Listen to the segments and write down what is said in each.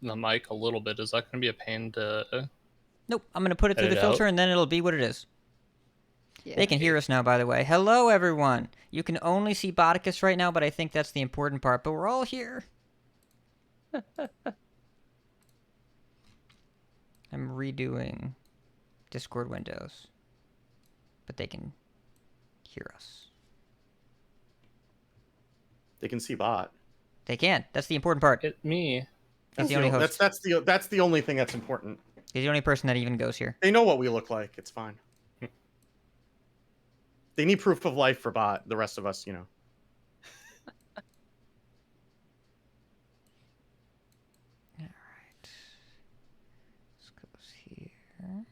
the mic a little bit. Is that going to be a pain to... Nope, I'm going to put it through the filter and then it'll be what it is. Yeah. They can hear us now, by the way. Hello, everyone. You can only see BOTTICUS right now, but I think that's the important part. But we're all here. I'm redoing Discord windows, but they can hear us. They can see bot. They can. That's the important part. Me. He's the only host. That's the only thing that's important. He's the only person that even goes here. They know what we look like. It's fine. They need proof of life for bot. The rest of us, you know. All right. This goes here.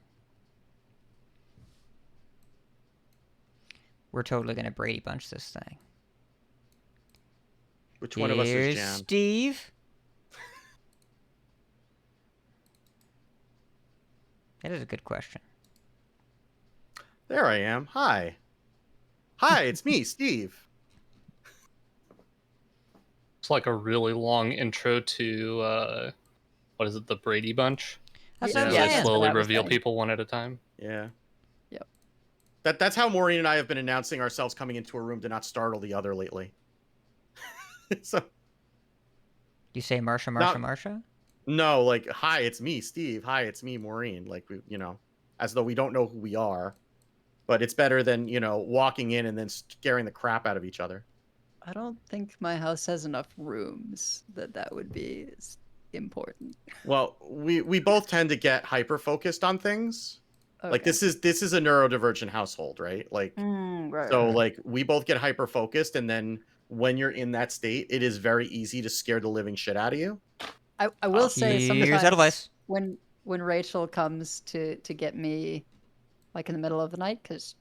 We're totally gonna Brady Bunch this thing. Which one of us is jammed? Steve. That is a good question. There I am. Hi. Hi, it's me, Steve. It's like a really long intro to, what is it, the Brady Bunch? That's what I'm saying. Slowly reveal people one at a time. Yeah. Yep. That's how Maureen and I have been announcing ourselves coming into a room to not startle the other lately. So. You say Marsha? No, like, hi, it's me, Steve. Hi, it's me, Maureen. Like, you know, as though we don't know who we are. But it's better than, you know, walking in and then scaring the crap out of each other. I don't think my house has enough rooms that would be important. Well, we both tend to get hyper focused on things. Okay. Like this is a neurodivergent household, right? Like right, so like we both get hyper focused, and then when you're in that state, it is very easy to scare the living shit out of you. I will say sometimes advice. when Rachel comes to get me, like in the middle of the night, because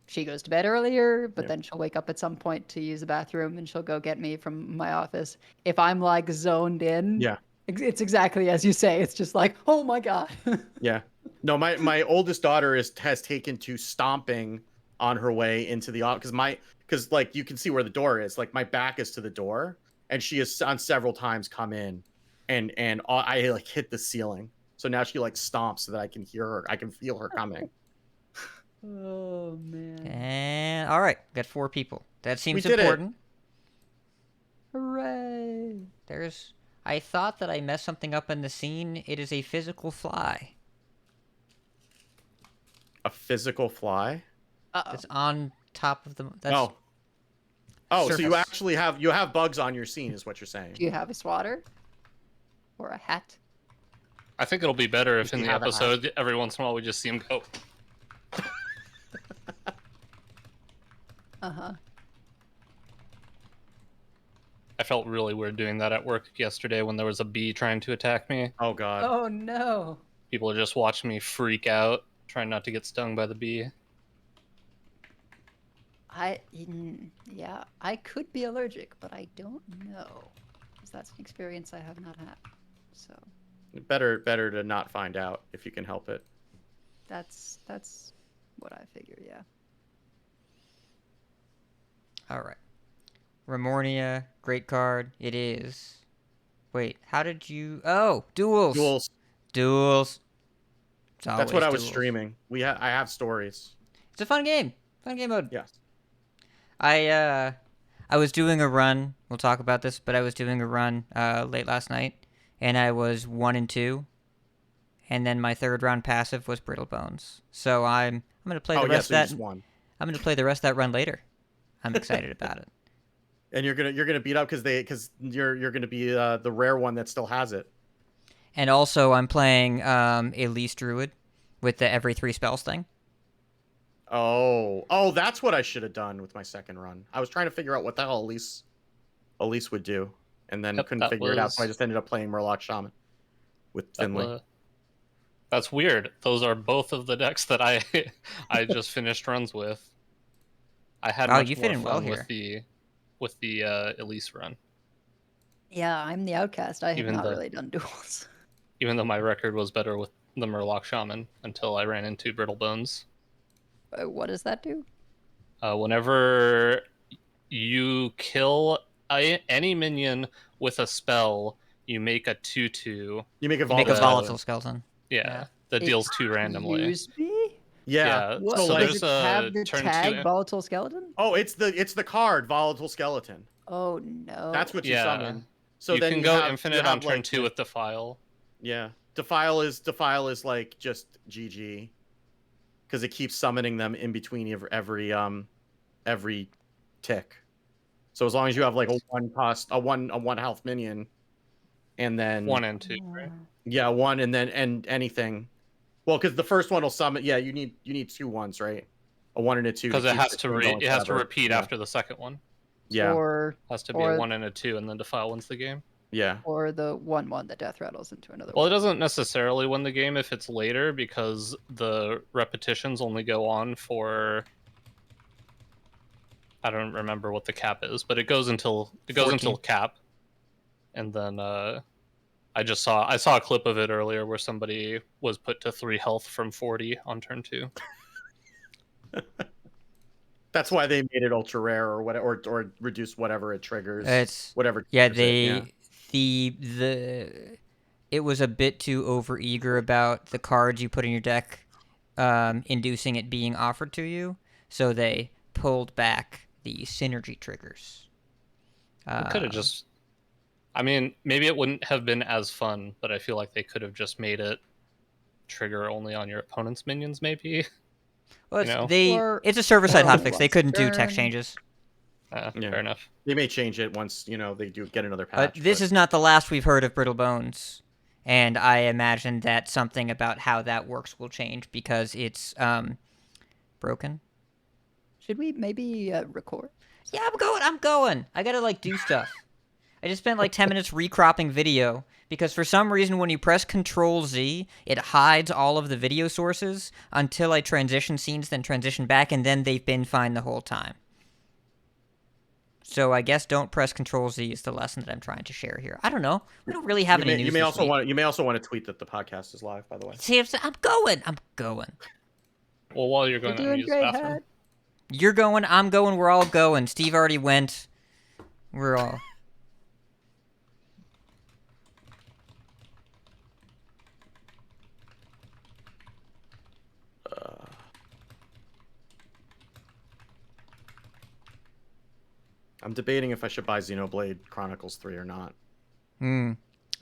she goes to bed earlier, but then she'll wake up at some point to use the bathroom, and she'll go get me from my office. If I'm like zoned in, it's exactly as you say. It's just like, oh my god. Yeah. No, my oldest daughter has taken to stomping on her way into the office because like you can see where the door is. Like my back is to the door, and she has on several times come in, and I like hit the ceiling. So now she like stomps so that I can hear her. I can feel her coming. Oh man! And all right, got 4 people. That seems important. Hooray! I thought that I messed something up in the scene. It is a physical fly. A physical fly? It's on top of the. Oh, so you actually have bugs on your scene, is what you're saying? Do you have a swatter or a hat? I think it'll be better if in the episode every once in a while we just see him go. I felt really weird doing that at work yesterday when there was a bee trying to attack me. Oh god. Oh no. People are just watching me freak out, trying not to get stung by the bee. Yeah, I could be allergic, but I don't know, because that's an experience I have not had. So better to not find out if you can help it. That's what I figure. Yeah. All right. Remornia, great card. It is. Wait, how did you... Oh, Duels. Duels. That's what I was streaming. I have stories. It's a fun game. Fun game mode. Yes. I was doing a run. We'll talk about this, but I was doing a run late last night, and I was 1-2, and then my 3rd round passive was Brittle Bones. So I'm gonna play the rest of that. I'm gonna play the rest of that run later. I'm excited about it. And you're gonna beat up because you're gonna be the rare one that still has it. And also I'm playing Elise Druid with the every 3 spells thing. Oh, that's what I should have done with my 2nd run. I was trying to figure out what the hell Elise would do, and then couldn't figure it out, so I just ended up playing Murloc Shaman with Finley. That's weird. Those are both of the decks that I just finished runs with. I had much more fun with the Elise run. Yeah, I'm the outcast. I have not really done duels. Even though my record was better with the Murloc Shaman until I ran into Brittle Bones. What does that do? Whenever you kill any minion with a spell, you make a 2/2. You make a volatile skeleton. Yeah, that deals 2 randomly. Excuse me? Yeah. What, So does there's it have the turn tag 2. volatile skeleton? Oh, it's the card volatile skeleton. Oh no. That's what you summon. So you then can go infinite on turn 2 with Defile. Yeah, Defile is like just GG, because it keeps summoning them in between every tick. So as long as you have like a 1 health minion, and then 1 and 2, right? Yeah, 1 and then anything. Well, because the first one will summon. Yeah, you need 2 1s, right? A 1 and a 2. Because it has to repeat after the second one. Yeah. Or has to be a 1 and a 2, and then Defile wins the game. Yeah. Or the 1/1 that death rattles into another Well, one. it doesn't necessarily win the game if it's later, because the repetitions only go on for, I don't remember what the cap is, but it goes until cap. And then I saw a clip of it earlier where somebody was put to 3 health from 40 on turn 2. That's why they made it ultra rare or whatever, or reduce whatever it triggers. It's whatever. Yeah, it was a bit too overeager about the cards you put in your deck, inducing it being offered to you. So they pulled back the synergy triggers. Could have just. I mean, maybe it wouldn't have been as fun, but I feel like they could have just made it trigger only on your opponent's minions, maybe. Well, it's a server-side hotfix. They couldn't do text changes. Fair enough. They may change it once they do get another patch. This is not the last we've heard of Brittle Bones, and I imagine that something about how that works will change because it's broken. Should we maybe record? Yeah, I'm going. I gotta do stuff. I just spent 10 minutes recropping video because for some reason when you press Control-Z, it hides all of the video sources until I transition scenes, then transition back, and then they've been fine the whole time. So I guess don't press Control-Z is the lesson that I'm trying to share here. I don't know. We don't really have any news. You may also want to tweet that the podcast is live, by the way. See, I'm going. Well, while you're going, doing use great, the bathroom. Hat. You're going. I'm going. We're all going. Steve already went. We're all. I'm debating if I should buy Xenoblade Chronicles 3 or not.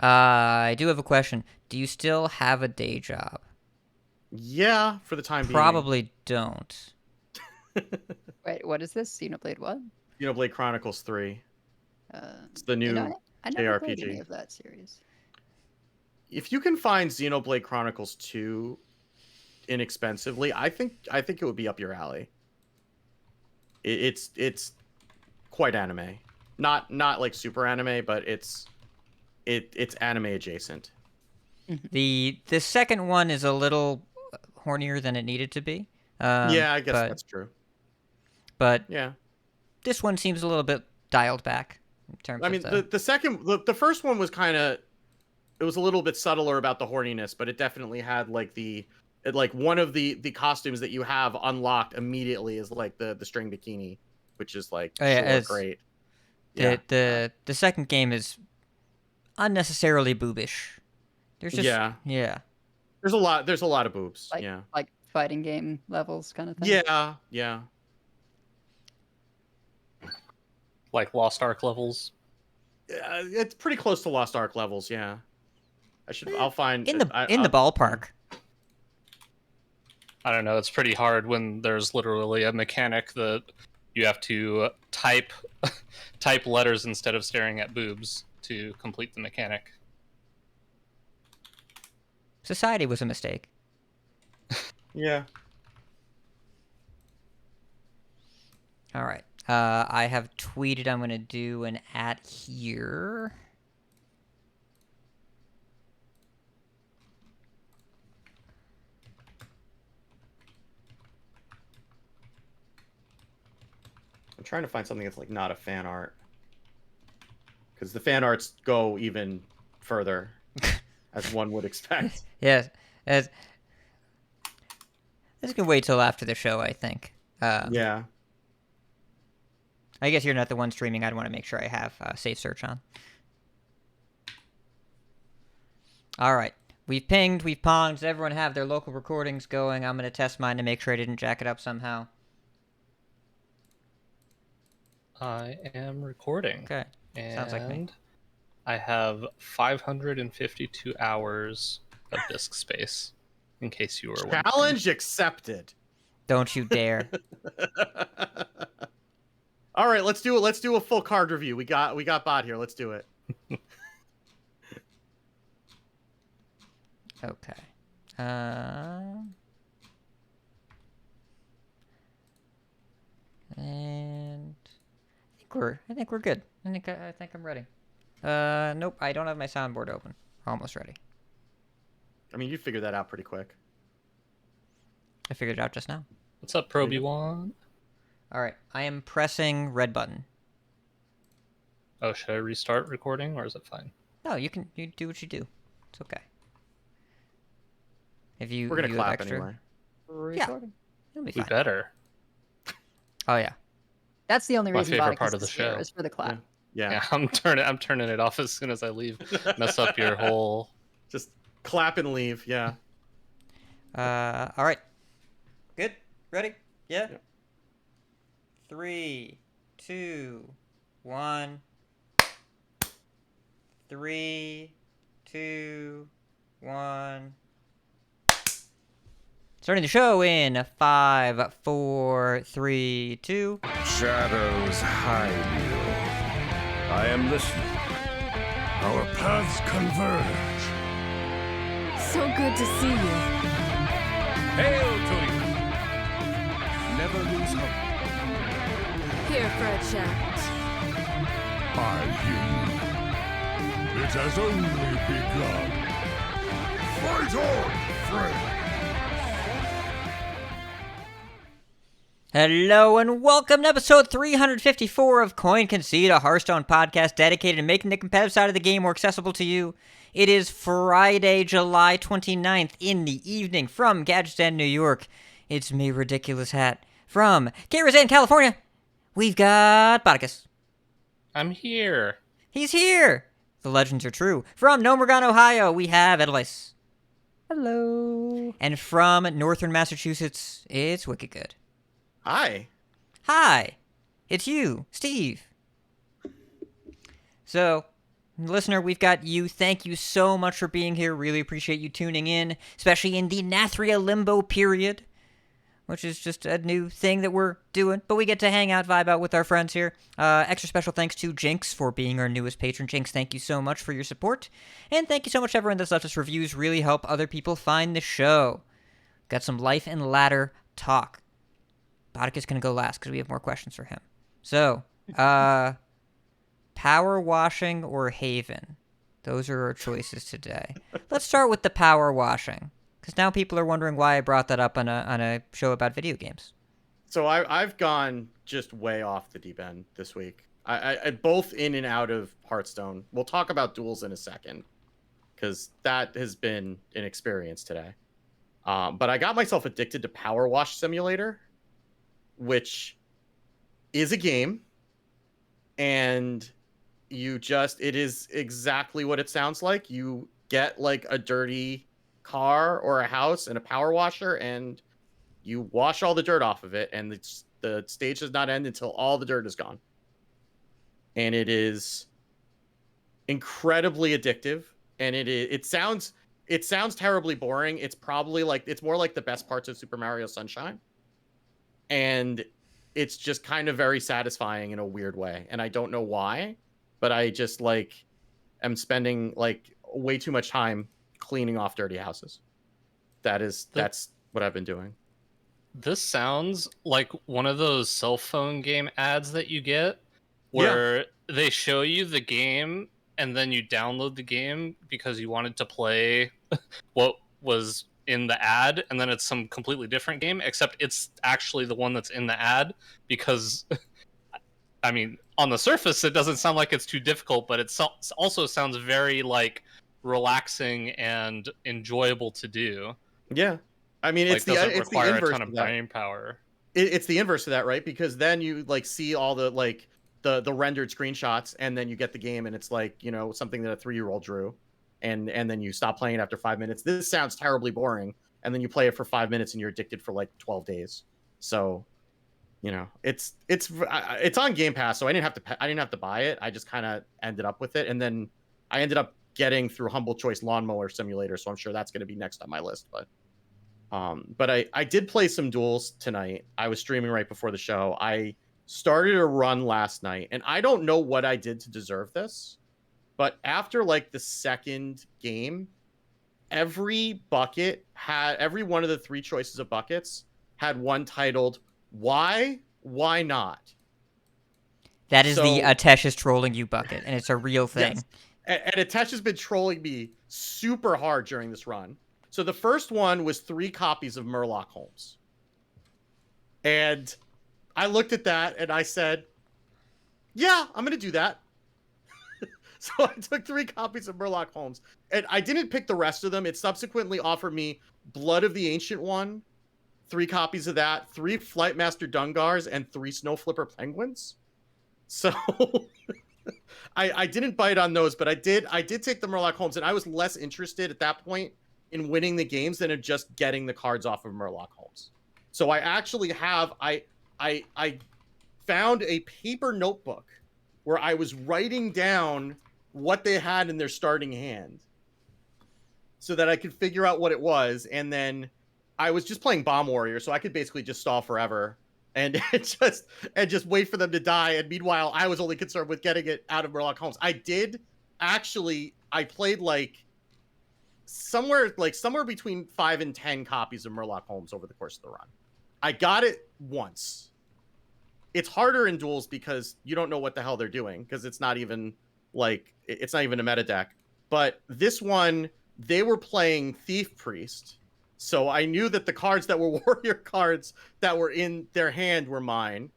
I do have a question. Do you still have a day job? Yeah, for the time being. Probably don't. Wait, what is this? Xenoblade what? Xenoblade Chronicles 3. It's the new I never JRPG. played any of that series. If you can find Xenoblade Chronicles 2 inexpensively, I think it would be up your alley. It's quite anime, not like super anime, but it's anime adjacent. The second one is a little hornier than it needed to be. Yeah, I guess that's true. But yeah, this one seems a little bit dialed back in terms. I mean, the first one was it was a little bit subtler about the horniness, but it definitely had one of the costumes that you have unlocked immediately is the string bikini, which is great. The second game is unnecessarily boobish. There's just There's a lot of boobs. Like fighting game levels kind of thing. Yeah. Like Lost Ark levels. It's pretty close to Lost Ark levels. Yeah. I'll find in the ballpark. I don't know. It's pretty hard when there's literally a mechanic that you have to type letters instead of staring at boobs to complete the mechanic. Society was a mistake. Yeah. All right. I have tweeted I'm going to do an @ here. I'm trying to find something that's not a fan art, because the fan arts go even further, as one would expect. Yes, this can wait till after the show, I think. Yeah. I guess you're not the one streaming. I'd want to make sure I have safe search on. All right. We've pinged, we've ponged. Does everyone have their local recordings going? I'm going to test mine to make sure I didn't jack it up somehow. I am recording. Okay. Sounds like me. And I have 552 hours of disk space, in case you were wondering. Challenge accepted. Don't you dare. All right, let's do it. Let's do a full card review. We got bot here. Let's do it. Okay. And I think we're good. I think I'm ready. Nope, I don't have my soundboard open. Almost ready. I mean, you figured that out pretty quick. I figured it out just now. What's up, Proby1? All right, I am pressing red button. Oh, should I restart recording, or is it fine? No, you do what you do. It's okay. If you We're gonna you have clap extra, anyway. Recording. it'll be We fine. better. Oh yeah. That's the only My reason favorite Botticus part of the is here, show. is for the clap. Yeah. Yeah, I'm turning it off as soon as I leave. Mess up your whole... Just clap and leave. Yeah. All right. Good. Ready? Yeah. Yep. 3, 2, 1. 3, 2, 1. Starting the show in 5, 4, 3, 2. Shadows hide you. I am listening. Our paths converge. So good to see you. Hail to you! Never lose hope. Here for a chat. I hear you. It has only begun. Fight on, friend! Hello and welcome to episode 354 of Coin Concede, a Hearthstone podcast dedicated to making the competitive side of the game more accessible to you. It is Friday, July 29th in the evening from Gadgetzan, New York. It's me, Ridiculous Hat. From Karazhan, California, we've got Botticus. I'm here. He's here. The legends are true. From Nomergon, Ohio, we have Edelweiss. Hello. And from Northern Massachusetts, it's Wicked Good. Hi. Hi, it's you, Steve. So, listener, we've got you. Thank you so much for being here. Really appreciate you tuning in, especially in the Nathria Limbo period, which is just a new thing that we're doing. But we get to hang out, vibe out with our friends here. Extra special thanks to Jinx for being our newest patron. Jinx, thank you so much for your support. And thank you so much to everyone that's left us reviews. Really help other people find the show. Got some life and ladder talk. Botticus is going to go last because we have more questions for him. So, power washing or Haven? Those are our choices today. Let's start with the power washing, because now people are wondering why I brought that up on a show about video games. So I've gone just way off the deep end this week. I both in and out of Hearthstone. We'll talk about Duels in a second, because that has been an experience today. But I got myself addicted to Power Wash Simulator, which is a game, and it is exactly what it sounds like. You get like a dirty car or a house and a power washer, and you wash all the dirt off of it, and the stage does not end until all the dirt is gone. And it is incredibly addictive, and it sounds terribly boring. It's probably it's more like the best parts of Super Mario Sunshine. And it's just kind of very satisfying in a weird way. And I don't know why, but I just am spending way too much time cleaning off dirty houses. That's what I've been doing. This sounds like one of those cell phone game ads that you get where they show you the game and then you download the game because you wanted to play what was in the ad, and then it's some completely different game, except it's actually the one that's in the ad, because I mean, on the surface it doesn't sound like it's too difficult, but it also sounds very relaxing and enjoyable to do. Yeah, I mean, it's doesn't it's require the inverse a ton of of that. brain power. It's the inverse of that, right? Because then you see all the the rendered screenshots, and then you get the game, and it's something that a 3-year-old drew, and then you stop playing it after 5 minutes. This sounds terribly boring, and then you play it for 5 minutes and you're addicted for like 12 days. So, you know, it's on Game Pass, so I didn't have to buy it. I just kind of ended up with it, and then I ended up getting through Humble Choice Lawnmower Simulator, so I'm sure that's going to be next on my list. But I did play some Duels tonight. I was streaming right before the show. I started a run last night, and I don't know what I did to deserve this, but after like the second game, every one of the 3 choices of buckets had one titled "Why Not." That is the Atesh is trolling you bucket, and it's a real thing. Yes. And Atesh has been trolling me super hard during this run. So the first one was 3 copies of Murloc Holmes. And I looked at that and I said, yeah, I'm going to do that. So I took 3 copies of Murloc Holmes. And I didn't pick the rest of them. It subsequently offered me Blood of the Ancient One, 3 copies of that, 3 Flightmaster Dungars, and 3 Snow Flipper Penguins. So I didn't bite on those, but I did take the Murloc Holmes, and I was less interested at that point in winning the games than in just getting the cards off of Murloc Holmes. So I actually have I found a paper notebook where I was writing down what they had in their starting hand so that I could figure out what it was, and then I was just playing Bomb Warrior, so I could basically just stall forever and just wait for them to die. And meanwhile, I was only concerned with getting it out of Murloc Holmes. I played like somewhere between 5 and 10 copies of Murloc Holmes over the course of the run. I got it once. It's harder in Duels because you don't know what the hell they're doing, because it's not even a meta deck. But this one, they were playing Thief Priest. So I knew that the cards that were warrior cards that were in their hand were mine.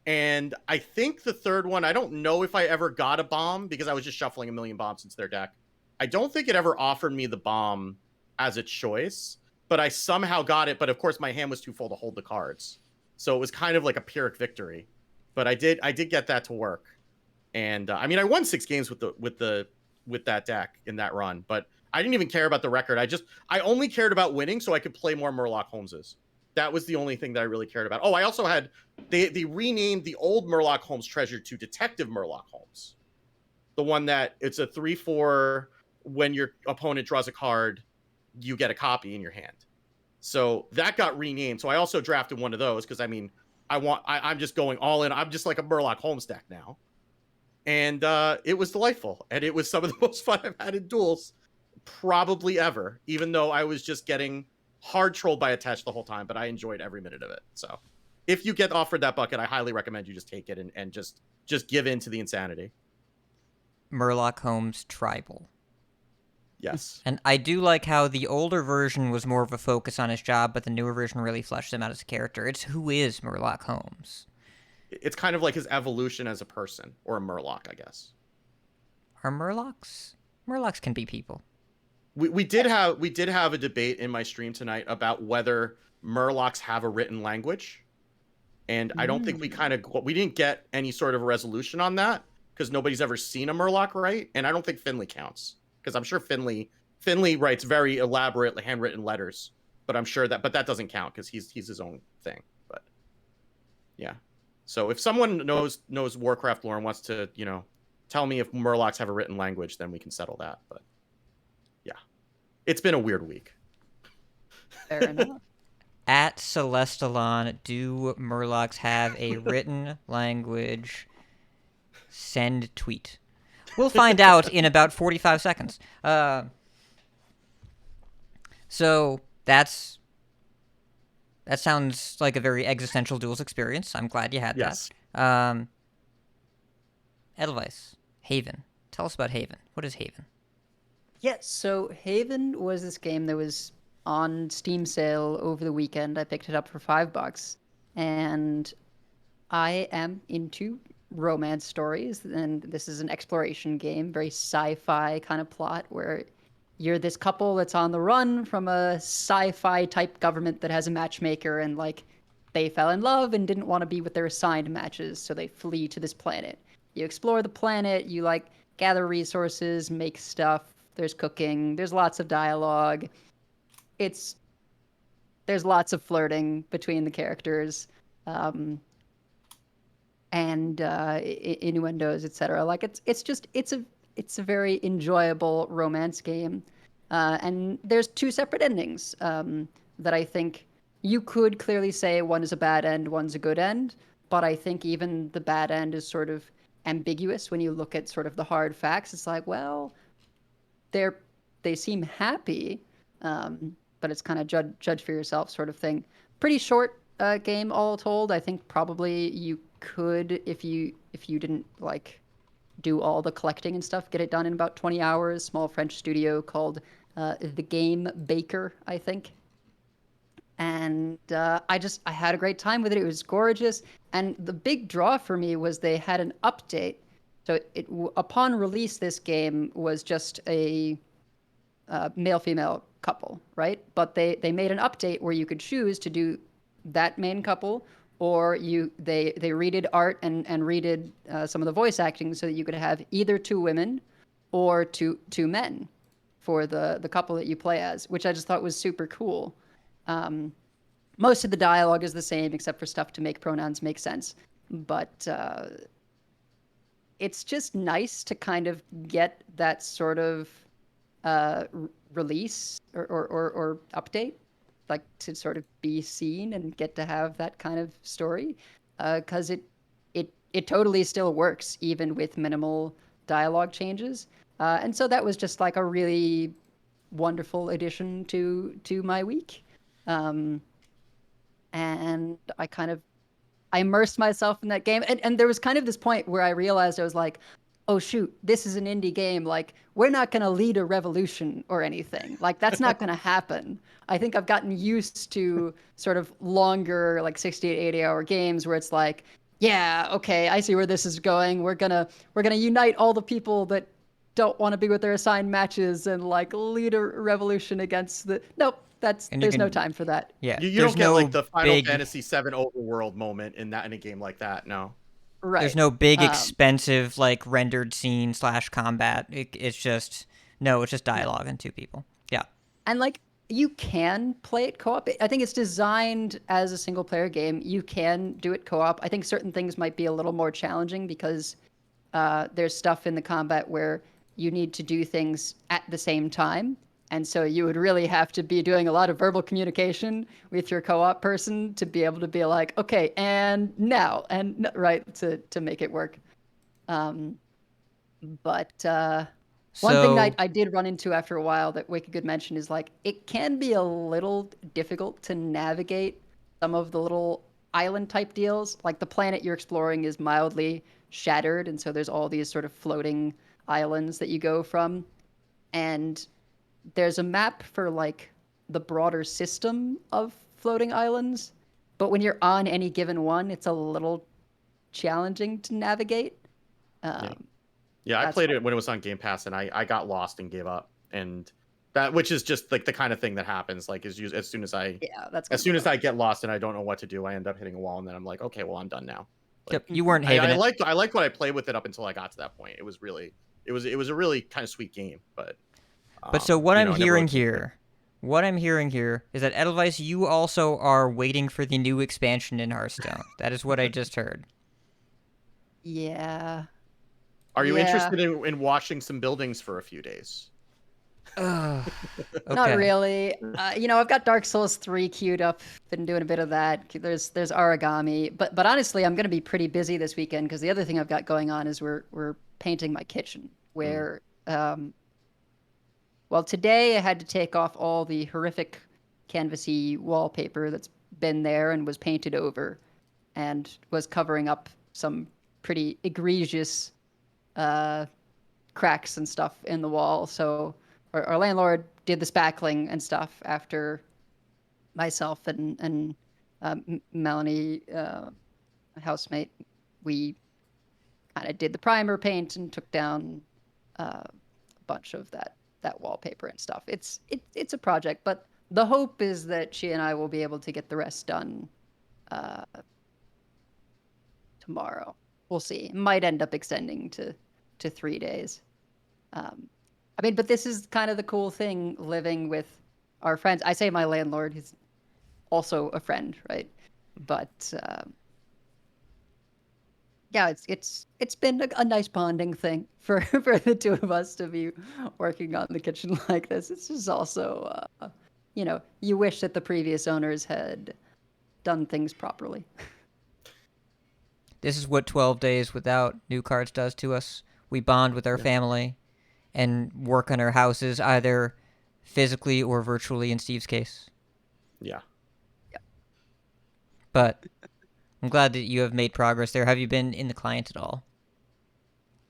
And I think the third one, I don't know if I ever got a bomb because I was just shuffling a million bombs into their deck. I don't think it ever offered me the bomb as a choice, but I somehow got it. But of course, my hand was too full to hold the cards. So it was kind of like a Pyrrhic victory. But I did get that to work. And I mean, I won 6 games with that deck in that run, but I didn't even care about the record. I only cared about winning so I could play more Murloc Holmeses. That was the only thing that I really cared about. Oh, I also had, they renamed the old Murloc Holmes treasure to Detective Murloc Holmes. The one that it's a 3/4, when your opponent draws a card, you get a copy in your hand. So that got renamed. So I also drafted one of those because I mean, I'm just going all in. I'm just like a Murloc Holmes deck now. And it was delightful. And it was some of the most fun I've had in Duels probably ever, even though I was just getting hard trolled by Atesh the whole time, but I enjoyed every minute of it. So if you get offered that bucket, I highly recommend you just take it and just give in to the insanity. Murloc Holmes Tribal. Yes. And I do like how the older version was more of a focus on his job, but the newer version really fleshed him out as a character. It's who is Murloc Holmes. It's kind of like his evolution as a person, or a Murloc, I guess. Are Murlocs? Murlocs can be people. We did have a debate in my stream tonight about whether Murlocs have a written language, and I don't think we didn't get any sort of resolution on that because nobody's ever seen a Murloc write, and I don't think Finley counts because I'm sure Finley writes very elaborate handwritten letters, but that doesn't count because he's his own thing. But yeah, so if someone knows Warcraft lore and wants to tell me if Murlocs have a written language, then we can settle that. But yeah, it's been a weird week. Fair enough. At Celestalon, do Murlocs have a written language? Send tweet. We'll find out in about 45 seconds. So that sounds like a very existential Duels experience. I'm glad you had Yes. that. Edelweiss, Haven. Tell us about Haven. What is Haven? Yes, so Haven was this game that was on Steam sale over the weekend. I picked it up for $5, and I am into romance stories, and this is an exploration game, very sci-fi kind of plot where you're this couple that's on the run from a sci-fi type government that has a matchmaker, and they fell in love and didn't want to be with their assigned matches, so they flee to this planet. You explore the planet, you gather resources, make stuff, there's cooking, there's lots of dialogue. There's lots of flirting between the characters, and innuendos, etc. Like it's a very enjoyable romance game, and there's two separate endings that I think you could clearly say one is a bad end, one's a good end, but I think even the bad end is sort of ambiguous when you look at sort of the hard facts. It's like, well, they seem happy, but it's kind of judge for yourself sort of thing. Pretty short game all told. I think probably you could, if you didn't like do all the collecting and stuff, get it done in about 20 hours. Small French studio called The Game Baker, I think. And I had a great time with it. It was gorgeous. And the big draw for me was they had an update. So upon release, this game was just a male-female couple, right? But they made an update where you could choose to do that main couple, or they redid art and redid some of the voice acting so that you could have either two women or two men for the couple that you play as, which I just thought was super cool. Most of the dialogue is the same except for stuff to make pronouns make sense, but it's just nice to kind of get that sort of release or update, like to sort of be seen and get to have that kind of story, because it totally still works even with minimal dialogue changes, and so that was just like a really wonderful addition to my week, and I immersed myself in that game, and there was kind of this point where I realized I was like, oh shoot, this is an indie game. Like, we're not going to lead a revolution or anything. Like, that's not going to happen. I think I've gotten used to sort of longer, like 60 to 80 hour games where it's like, yeah, okay, I see where this is going. We're gonna unite all the people that don't want to be with their assigned matches and like lead a revolution against the. Nope, there's no time for that. Yeah, You don't get like the Final Fantasy VII overworld moment in a game like that. No. Right. There's no big expensive like rendered scene / combat. It's just dialogue and two people. Yeah. And like you can play it co-op. I think it's designed as a single player game. You can do it co-op. I think certain things might be a little more challenging because there's stuff in the combat where you need to do things at the same time. And so you would really have to be doing a lot of verbal communication with your co-op person to be able to be like, okay, and now, and right, to make it work. But one thing that I did run into after a while that Wicked Good mentioned is like, it can be a little difficult to navigate some of the little island type deals. Like the planet you're exploring is mildly shattered. And so there's all these sort of floating islands that you go from. And there's a map for like the broader system of floating islands, but when you're on any given one, it's a little challenging to navigate. Yeah, I played it when it was on Game Pass, and I got lost and gave up, and which is just like the kind of thing that happens. Like as soon as I get lost and I don't know what to do, I end up hitting a wall, and then I'm like, okay, well I'm done now. Like, yep, you weren't having I liked what I played with it up until I got to that point. It was a really kind of sweet game, but. But so what I'm hearing here is that Edelweiss, you also are waiting for the new expansion in Hearthstone. That is what I just heard. Yeah. Are you interested in watching some buildings for a few days? Okay. Not really. I've got Dark Souls 3 queued up. Been doing a bit of that. There's origami, but honestly, I'm going to be pretty busy this weekend because the other thing I've got going on is we're painting my kitchen where. Well, today I had to take off all the horrific canvasy wallpaper that's been there and was painted over and was covering up some pretty egregious cracks and stuff in the wall. So our landlord did the spackling and stuff after myself and Melanie, my housemate, we kind of did the primer paint and took down a bunch of that wallpaper and stuff. It's a project, but the hope is that she and I will be able to get the rest done tomorrow. We'll see. It might end up extending to 3 days. I'm I mean, but this is kind of the cool thing living with our friends. I say my landlord, he's also a friend, right? But yeah, it's been a nice bonding thing for for the two of us to be working on the kitchen like this. It's just also, you wish that the previous owners had done things properly. This is what 12 days without new cards does to us. We bond with our family and work on our houses, either physically or virtually in Steve's case. Yeah. But I'm glad that you have made progress there. Have you been in the client at all?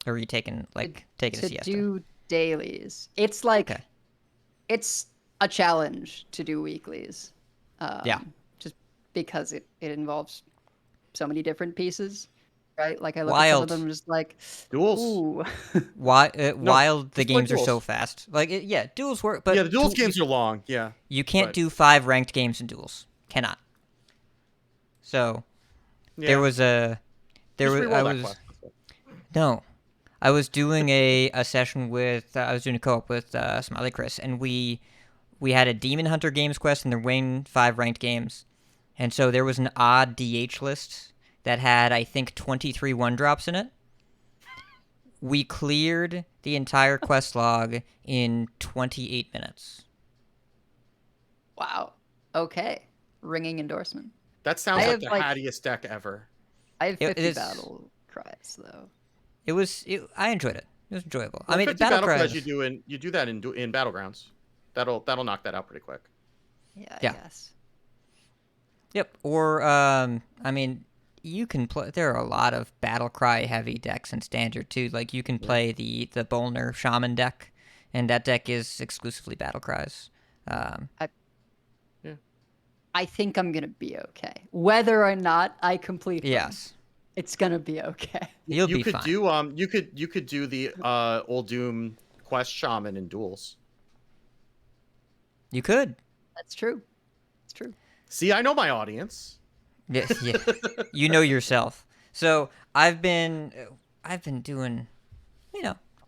Or are you taking a siesta? To do dailies, it's like Okay. it's a challenge to do weeklies. Yeah. Just because it involves so many different pieces, right? Like I look at some Wild. of them just like, Duels. ooh. While the just play games are so Duels. fast. Duels work, but Yeah, the Duels games are long. Yeah. you can't but- do 5 ranked games in Duels. Cannot. So Yeah. there was a Just re-roll that quest. no. I was doing a session with I was doing a co-op with Smiley Chris, and we had a Demon Hunter games quest, and they're winning 5 ranked games, and so there was an odd DH list that had I think 23 1-drops in it. We cleared the entire quest log in 28 minutes. Wow. Okay. Ringing endorsement. That sounds I like have, the like- hattiest deck ever. I have It 50 is- battle cries though. I enjoyed it. It was enjoyable. Well, I mean, 50 battle cries cries. you do that in Battlegrounds. That'll knock that out pretty quick. Yeah, Yeah. I guess. Yep. Or I mean, you can play. There are a lot of battle cry heavy decks in standard too. Like you can play the Bolner Shaman deck, and that deck is exclusively battle cries. I think I'm gonna be okay. Whether or not I complete them, Yes, it's gonna be okay. you'll you be could fine. do you could do the Old Doom Quest Shaman in Duels. You could. That's true. It's true. See, I know my audience. Yeah, yeah. You know yourself. So I've been doing,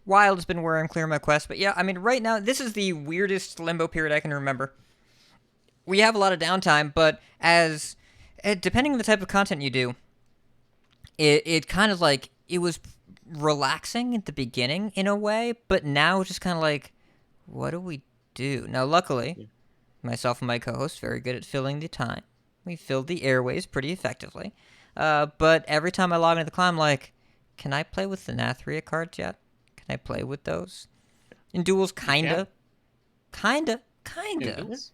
Wild's been where I'm clearing my quest. But yeah, I mean, right now this is the weirdest limbo period I can remember. We have a lot of downtime, but depending on the type of content you do, it kind of like it was relaxing at the beginning in a way, but now it's just kind of like, what do we do now? Luckily, myself and my co-host very good at filling the time. We filled the airways pretty effectively. But every time I log into the client, I'm like, can I play with the Nathria cards yet? Can I play with those? In Duels, kinda. Duels?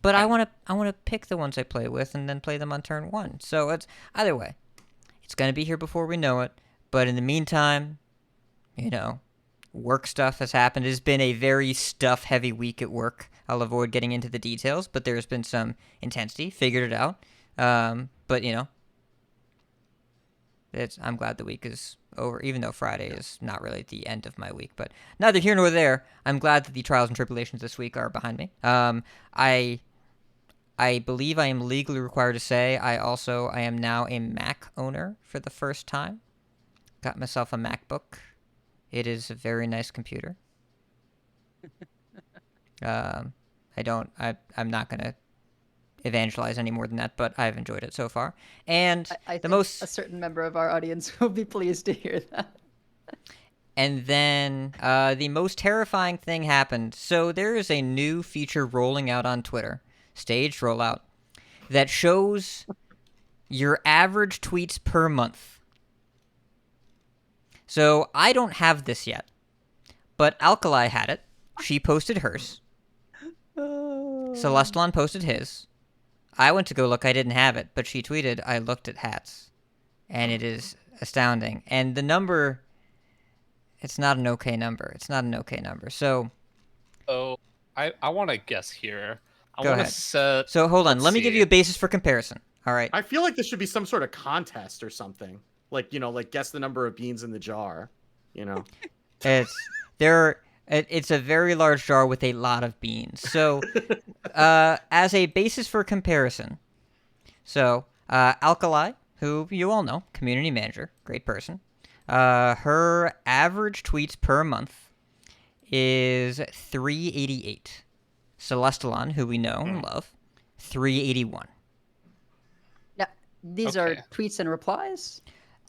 But I wanna pick the ones I play with and then play them on turn 1. So it's either way. It's gonna be here before we know it. But in the meantime, work stuff has happened. It's been a very stuff-heavy week at work. I'll avoid getting into the details, but there's been some intensity. Figured it out. But I'm glad the week is over, even though Friday is not really the end of my week. But neither here nor there. I'm glad that the trials and tribulations this week are behind me. I believe I am legally required to say I am now a Mac owner for the first time. Got myself a MacBook. It is a very nice computer. I'm not gonna evangelize any more than that, but I've enjoyed it so far. And I think a certain member of our audience will be pleased to hear that. And then the most terrifying thing happened. So there is a new feature rolling out on Twitter, staged rollout, that shows your average tweets per month. So I don't have this yet, but Alkali had it. She posted hers. Celestalon posted his. I went to go look. I didn't have it, but she tweeted, I looked at hats. And it is astounding. And the number, it's not an okay number. So I want to guess here. I Go want to ahead. set. So hold on. let's Let me give see. you a basis for comparison. All right. I feel like this should be some sort of contest or something. Like, guess the number of beans in the jar. It's a very large jar with a lot of beans. So as a basis for comparison, Alkali, who you all know, community manager, great person. Her average tweets per month is 388. Celestalon, who we know and love, 381. Now, these Okay. are tweets and replies?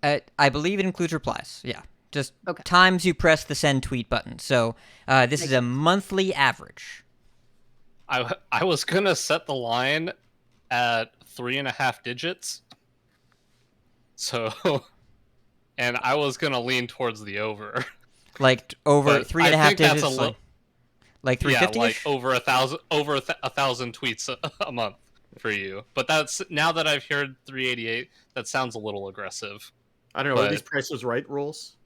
I believe it includes replies. Yeah. Just Okay. times you press the send tweet button. So this is a monthly average. I was gonna set the line at 3.5 digits. So, and I was gonna lean towards the over. Like over But 3.5 I think digits. that's Like yeah, 350. like over 1,000 tweets a month for you. But that's now that I've heard 388, that sounds a little aggressive. I don't know. Are But- these Price was Right rules?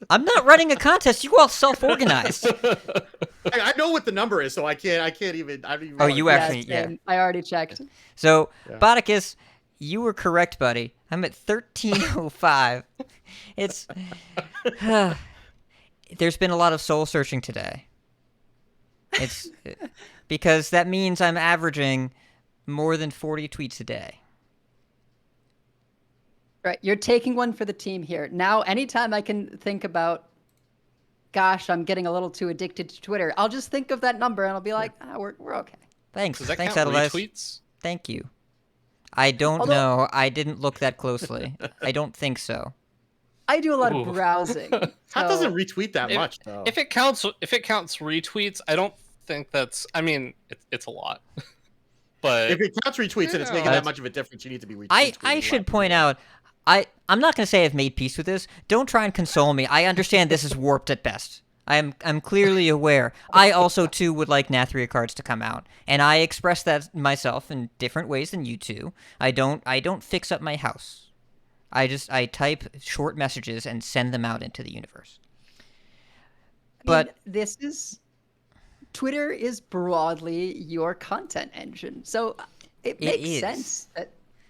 I'm not running a contest. You all self-organized. I know what the number is, so I can't even. I don't even. Oh, you actually- yeah. same. I already checked. So, Yeah. BOTTICUS, you were correct, buddy. I'm at 1305. It's there's been a lot of soul searching today. It's because that means I'm averaging more than 40 tweets a day. Right, you're taking one for the team here. Now, anytime I can think about, gosh, I'm getting a little too addicted to Twitter, I'll just think of that number and I'll be like, we're okay. Thanks. Does that Thanks, count Edelweiss. retweets? Thank you. I don't Although- know. I didn't look that closely. I don't think so. I do a lot Ooh. of browsing. Pat so- doesn't retweet that much though. If it counts retweets, I don't think that's. I mean, it's a lot. But If it counts retweets and it's making Yeah. that much of a difference, you need to be retweeting. I should point out, I'm not going to say I've made peace with this. Don't try and console me. I understand this is warped at best. I'm clearly aware. I also too would like Nathria cards to come out, and I express that myself in different ways than you two. I don't fix up my house. I type short messages and send them out into the universe. But this is Twitter is broadly your content engine, so it It makes is. sense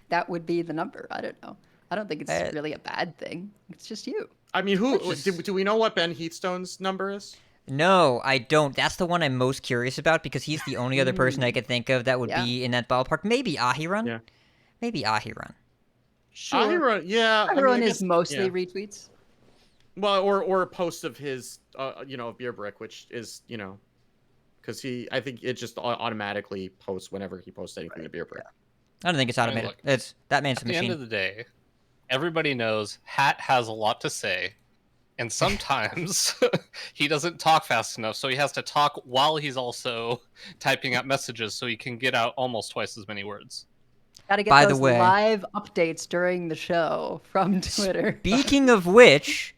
that would be the number. I don't know. I don't think it's really a bad thing. It's just you. I mean, do we know what Ben Heatstone's number is? no, I don't. That's the one I'm most curious about because he's the only other person I could think of that would Yeah. be in that ballpark. Maybe Ahiron. Yeah. Maybe Ahiron. Ahira, yeah. I mean, I Everyone guess- is mostly yeah. retweets. Well, or a post of his, Beer Brick, which is, because I think it just automatically posts whenever he posts anything to Beer Brick. I don't think it's I mean, automated. look, It's that man's a at the end machine. of the day, everybody knows Hat has a lot to say, and sometimes he doesn't talk fast enough, so he has to talk while he's also typing out messages, so he can get out almost twice as many words. Got to get By the those way- live updates during the show from Twitter. Speaking of which,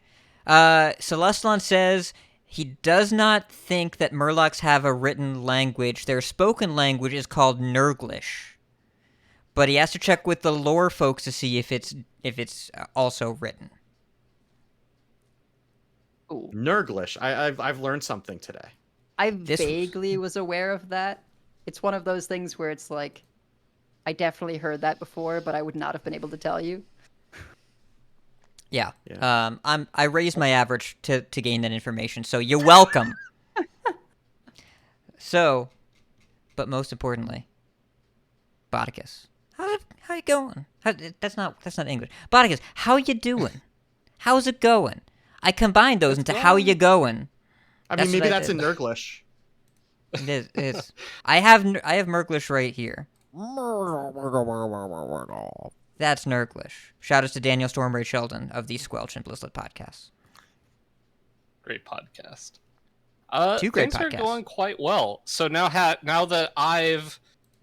Celestalon says he does not think that Murlocs have a written language. Their spoken language is called Nurglish. But he has to check with the lore folks to see if it's also written. Ooh. Nurglish. I've learned something today. I This was- vaguely was aware of that. It's one of those things where it's like, I definitely heard that before, but I would not have been able to tell you. Yeah. Yeah. I raised my average to gain that information, so you're welcome. So, but most importantly, BOTTICUS. How you going? That's not English. BOTTICUS, how you doing? How's it going? I combined those into how you going. I That's mean, maybe what I that's in did. Nurglish. It is. I have Merglish right here. That's Nurglish. Shout out to Daniel Stormray Sheldon of the Squelch and Blizzlet podcasts. Great podcast. Two great things are podcasts. going quite well. So now that I've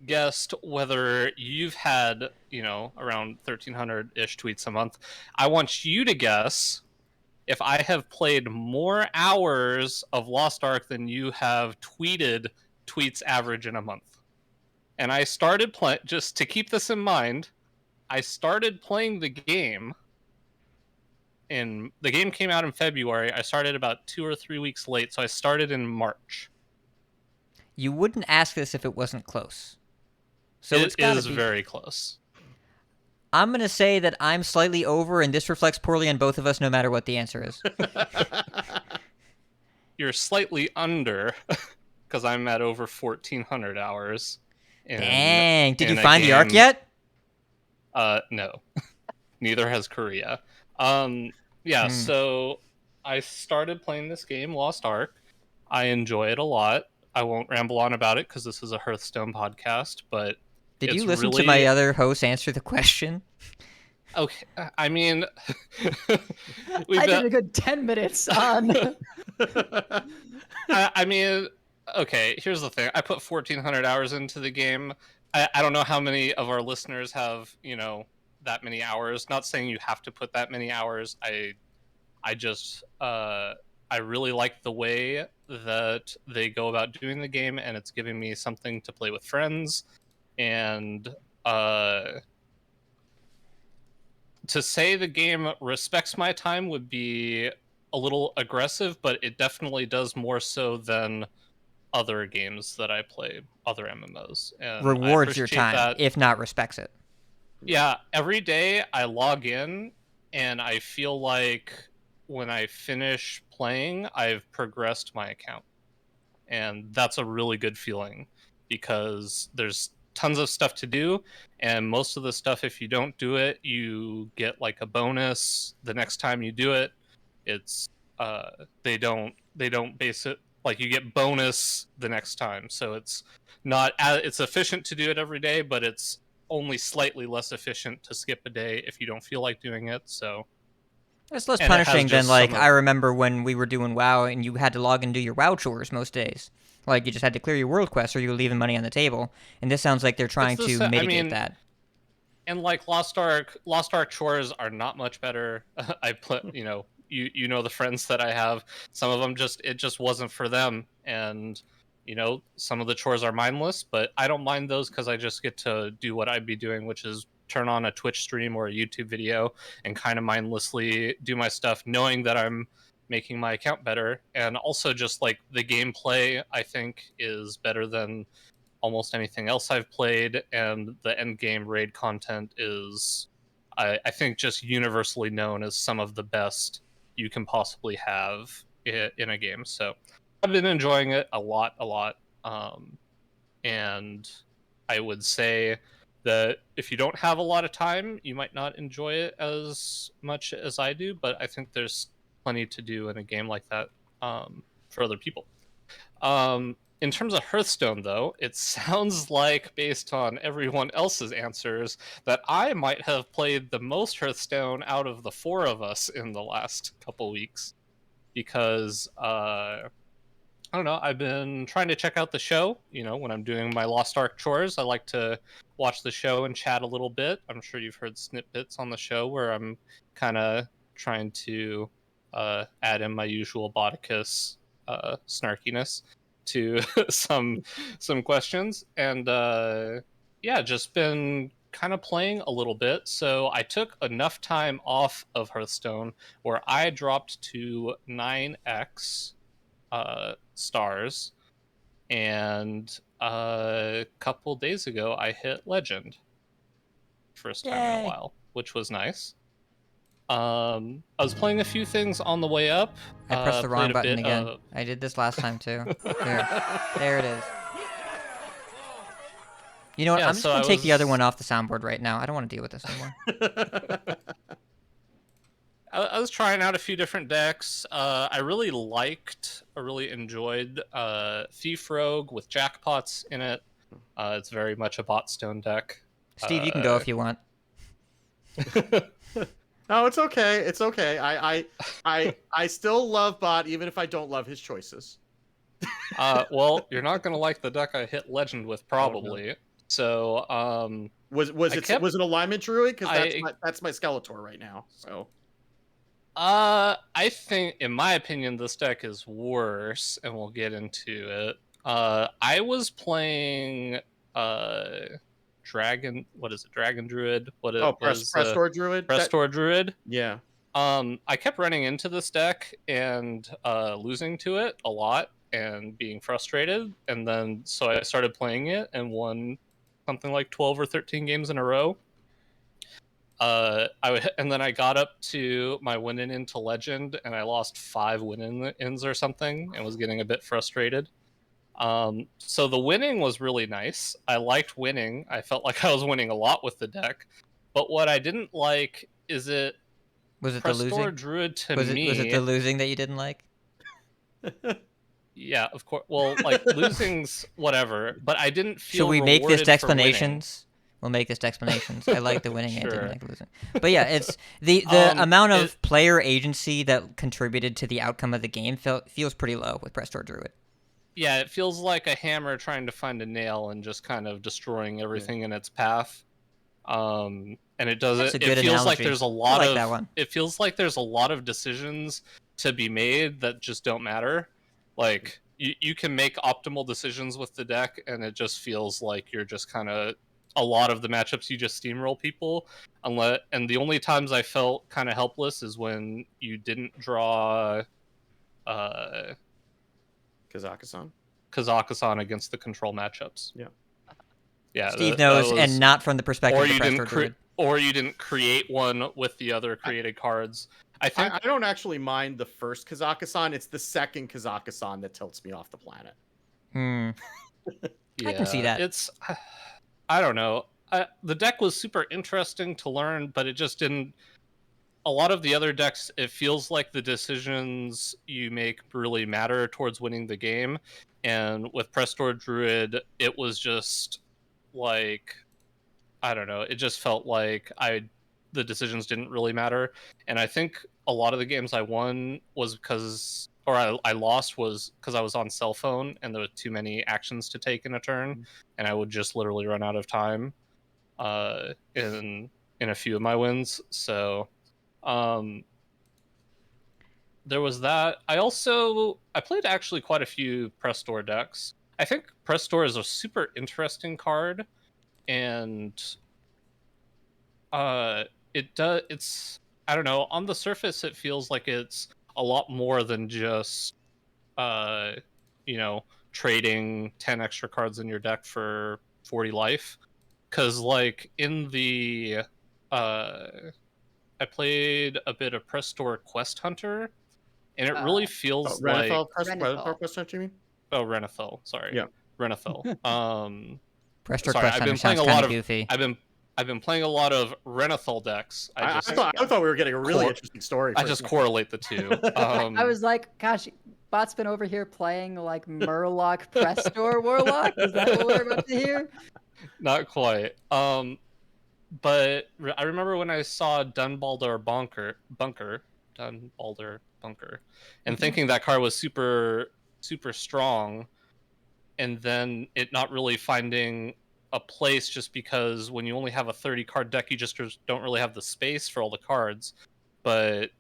guessed whether you've had, around 1,300-ish tweets a month, I want you to guess if I have played more hours of Lost Ark than you have tweeted tweets average in a month. And I started playing, just to keep this in mind, I started playing the game. The game came out in February. I started about 2 or 3 weeks late, so I started in March. You wouldn't ask this if it wasn't close. So It it's gotta is be. very close. I'm gonna say that I'm slightly over, and this reflects poorly on both of us, no matter what the answer is. You're slightly under, because I'm at over 1,400 hours. Dang! Did you in a find the arc game- yet? No. Neither has Korea. Yeah, Hmm. so I started playing this game, Lost Ark. I enjoy it a lot. I won't ramble on about it because this is a Hearthstone podcast, but Did you it's listen to really my other host answer the question? okay. I mean, we've I did been, a good 10 minutes on. I mean, okay, here's the thing. I put 1,400 hours into the game. I don't know how many of our listeners have, that many hours. Not saying you have to put that many hours. I just, I really like the way that they go about doing the game, and it's giving me something to play with friends. And to say the game respects my time would be a little aggressive, but it definitely does more so than other games that I play, other MMOs, and I Rewards your appreciate time, that. if not respects it. Yeah, every day I log in and I feel like when I finish playing, I've progressed my account. And that's a really good feeling because there's tons of stuff to do, and most of the stuff, if you don't do it, you get like a bonus the next time you do it. It's they don't base it like you get bonus the next time, so it's not it's efficient to do it every day, but it's only slightly less efficient to skip a day if you don't feel like doing it. So It's less and it has punishing than, just like, some I of remember when we were doing WoW and you had to log and do your WoW chores most days. Like, you just had to clear your world quest or you were leaving money on the table. And this sounds like they're trying it's to this, I mitigate mean, that. and like Lost Ark chores are not much better. I put, you know the friends that I have, some of them it just wasn't for them, and some of the chores are mindless, but I don't mind those because I just get to do what I'd be doing, which is turn on a Twitch stream or a YouTube video and kind of mindlessly do my stuff, knowing that I'm making my account better. And also just like the gameplay, I think, is better than almost anything else I've played, and the end game raid content is, I think, just universally known as some of the best you can possibly have in a game. So I've been enjoying it a lot, and I would say that if you don't have a lot of time, you might not enjoy it as much as I do, but I think there's plenty to do in a game like that for other people. In terms of Hearthstone, though, it sounds like, based on everyone else's answers, that I might have played the most Hearthstone out of the four of us in the last couple weeks, because I don't know, I've been trying to check out the show. When I'm doing my Lost Ark chores, I like to watch the show and chat a little bit. I'm sure you've heard snippets on the show where I'm kind of trying to add in my usual BOTTICUS snarkiness to some questions, and yeah, just been kind of playing a little bit. So I took enough time off of Hearthstone where I dropped to 9x stars, and a couple days ago I hit legend, first time in a Yay. while, which was nice. I was playing a few things on the way up. I pressed the wrong played a button bit again. of I did this last time too. There it is. You know what? Yeah, I'm just so going to I take the other was- one off the soundboard right now. I don't want to deal with this anymore. I was trying out a few different decks. I really enjoyed Thief Rogue with jackpots in it. It's very much a botstone deck. Steve, you can go if you want. No, it's okay. It's okay. I still love Bot, even if I don't love his choices. Well, you're not gonna like the deck I hit legend with, probably. Oh, no. So, Was it alignment druid? Because that's my Skeletor right now. So. I think, in my opinion, this deck is worse, and we'll get into it. I was playing Dragon. What is it? Dragon Druid. Prestor Druid. Prestor Druid. Yeah. I kept running into this deck and losing to it a lot and being frustrated, and then so I started playing it and won something like 12 or 13 games in a row. And then I got up to my win-in into legend, and I lost 5 win-ins or something, and was getting a bit frustrated. So the winning was really nice. I liked winning. I felt like I was winning a lot with the deck. But what I didn't like is it Was it the Prestor losing? Druid to Was me. it the losing that you didn't like? Yeah, of course. Well, like losing's whatever, but I didn't feel. Should we make this rewarded for explanations? We'll make this explanations. I like the winning. I didn't Sure. like the losing. But yeah, it's the amount of player agency that contributed to the outcome of the game feels pretty low with Prestor Druid. Yeah, it feels like a hammer trying to find a nail and just kind of destroying everything in its path. And it does That's it. a good It feels like analogy. there's a I lot like of. that one. It feels like there's a lot of decisions to be made that just don't matter. Like you can make optimal decisions with the deck, and it just feels like you're just kind of a lot of the matchups you just steamroll people. And the only times I felt kind of helpless is when you didn't draw Kazakhstan against the control matchups. Yeah, Steve knows, and not from the perspective of the Prestor Druid. Or you didn't create one with the other created cards. I think I don't actually mind the first Kazakhstan. It's the second Kazakhstan that tilts me off the planet. I can see that. It's, I don't know. The deck was super interesting to learn, but it just didn't. A lot of the other decks, it feels like the decisions you make really matter towards winning the game. And with Prestor Druid, it was just like, I don't know. It just felt like the decisions didn't really matter. And I think a lot of the games I won was because, or I lost was because I was on cell phone and there were too many actions to take in a turn, and I would just literally run out of time in a few of my wins. So there was that. I played actually quite a few Prestor decks. I think Prestor is a super interesting card, and it's, I don't know, on the surface it feels like it's a lot more than just trading 10 extra cards in your deck for 40 life. Because like in the I played a bit of Prestor Quest Hunter, and it really feels like Renethal Quest Hunter, you mean? Oh, Renethal, sorry. Yeah. Renethal. Prestor sorry, Quest Hunter sounds kind of goofy. I've been playing a lot of Renethal decks. I thought we were getting a really interesting story. I just correlate the two. I was like, gosh, Bot's been over here playing like Murloc Prestor Warlock. Is that what we're about to hear? Not quite. But I remember when I saw Dunbalder Bunker, and thinking that card was super, super strong, and then it not really finding a place just because when you only have a 30 card deck, you just don't really have the space for all the cards. But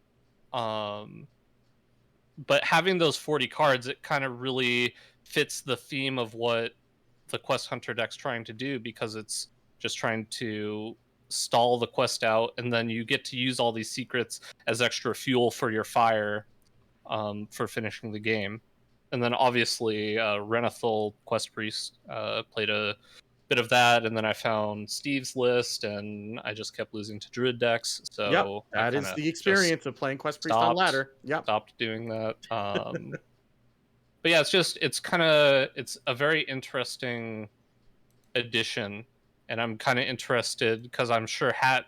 having those 40 cards, it kind of really fits the theme of what the Quest Hunter deck's trying to do, because it's just trying to stall the quest out, and then you get to use all these secrets as extra fuel for your fire for finishing the game. And then obviously Renethal Quest Priest played a bit of that, and then I found Steve's list, and I just kept losing to Druid decks. So that is the experience of playing Quest Priest on ladder. Stopped doing that. But yeah, it's a very interesting addition, and I'm kind of interested because I'm sure Hat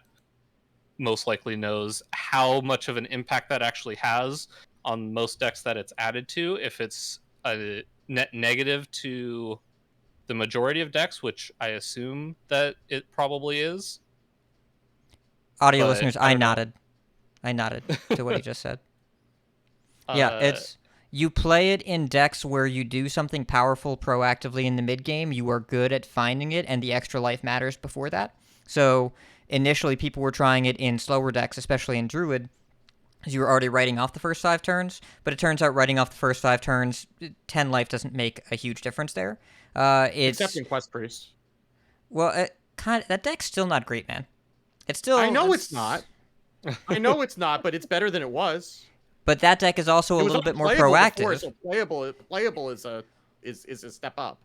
most likely knows how much of an impact that actually has on most decks that it's added to. If it's a net negative to the majority of decks, which I assume that it probably is. Audio listeners, I nodded to what he just said. Yeah, you play it in decks where you do something powerful proactively in the mid game. You are good at finding it, and the extra life matters before that. So initially, people were trying it in slower decks, especially in Druid, because you were already writing off the first 5 turns. But it turns out writing off the first 5 turns, 10 life doesn't make a huge difference there. Except in Quest Priest. Well, that deck's still not great, man. It's still. I know it's not. I know it's not, but it's better than it was. But that deck is also a little bit more proactive. Before, so playable is a step up.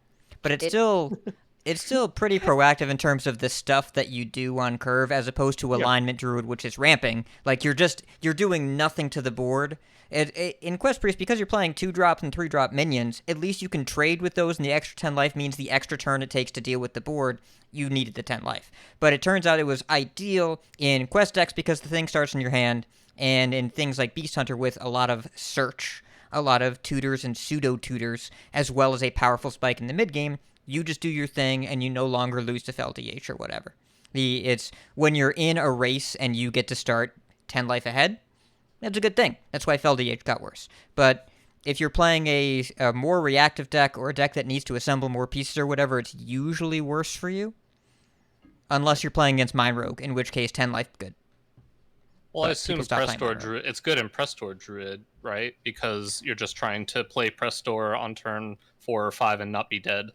But it's still pretty proactive in terms of the stuff that you do on curve, as opposed to Alignment Druid, which is ramping. Like you're doing nothing to the board. In Quest Priest, because you're playing 2-drop and 3-drop minions, at least you can trade with those, and the extra 10 life means the extra turn it takes to deal with the board, you needed the 10 life. But it turns out it was ideal in Quest decks because the thing starts in your hand, And in things like Beast Hunter with a lot of search, a lot of tutors and pseudo-tutors, as well as a powerful spike in the mid-game, you just do your thing and you no longer lose to FLDH or whatever. It's when you're in a race and you get to start 10 life ahead, that's a good thing. That's why FLDH got worse. But if you're playing a more reactive deck or a deck that needs to assemble more pieces or whatever, it's usually worse for you. Unless you're playing against Mind Rogue, in which case 10 life good. Well, But I assume people stop playing Prestor Mind Rogue. Druid. It's good in Prestor Druid, right? Because you're just trying to play Prestor on turn 4 or 5 and not be dead.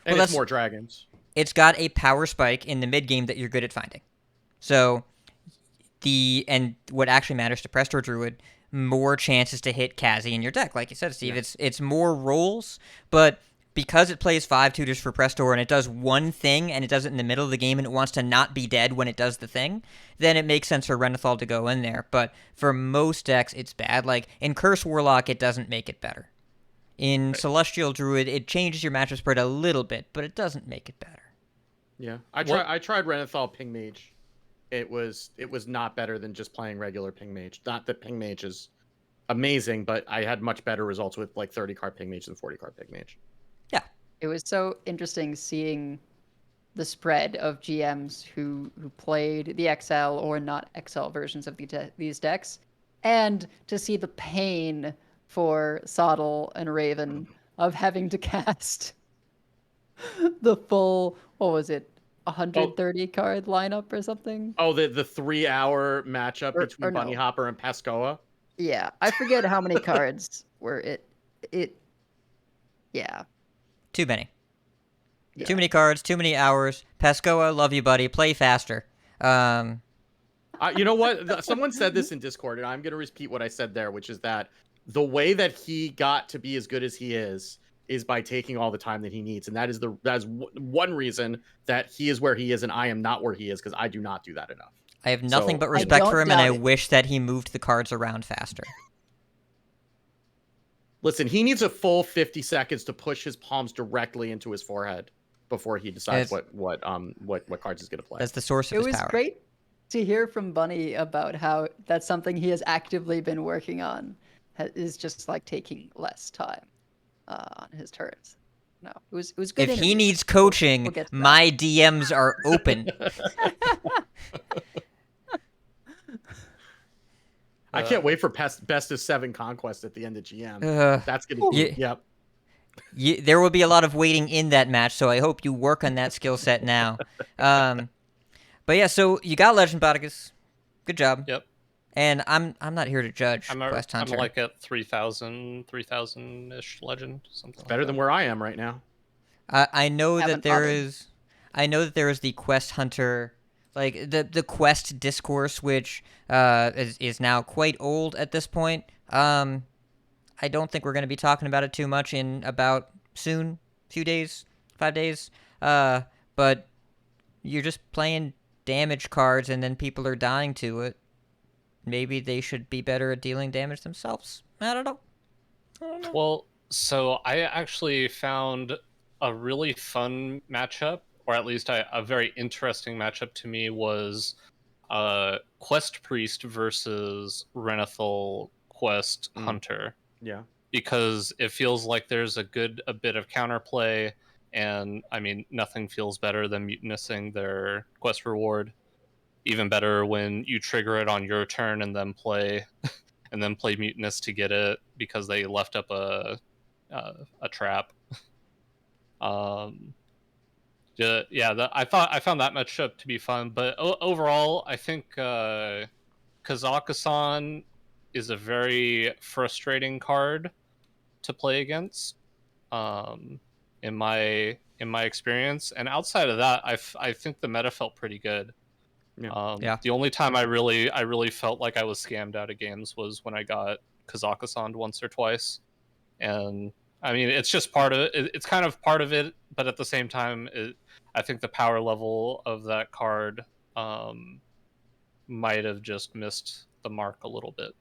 And Well, it's more dragons. It's got a power spike in the mid game that you're good at finding. So and what actually matters to Prestor Druid, more chances to hit Kazi in your deck. Like you said, Steve, it's more rolls, but because it plays 5 tutors for Prestor and it does one thing and it does it in the middle of the game and it wants to not be dead when it does the thing, then it makes sense for Renathal to go in there. But for most decks, it's bad. Like in Curse Warlock, it doesn't make it better. In Celestial Druid, it changes your matchup spread a little bit, but it doesn't make it better. Yeah, I tried Renathal Ping Mage. It was not better than just playing regular Ping Mage. Not that Ping Mage is amazing, but I had much better results with like 30 card Ping Mage than 40 card Ping Mage. Yeah, It was so interesting seeing the spread of GMs who played the XL or not XL versions of these decks, and to see the pain for Sottle and Raven of having to cast the full, what was it, 130 card lineup or something? Oh, the 3-hour matchup between or no. Bunny Hopper and Pascoa. Yeah, I forget how many cards were it. Yeah. too many. Yeah. Too many cards, too many hours. Pascoa, love you, buddy. Play faster. You know what? Someone said this in Discord, and I'm going to repeat what I said there, which is that the way that he got to be as good as he is by taking all the time that he needs, and that is one reason that he is where he is, and I am not where he is because I do not do that enough. I have nothing So, but respect for him, and I doubt it. wish that he moved the cards around faster. Listen, he needs a full 50 seconds to push his palms directly into his forehead before he decides what cards he's going to play. That's the source of It his was power. great to hear from Bunny about how that's something he has actively been working on, is just like taking less time on his turns. No, it was good. If he interview. needs coaching, We'll get to that. my DMs are open. I can't wait for best of 7 conquest at the end of GM. That's going to be, Yeah. yep. There will be a lot of waiting in that match, so I hope you work on that skill set now. But yeah, so you got Legend Botticus. Good job. Yep. And I'm not here to judge Quest I'm Hunter. like at 3,000-ish legend, something like Better that. than where I am right now. I know that Haven't there bothered. is. I know that there is the Quest Hunter, like the Quest discourse, which is now quite old at this point. I don't think we're going to be talking about it too much in about soon, few days, 5 days. But you're just playing damage cards, and then people are dying to it. Maybe they should be better at dealing damage themselves. I don't know. Well, so I actually found a really fun matchup, or at least a very interesting matchup to me, was Quest Priest versus Renathal Quest Hunter. Yeah. Because it feels like there's a bit of counterplay, and I mean, nothing feels better than mutinusing their quest reward. Even better when you trigger it on your turn and then play Mutinous to get it because they left up a trap. I found that matchup to be fun, but overall, I think Kazakhstan is a very frustrating card to play against, in my experience. And outside of that, I think the meta felt pretty good. Yeah. The only time I really felt like I was scammed out of games was when I got Kazakhstan once or twice, and I mean it's just part of it. It's kind of part of it, but at the same time, I think the power level of that card might have just missed the mark a little bit.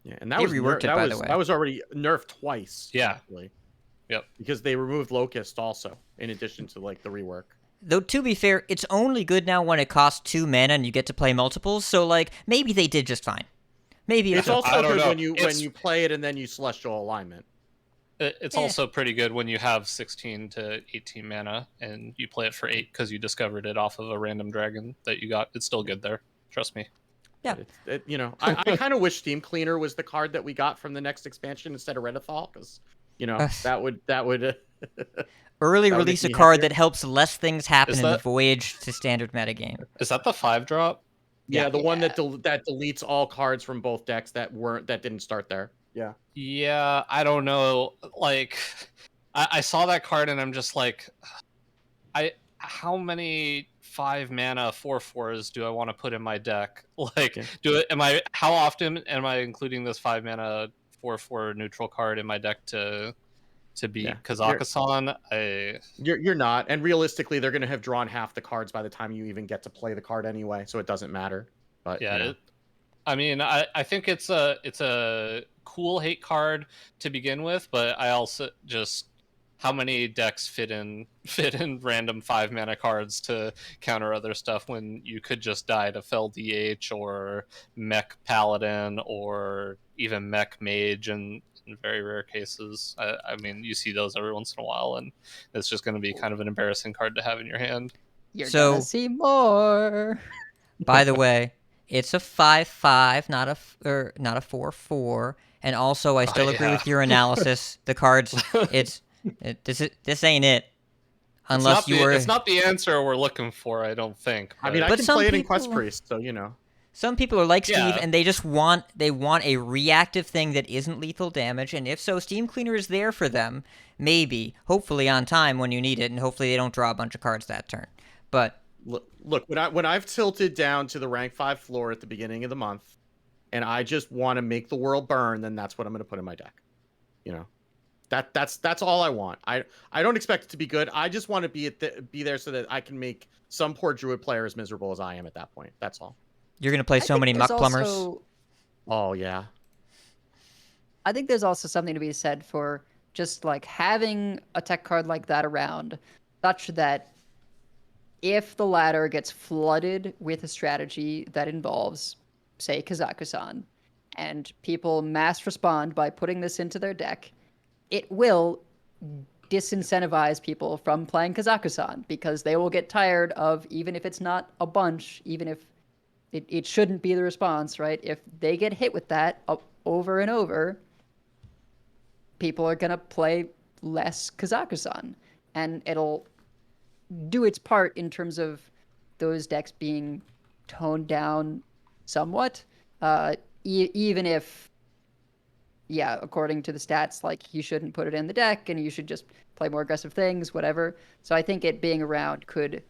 Yeah, and that They was reworked it, by the way. that was already nerfed twice. Yeah. Actually. Yep. Because they removed Locust also, in addition to like the rework. Though, to be fair, it's only good now when it costs 2 mana and you get to play multiples, so, like, maybe they did just fine. Maybe It's okay. also I don't good know. when you play it and then you celestial alignment. It's also pretty good when you have 16 to 18 mana and you play it for 8 because you discovered it off of a random dragon that you got. It's still good there. Trust me. Yeah. I kind of wish Steam Cleaner was the card that we got from the next expansion instead of Redithal, because that would Early that would release a make me card happier. that helps less things happen Is in the that- voyage to standard metagame. Is that the 5-drop? Yeah, the one that Yeah. that deletes all cards from both decks that didn't start there. Yeah. Yeah, I don't know. Like, I saw that card and I'm just like, how many 5 mana 4/4s do I want to put in my deck? Like, Yeah. how often am I including this 5 mana 4/4 neutral card in my deck to beat Yeah. Kazakhstan? You're not, and realistically, they're going to have drawn half the cards by the time you even get to play the card anyway, so it doesn't matter. But Yeah, I mean, I think it's a cool hate card to begin with, but I also just how many decks fit in random 5 mana cards to counter other stuff when you could just die to Fell DH or Mech Paladin or even Mech Mage in very rare cases. I mean, you see those every once in a while, and it's just going to be kind of an embarrassing card to have in your hand. You're So- gonna see more. By the way, it's a 5/5, not a 4/4. And also, I still agree yeah. with your analysis. The cards, this ain't it. Unless it's not the answer we're looking for, I don't think. I mean, I But can some play it in Quest people- Priest, so Some people are like Steve, Yeah. and they just want a reactive thing that isn't lethal damage. And if so, Steam Cleaner is there for them. Maybe, hopefully, on time when you need it, and hopefully they don't draw a bunch of cards that turn. But Look, when I've tilted down to the rank 5 floor at the beginning of the month, and I just want to make the world burn, then that's what I'm going to put in my deck. That's all I want. I don't expect it to be good. I just want to be there so that I can make some poor Druid player as miserable as I am at that point. That's all. you're gonna play I so think many there's muck plumbers. also- Oh yeah. I think there's also something to be said for just like having a tech card like that around, such that if the ladder gets flooded with a strategy that involves, say, Kazakhstan, and people mass respond by putting this into their deck, it will disincentivize people from playing Kazakhstan because they will get tired of, even if it's not a bunch, even if it shouldn't be the response, right? If they get hit with that over and over, people are going to play less Kazakhstan. And it'll do its part in terms of those decks being toned down somewhat. Even if, according to the stats, like, you shouldn't put it in the deck and you should just play more aggressive things, whatever. So I think it being around could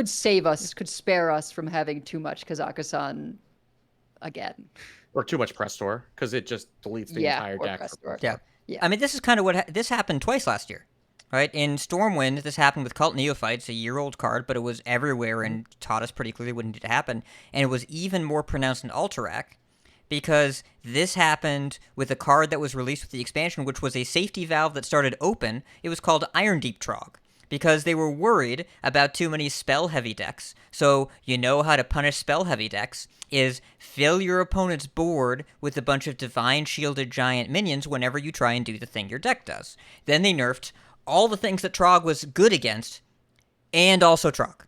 save us, could spare us from having too much Kazakhstan again. Or too much Press Store, because it just deletes the entire or deck. Press for Store. Press Store. Yeah. I mean, this is kind of what this happened twice last year, right? In Stormwind, this happened with Cult Neophytes, a year-old card, but it was everywhere and taught us pretty clearly what needed to happen. And it was even more pronounced in Alterac, because this happened with a card that was released with the expansion, which was a safety valve that started open. It was called Iron Deep Trog, because they were worried about too many spell-heavy decks. So you know how to punish spell-heavy decks is fill your opponent's board with a bunch of divine shielded giant minions whenever you try and do the thing your deck does. Then they nerfed all the things that Trog was good against, and also Trog.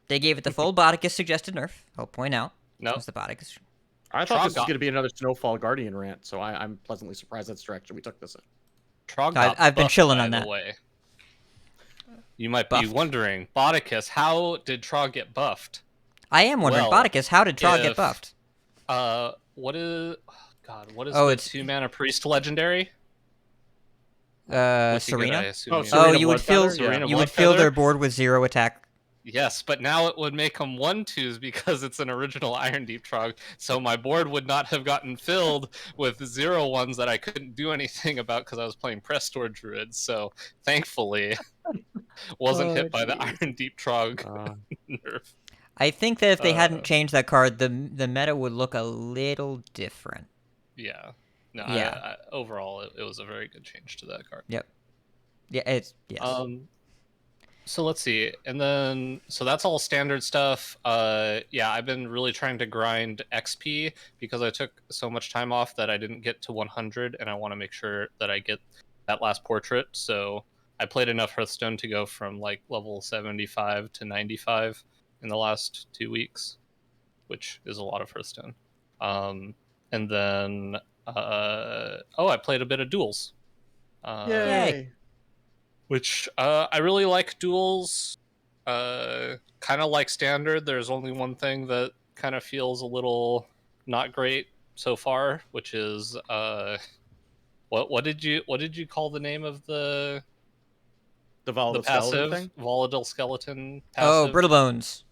They gave it the full Botticus suggested nerf, I'll point out. No. It was the Botticus. I thought Trog this was got- going to be another Snowfall Guardian rant, so I'm pleasantly surprised that's the direction we took this in. Trog I've been buffed, chilling by on the that. way. You might be Buffed. wondering, Botticus, how did Trog get buffed? I am wondering, Well, Botticus, how did Trog get if- buffed? What is Oh, the it's- 2-mana priest legendary? What's he good, I Serena? assume Oh, he is. Serena You would fill Bloodfeather? Serena you would fill Bloodfeather? their board with 0 attack. Yes, but now it would make them 1/2s because it's an original Iron Deep Trog, so my board would not have gotten filled with 0/1s that I couldn't do anything about because I was playing Press Store Druid, so thankfully wasn't hit by the Iron Deep Trog nerf. I think that if they Uh, hadn't changed that card, the meta would look a little different. Yeah. No, Yeah. overall, it was a very good change to that card. Yep. Yeah, it's yes. So let's see, and then so that's all standard stuff. Yeah, I've been really trying to grind XP because I took so much time off that I didn't get to 100, and I want to make sure that I get that last portrait. So I played enough Hearthstone to go from like level 75 to 95 in the last 2 weeks, which is a lot of Hearthstone. And then I played a bit of Duels. Yay! Which I really like Duels. Kind of like standard. There's only one thing that kind of feels a little not great so far, which is what did you call the name of the Volatile skeleton passive thing. volatile skeleton Oh, passive? Brittle Bones.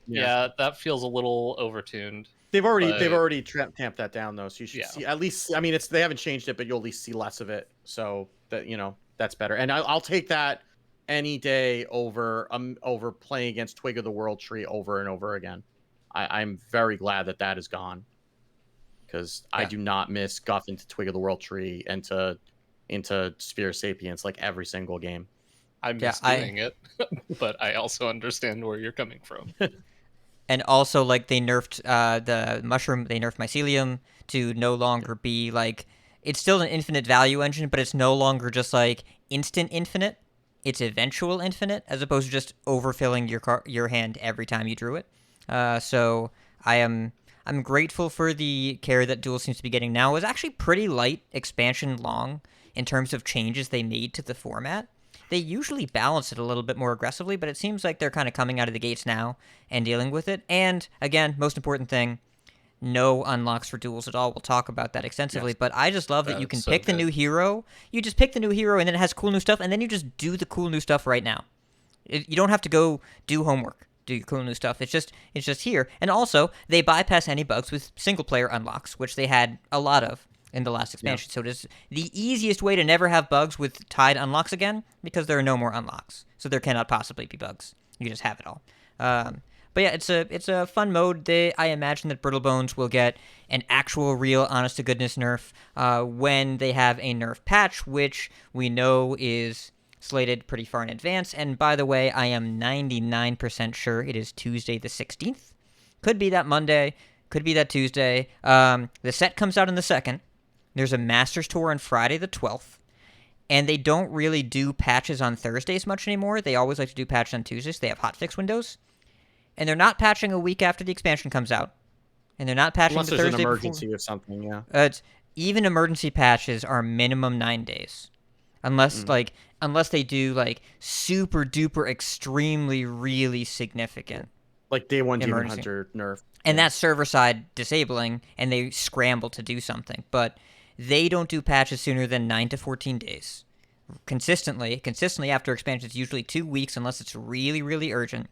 Yeah, that feels a little overtuned. They've already But- tamped that down though, so you should Yeah. see at least. I mean, they haven't changed it, but you'll at least see less of it. So that that's better. And I'll take that any day over playing against Twig of the World Tree over and over again. I'm very glad that is gone, because I do not miss Guff into Twig of the World Tree and into Sphere Sapience like every single game. I miss doing it, but I also understand where you're coming from. And also, like, they nerfed the mushroom, they nerfed mycelium to no longer be, like, it's still an infinite value engine, but it's no longer just, like, instant infinite. It's eventual infinite, as opposed to just overfilling your hand every time you drew it. So I'm grateful for the care that Duel seems to be getting now. It was actually pretty light expansion long in terms of changes they made to the format. They usually balance it a little bit more aggressively, but it seems like they're kind of coming out of the gates now and dealing with it. And, again, most important thing, no unlocks for Duels at all. We'll talk about that extensively, but I just love that you can pick the new hero. You just pick the new hero, and then it has cool new stuff, and then you just do the cool new stuff right now. You don't have to go do homework, do your cool new stuff. It's just here. And also, they bypass any bugs with single-player unlocks, which they had a lot of in the last expansion. So it is the easiest way to never have bugs with tied unlocks again, because there are no more unlocks. So there cannot possibly be bugs. You just have it all. But yeah, it's a fun mode. I imagine that Brittle Bones will get an actual, real, honest-to-goodness nerf when they have a nerf patch, which we know is slated pretty far in advance. And by the way, I am 99% sure it is Tuesday the 16th. Could be that Monday. Could be that Tuesday. The set comes out on the 2nd. There's a Masters Tour on Friday the 12th. And they don't really do patches on Thursdays much anymore. They always like to do patches on Tuesdays. They have hotfix windows. And they're not patching a week after the expansion comes out. And they're not patching unless the there's Thursday an emergency before. or something, yeah. Even emergency patches are minimum 9 days. Unless they do, like, super duper extremely really significant. Like day one Demon emergency. Hunter nerf. And that's server-side disabling, and they scramble to do something. But they don't do patches sooner than 9 to 14 days. Consistently after expansion, it's usually 2 weeks unless it's really, really urgent.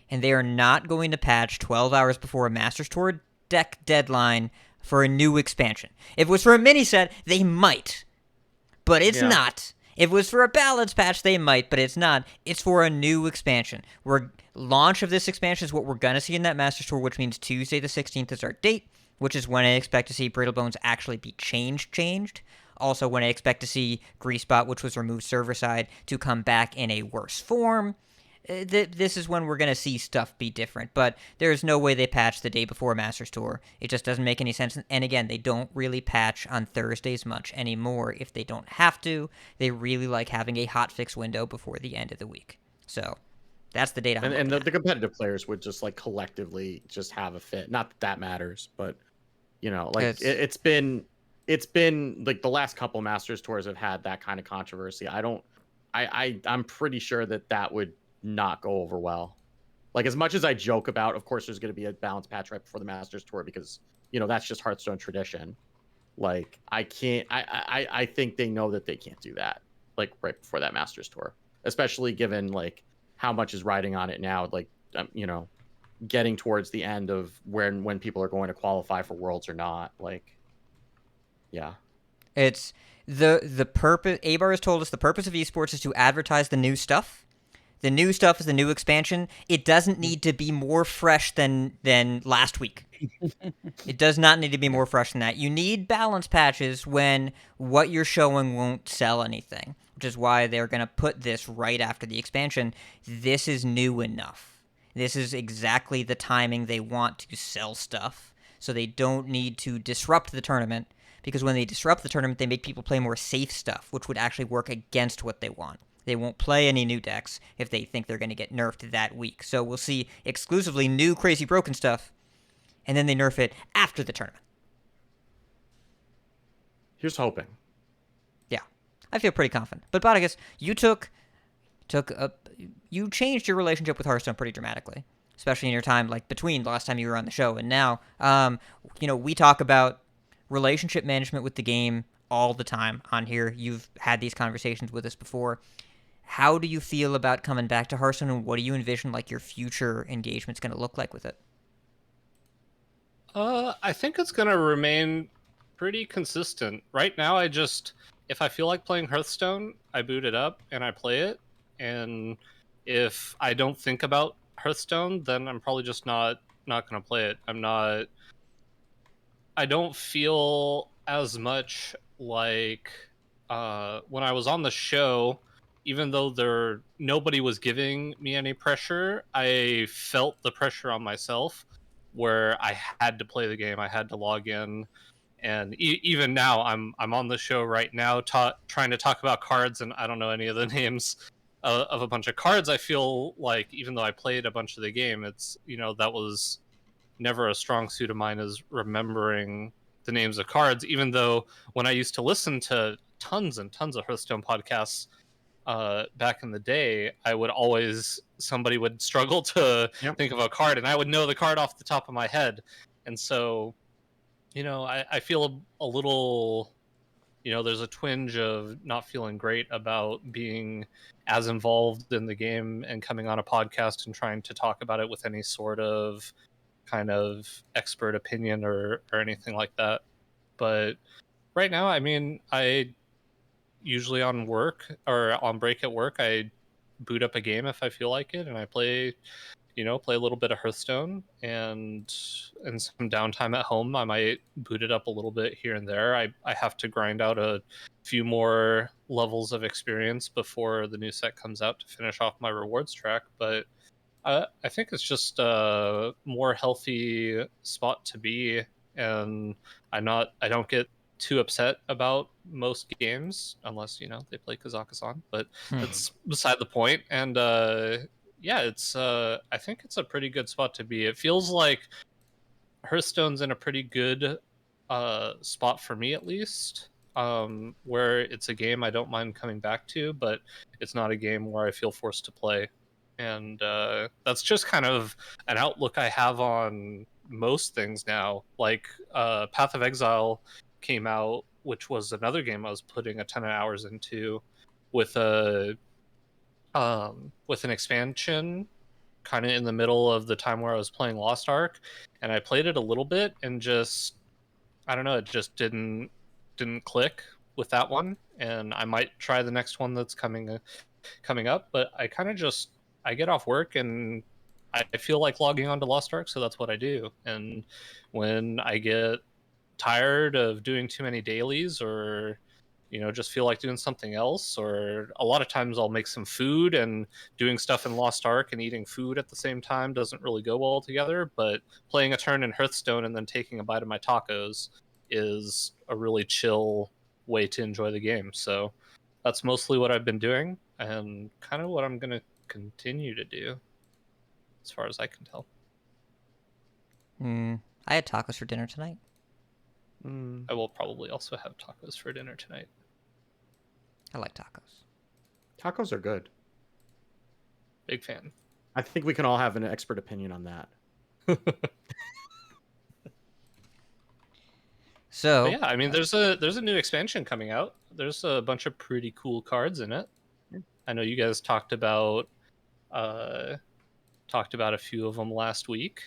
And they are not going to patch 12 hours before a Masters Tour deck deadline for a new expansion. If it was for a mini set, they might. But it's not. If it was for a balance patch, they might, but it's not. It's for a new expansion. Launch of this expansion is what we're going to see in that Masters Tour, which means Tuesday the 16th is our date, which is when I expect to see Brittle Bones actually be changed. Also, when I expect to see Greasebot, which was removed server-side, to come back in a worse form. This is when we're going to see stuff be different, but there's no way they patch the day before Masters Tour. It just doesn't make any sense, and again, they don't really patch on Thursdays much anymore if they don't have to. They really like having a hotfix window before the end of the week. So that's the date I'm And looking the competitive players would just like collectively just have a fit. Not that matters, but like it's been like the last couple Masters Tours have had that kind of controversy. I'm pretty sure that would not go over well. Like, as much as I joke about, of course there's going to be a balance patch right before the Masters Tour, because that's just Hearthstone tradition. Like, I think they know that they can't do that like right before that Masters Tour, especially given like how much is riding on it now, like getting towards the end of when people are going to qualify for Worlds or not. Like, yeah, it's the purpose. Abar has told us the purpose of esports is to advertise the new stuff. The new stuff is the new expansion. It doesn't need to be more fresh than last week. It does not need to be more fresh than that. You need balance patches when what you're showing won't sell anything. which is why they're going to put this right after the expansion. This is new enough. This is exactly the timing they want to sell stuff, so they don't need to disrupt the tournament, because when they disrupt the tournament, they make people play more safe stuff, which would actually work against what they want. They won't play any new decks if they think they're going to get nerfed that week. So we'll see exclusively new crazy broken stuff, and then they nerf it after the tournament. Here's hoping. Yeah, I feel pretty confident. But Botticus, you you changed your relationship with Hearthstone pretty dramatically, especially in your time like between the last time you were on the show and now. We talk about relationship management with the game all the time on here. You've had these conversations with us before. How do you feel about coming back to Hearthstone, and what do you envision like your future engagement's going to look like with it? I think it's going to remain pretty consistent. Right now, if I feel like playing Hearthstone, I boot it up and I play it. And if I don't think about Hearthstone, then I'm probably just not going to play it. I don't feel as much like when I was on the show, even though nobody was giving me any pressure, I felt the pressure on myself where I had to play the game. I had to log in. And even now, I'm on the show right now trying to talk about cards, and I don't know any of the names of a bunch of cards. I feel like even though I played a bunch of the game, it's that was never a strong suit of mine, is remembering the names of cards. Even though when I used to listen to tons and tons of Hearthstone podcasts back in the day, somebody would struggle to think of a card, and I would know the card off the top of my head, and so. I feel a little, there's a twinge of not feeling great about being as involved in the game and coming on a podcast and trying to talk about it with any sort of kind of expert opinion or anything like that. But right now, I mean, I usually on work or on break at work, I boot up a game if I feel like it, and I play a little bit of Hearthstone, and some downtime at home, I might boot it up a little bit here and there. I have to grind out a few more levels of experience before the new set comes out to finish off my rewards track, but I think it's just a more healthy spot to be, and I don't get too upset about most games unless they play Kazakhstan, but that's beside the point. And yeah, it's I think it's a pretty good spot to be. It feels like Hearthstone's in a pretty good spot for me, at least, where it's a game I don't mind coming back to, but it's not a game where I feel forced to play. And that's just kind of an outlook I have on most things now. Like Path of Exile came out, which was another game I was putting a ton of hours into, with an expansion kind of in the middle of the time where I was playing Lost Ark, and I played it a little bit and just, I don't know, it just didn't click with that one. And I might try the next one that's coming up, but I get off work and I feel like logging on to Lost Ark, so that's what I do. And when I get tired of doing too many dailies, or just feel like doing something else, or a lot of times I'll make some food, and doing stuff in Lost Ark and eating food at the same time doesn't really go well together, but playing a turn in Hearthstone and then taking a bite of my tacos is a really chill way to enjoy the game. So that's mostly what I've been doing, and kind of what I'm going to continue to do as far as I can tell. I had tacos for dinner tonight. I will probably also have tacos for dinner tonight. I like tacos. Tacos are good. Big fan. I think we can all have an expert opinion on that. So but yeah, I mean, there's a new expansion coming out. There's a bunch of pretty cool cards in it. I know you guys talked about a few of them last week.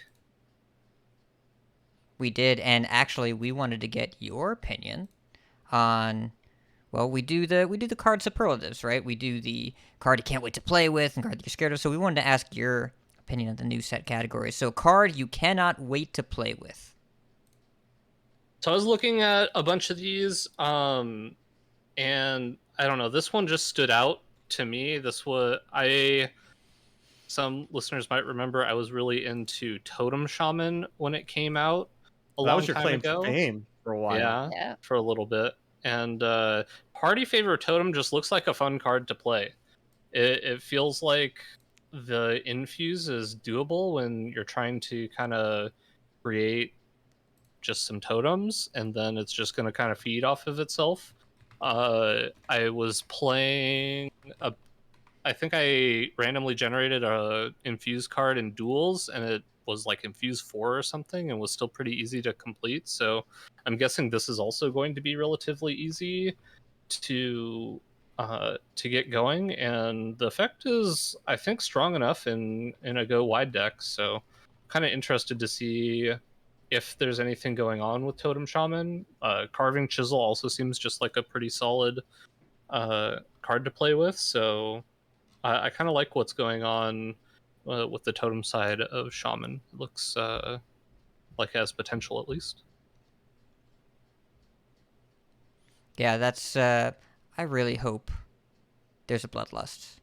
we did, and actually, we wanted to get your opinion on. Well, we do the card superlatives, right? We do the card you can't wait to play with and card that you're scared of. So we wanted to ask your opinion on the new set categories. So card you cannot wait to play with. So I was looking at a bunch of these, and I don't know. This one just stood out to me. Some listeners might remember I was really into Totem Shaman when it came out a That long was your time claim to ago. fame for a while. Yeah, Yeah. for a little bit. And Party Favor Totem just looks like a fun card to play. It feels like the infuse is doable when you're trying to kind of create just some totems, and then it's just going to kind of feed off of itself. I was playing I think I randomly generated a infuse card in Duels, and it was like infuse 4 or something, and was still pretty easy to complete. So I'm guessing this is also going to be relatively easy to get going, and the effect is, I think, strong enough in a go wide deck. So kind of interested to see if there's anything going on with Totem Shaman. Carving Chisel also seems just like a pretty solid card to play with. So I kind of like what's going on with the totem side of Shaman. It looks like it has potential, at least. Yeah, that's. I really hope there's a Bloodlust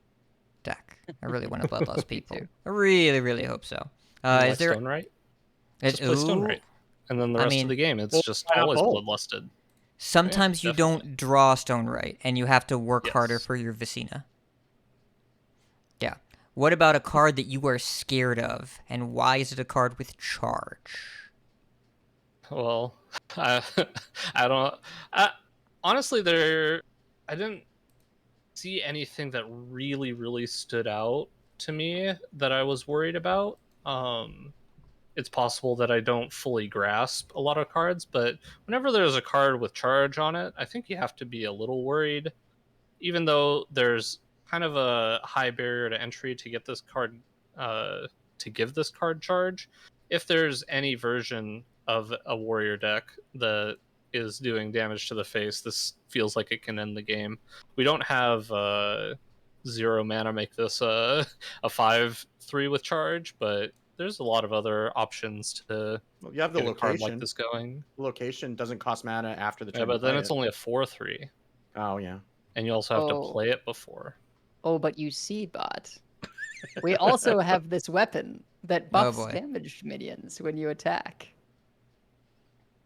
deck. I really want to Bloodlust people. too. I really, really hope so. Like Is there? Stone Right? Just play Stone Right, and then the I rest of mean, the game, it's well, just why not always both? bloodlusted. Sometimes Yeah, you definitely. don't draw Stone Right, and you have to work harder Yes. for your Vicina. Yeah. What about a card that you are scared of, and why is it a card with charge? Well, I, I don't. Honestly, I didn't see anything that really stood out to me that I was worried about. It's possible that I don't fully grasp a lot of cards, but whenever there's a card with charge on it, I think you have to be a little worried, even though there's kind of a high barrier to entry to get this card, to give this card charge. If there's any version of a warrior deck that is doing damage to the face, this feels like it can end the game. We don't have 0 mana make this a 5/3 with charge, but there's a lot of other options to Well, you have the get a card like location. this going. The location doesn't cost mana after the Yeah, turn you but then play it's it. only a 4/3, Oh yeah. and you also have to Oh. play it before. Oh, but you see, bot. We also have this weapon that buffs boy. damaged minions when you attack.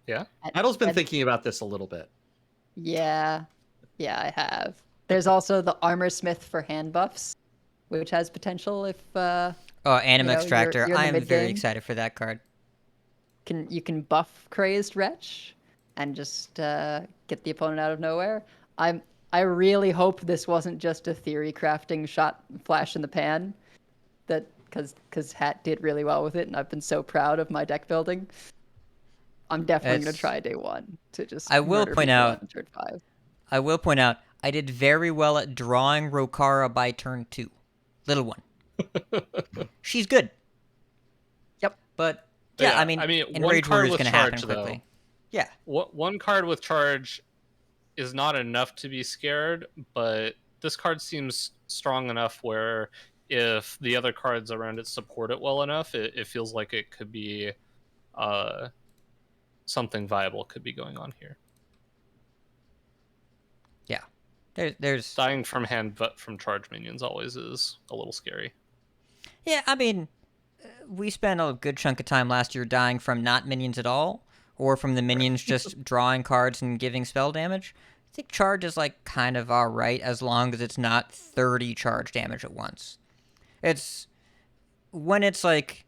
Yeah. Idle's been And- thinking about this a little bit. Yeah, I have. There's also the Armor Smith for hand buffs, which has potential if Oh, Anima you know, Extractor. you're in the I am very mid-game. excited for that card. you can buff Crazed Wretch and just get the opponent out of nowhere. I really hope this wasn't just a theory crafting shot flash in the pan, that because Hat did really well with it, and I've been so proud of my deck building. I'm definitely gonna It's- try day one to just. I will murder point people out- on turn 5. I will point out, I did very well at drawing Rokara by turn 2. Little one. She's good. Yep. But, yeah, Yeah, I mean, one Enrage card Warrior is with going to happen charge, though. quickly. Yeah. One card with charge is not enough to be scared, but this card seems strong enough where if the other cards around it support it well enough, it feels like it could be something viable could be going on here. Yeah. There's... Dying from hand but from charge minions always is a little scary. Yeah, I mean, we spent a good chunk of time last year dying from not minions at all, or from the minions just drawing cards and giving spell damage. I think charge is, like, kind of alright as long as it's not 30 charge damage at once. It's... When it's, like,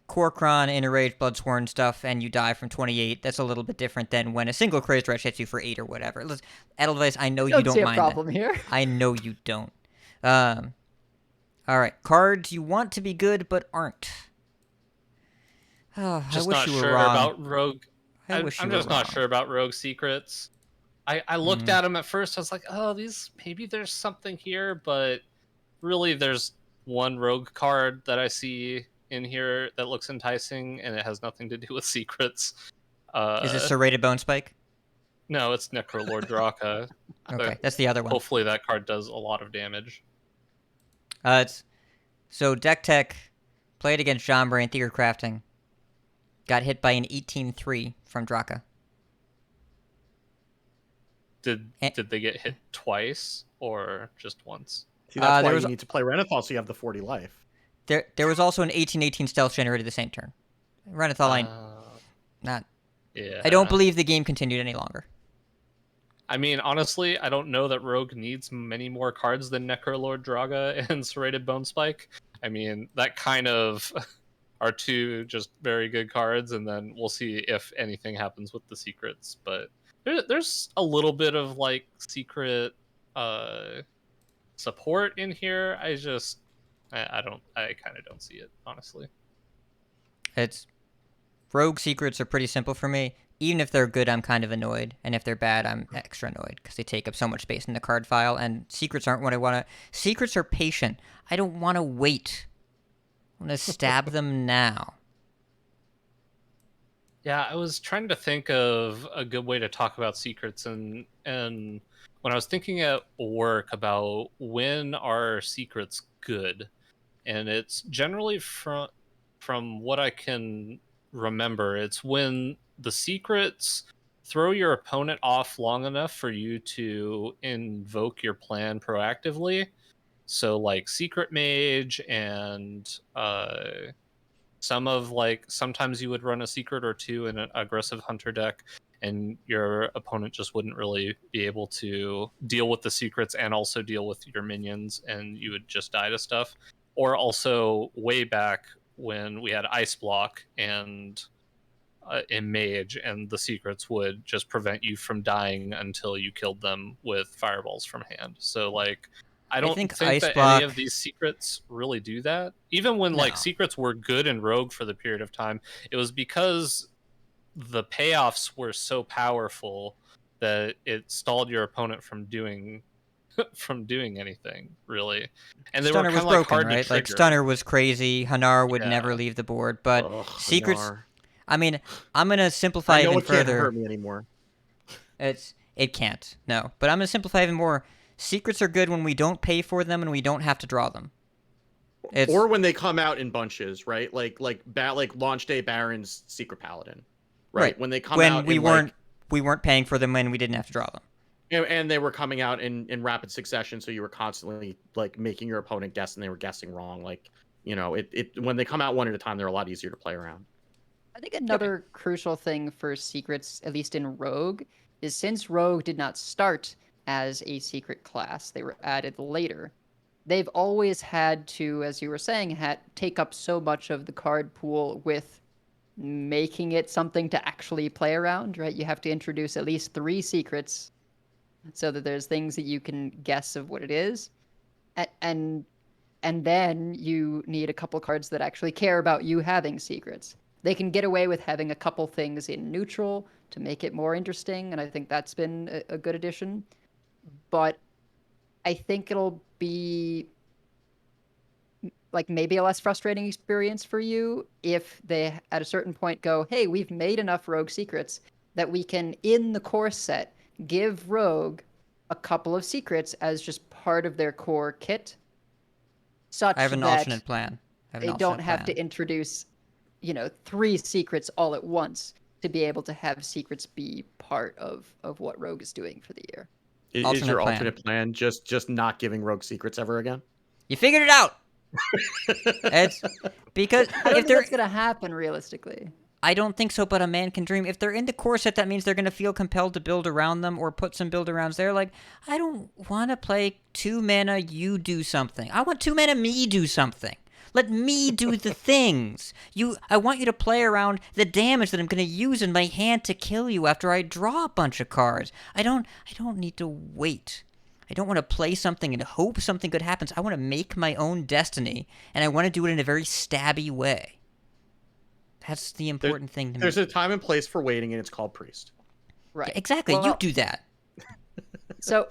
Korkron, Enraged, Bloodsworn stuff, and you die from 28, that's a little bit different than when a single Crazed Wretch hits you for 8 or whatever. Edelweiss, I know you don't see a mind problem that. here. I know you don't. Alright, cards you want to be good but aren't. Oh, Just I wish not you were sure wrong. about Rogue. I wish you I'm were just not wrong. sure about Rogue Secrets. I looked at them at first. I was like, oh, these, maybe there's something here, but really there's one Rogue card that I see in here that looks enticing, and it has nothing to do with secrets. Is it Serrated Bone Spike? No, it's Necrolord Draka. Okay, that's the other one. Hopefully that card does a lot of damage. So Deck Tech played against John Brain Theater Crafting. Got hit by an 18-3 from Draka. Did Eh. did they get hit twice or just once? See, that's there why was- you need to play Renathal so you have the 40 life. There was also an 1818 stealth generated the same turn. Renathal, not. Yeah. I don't believe the game continued any longer. I mean, honestly, I don't know that Rogue needs many more cards than Necrolord Draga and Serrated Bone Spike. I mean, that kind of are two just very good cards, and then we'll see if anything happens with the secrets. But there's a little bit of like secret support in here. I kind of don't see it, honestly. It's rogue secrets are pretty simple for me. Even if they're good, I'm kind of annoyed, and if they're bad, I'm extra annoyed because they take up so much space in the card file. And secrets aren't what I want to. Secrets are patient. I don't want to wait. I want to stab them now. Yeah, I was trying to think of a good way to talk about secrets, and when I was thinking at work about when are secrets good, and it's generally from what I can remember, it's when the secrets throw your opponent off long enough for you to invoke your plan proactively. So like Secret Mage and sometimes you would run a secret or two in an aggressive hunter deck, and your opponent just wouldn't really be able to deal with the secrets and also deal with your minions, and you would just die to stuff. Or also way back when we had Ice Block and in Mage, and the secrets would just prevent you from dying until you killed them with fireballs from hand. So like I don't think think Ice that Block- any of these secrets really do that. Even when like No. secrets were good in Rogue for the period of time, it was because the payoffs were so powerful that it stalled your opponent from doing anything really. And they Stunner were was kind of like broken, hard right? to Like trigger. Stunner was crazy. Hanar would Yeah. never leave the board, but Ugh, secrets. Hanar. I mean, I'm gonna simplify I know even it can't further. hurt me anymore. It can't. No, but I'm gonna simplify even more. Secrets are good when we don't pay for them and we don't have to draw them. Or when they come out in bunches, right? Like launch day Baron's Secret Paladin, right? When they come when out we in, weren't we weren't paying for them when we didn't have to draw them. and they were coming out in rapid succession, so you were constantly like making your opponent guess, and they were guessing wrong. Like, you know, it when they come out one at a time, they're a lot easier to play around. I think another crucial thing for secrets, at least in Rogue, is since Rogue did not start as a secret class, they were added later. They've always had to, as you were saying, take up so much of the card pool with making it something to actually play around, right? You have to introduce at least 3 secrets so that there's things that you can guess of what it is. And then you need a couple cards that actually care about you having secrets. They can get away with having a couple things in neutral to make it more interesting, and I think that's been a good addition. But I think it'll be like maybe a less frustrating experience for you if they at a certain point go, hey, we've made enough Rogue secrets that we can, in the core set, give Rogue a couple of secrets as just part of their core kit, such I have an that alternate plan. they don't have to introduce 3 secrets all at once to be able to have secrets be part of what Rogue is doing for the year. Is Alternate your plan. alternate plan just not giving Rogue secrets ever again? You figured it out. It's because I don't if think they're that's gonna happen realistically. I don't think so, but a man can dream. If they're in the core set, that means they're going to feel compelled to build around them or put some build arounds there. Like, I don't want to play 2 mana, you do something. I want 2 mana, me do something. Let me do the things. I want you to play around the damage that I'm going to use in my hand to kill you after I draw a bunch of cards. I don't need to wait. I don't want to play something and hope something good happens. I want to make my own destiny, and I want to do it in a very stabby way. That's the important thing to me. There's a time and place for waiting, and it's called Priest. Right. Yeah, exactly. Well, you do that. So,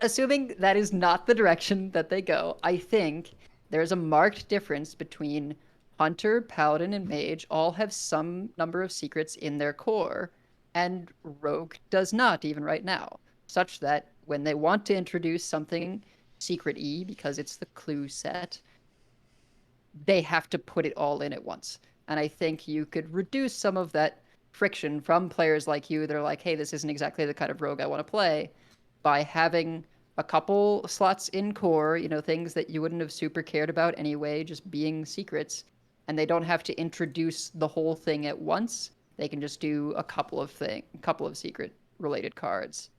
assuming that is not the direction that they go, I think there's a marked difference between Hunter, Paladin, and Mage all have some number of secrets in their core, and Rogue does not, even right now. Such that when they want to introduce something secret-y, because it's the clue set, they have to put it all in at once. And I think you could reduce some of that friction from players like you that are like, hey, this isn't exactly the kind of Rogue I want to play, by having a couple slots in core, things that you wouldn't have super cared about anyway, just being secrets, and they don't have to introduce the whole thing at once. They can just do a couple of secret related cards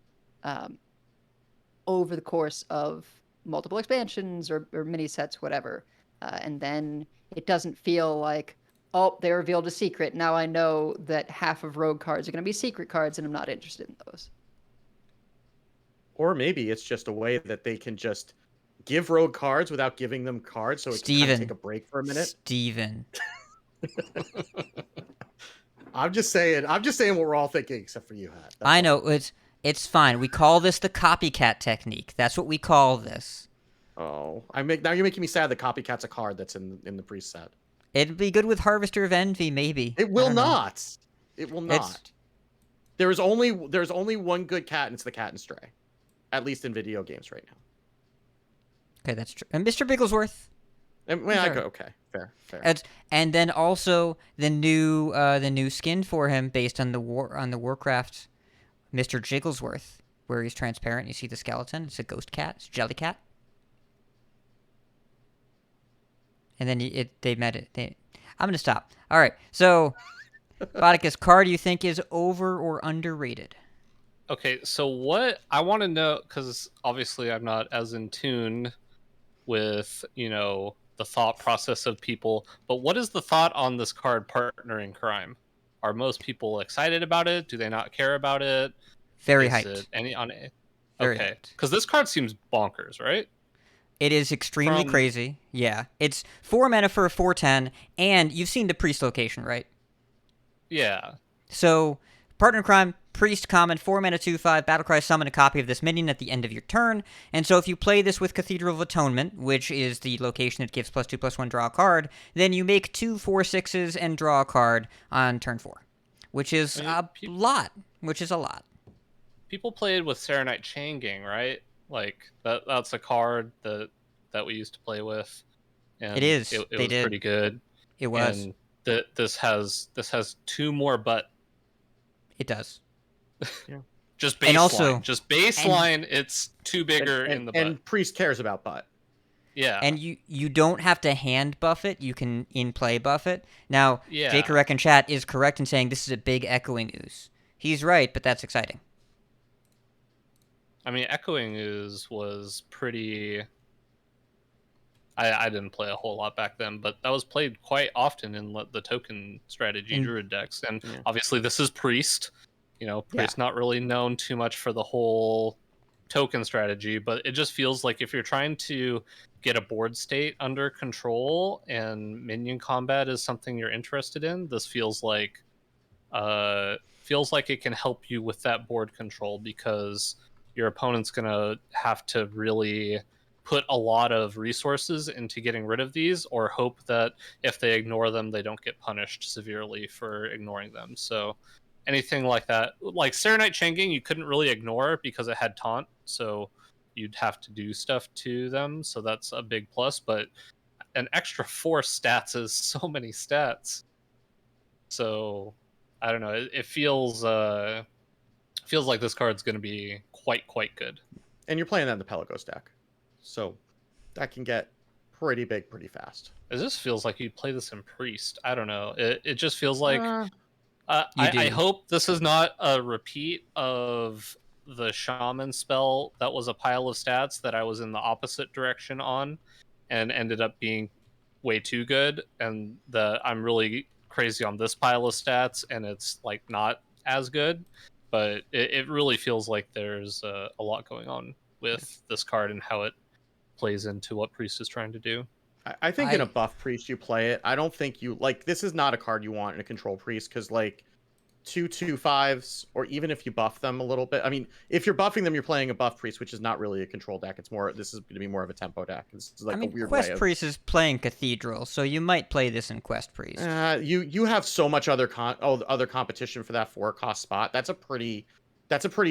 over the course of multiple expansions or mini sets, whatever. And then it doesn't feel like, oh, they revealed a secret. Now I know that half of rogue cards are going to be secret cards, and I'm not interested in those. Or maybe it's just a way that they can just give rogue cards without giving them cards, so it can kind of take a break for a minute. Steven. I'm just saying what we're all thinking, except for you, Hat. I know, it's fine. We call this the Copycat Technique. That's what we call this. Oh, now you're making me sad that Copycat's a card that's in the preset. It'd be good with Harvester of Envy, maybe. It will not. It will not. There's only one good cat, and it's the Cat and Stray, at least in video games right now. Okay, that's true. And Mr. Bigglesworth. Okay, fair. And then also the new skin for him based on the Warcraft, Mr. Jigglesworth, where he's transparent. You see the skeleton. It's a ghost cat. It's a jelly cat. And then I'm gonna stop. All right. So, BOTTICUS, card you think is over or underrated? Okay, so what I want to know, because obviously I'm not as in tune with the thought process of people, but what is the thought on this card, Partner in Crime? Are most people excited about it? Do they not care about it? Very hyped. Okay, because this card seems bonkers, right? It is extremely crazy. Yeah, it's 4 mana for a 4/10, and you've seen the Priest location, right? Yeah. So, Partner in Crime, Priest common, 4 mana 2/5, Battlecry, summon a copy of this minion at the end of your turn. And so if you play this with Cathedral of Atonement, which is the location that gives +2/+1 draw a card, then you make 2 4/6s and draw a card on turn 4, which is a lot. People played with Serenite Chain Gang, right? Like that's a card that we used to play with. And it is. It was pretty good. It was. And this has 2 more, but it does. Yeah. Just baseline. It's 2 bigger in the butt. And Priest cares about butt. Yeah. And you don't have to hand buff it. You can in-play buff it. Now, yeah. Jakerek in chat is correct in saying this is a big Echoing Ooze. He's right, but that's exciting. I mean, Echoing Ooze was pretty... I didn't play a whole lot back then, but that was played quite often in the token strategy Druid decks. And obviously this is Priest. Priest not really known too much for the whole token strategy, but it just feels like if you're trying to get a board state under control and minion combat is something you're interested in, this feels like it can help you with that board control, because your opponent's gonna have to really put a lot of resources into getting rid of these, or hope that if they ignore them, they don't get punished severely for ignoring them. So anything like that, like Serenite Chain Gang, you couldn't really ignore because it had taunt, so you'd have to do stuff to them, so that's a big plus. But an extra 4 stats is so many stats. So I don't know, it feels like this card's going to be quite good. And you're playing that in the Pelagos deck, so that can get pretty big pretty fast. It just feels like you'd play this in Priest. I don't know. It just feels like... I hope this is not a repeat of the Shaman spell that was a pile of stats that I was in the opposite direction on and ended up being way too good, and that I'm really crazy on this pile of stats and it's like not as good. But it really feels like there's a lot going on with this card and how it plays into what Priest is trying to do. I think in a buff Priest you play it. I don't think you this is not a card you want in a control Priest, because 2/5s, or even if you buff them a little bit. I mean, if you're buffing them, you're playing a buff Priest, which is not really a control deck. This is going to be more of a tempo deck. It's like a weird Quest way Priest is playing Cathedral, so you might play this in Quest Priest. You have so much other competition for that 4-cost spot. That's a pretty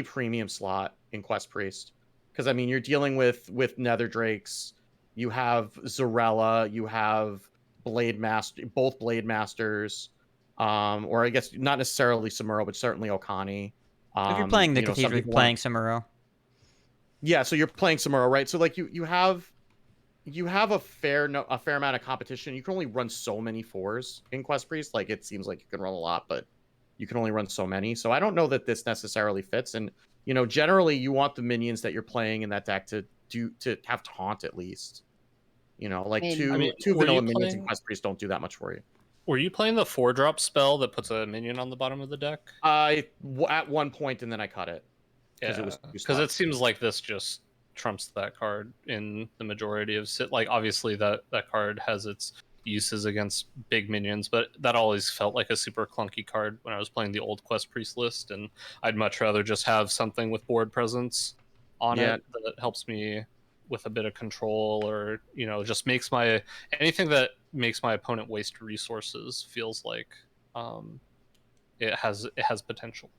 premium slot in Quest Priest, because I mean you're dealing with Nether Drakes. You have Zarella, you have both Blade Masters, or I guess not necessarily Samuro, but certainly Okani. If you're playing the Cathedral, you're playing Samuro. Yeah, so you're playing Samuro, right? So like you have a fair amount of competition. You can only run so many 4s in Quest Priest. Like it seems like you can run a lot, but you can only run so many. So I don't know that this necessarily fits. And generally you want the minions that you're playing in that deck to have taunt at least. Like I mean, two were you vanilla minions in playing? Quest Priest don't do that much for you. Were you playing the 4-drop spell that puts a minion on the bottom of the deck? At one point, and then I cut it because it was too Because slow. it seems like this just trumps that card in the majority of like obviously that card has its uses against big minions, but that always felt like a super clunky card when I was playing the old Quest Priest list, and I'd much rather just have something with board presence on Yeah. it that helps me with a bit of control, or just makes my anything that makes my opponent waste resources feels like it has potential.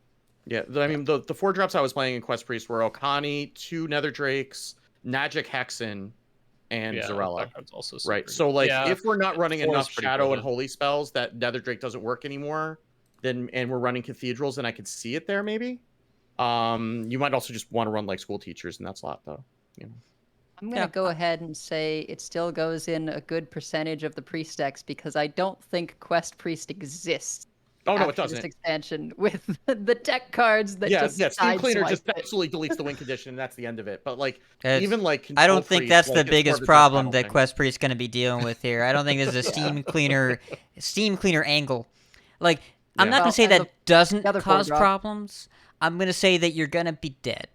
Yeah, I mean the 4-drops I was playing in Quest Priest were Okani, 2 Nether Drakes, Magic Hexen, and Zarella. That card's also super Right. good. So like Yeah, if we're not running 4 is enough pretty Shadow and bloated. Holy spells that Nether Drake doesn't work anymore, and we're running Cathedrals, and I could see it there maybe. You might also just want to run like School Teachers, and that's a lot though. I'm going to Yeah. go ahead and say it still goes in a good percentage of the priest decks because I don't think Quest Priest exists Oh no, it after this doesn't. expansion with the deck cards that Yeah, just Steam Cleaner just sideswipe it. absolutely deletes the win condition, and that's the end of it. But like It's- even like I Control don't think Priest, that's like, the it's more biggest of a death problem battle that thing. Quest Priest's going to be dealing with here. I don't think this is a Steam Cleaner angle. I'm not Yeah. going to say Well, that doesn't the other cause 4-drop. problems. I'm going to say that you're going to be dead.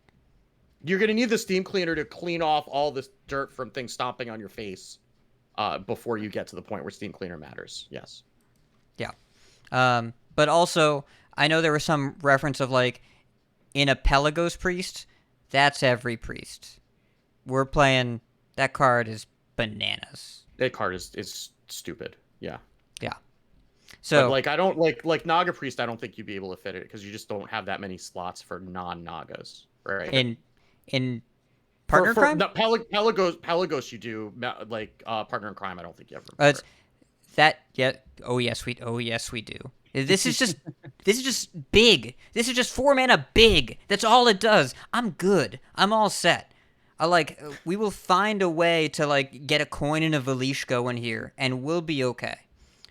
You're gonna need the Steam Cleaner to clean off all this dirt from things stomping on your face before you get to the point where Steam Cleaner matters. Yes. Yeah. But also, I know there was some reference of like in a Pelagos Priest, that's every priest. We're playing that card is bananas. That card is stupid. Yeah. Yeah. So But like I don't like Naga Priest, I don't think you'd be able to fit it because you just don't have that many slots for non-Nagas. Right. in Partner Crime? No, Pelagos you do like Partner in Crime, I don't think you ever. It's that yeah. Oh yes, we do. This is just big. This is just 4 mana big. That's all it does. I'm good. I'm all set. We will find a way to like get a coin and a Valish going here, and we'll be okay.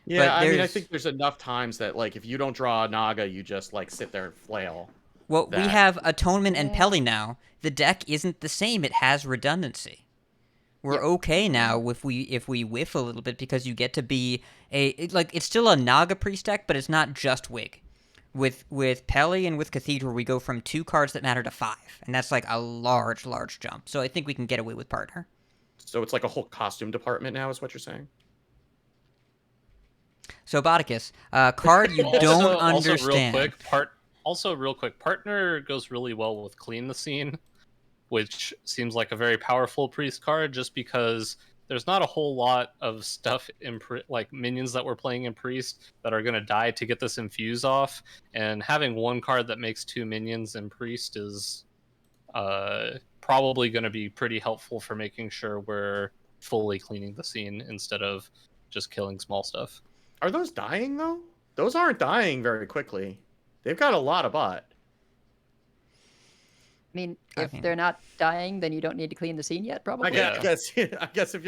Yeah, But I mean, I there's- think there's enough times that like if you don't draw a Naga, you just like sit there and flail. Well, we that. have Atonement and Yeah. Peli now. The deck isn't the same. It has redundancy. We're okay now if we whiff a little bit because you get to be it's still a Naga Priest deck, but it's not just Wig. With Peli and with Cathedral, we go from 2 cards that matter to 5, and that's like a large jump. So I think we can get away with Partner. So it's like a whole costume department now, is what you're saying? So BOTTICUS, card you don't understand. Real quick, Partner goes really well with Clean the Scene, which seems like a very powerful priest card just because there's not a whole lot of stuff in like minions that we're playing in priest that are going to die to get this infuse off, and having one card that makes 2 minions in priest is probably going to be pretty helpful for making sure we're fully cleaning the scene instead of just killing small stuff. Are those dying though? Those aren't dying very quickly. They've got a lot of butt. I mean, I if mean- they're not dying, then you don't need to clean the scene yet, probably. I guess if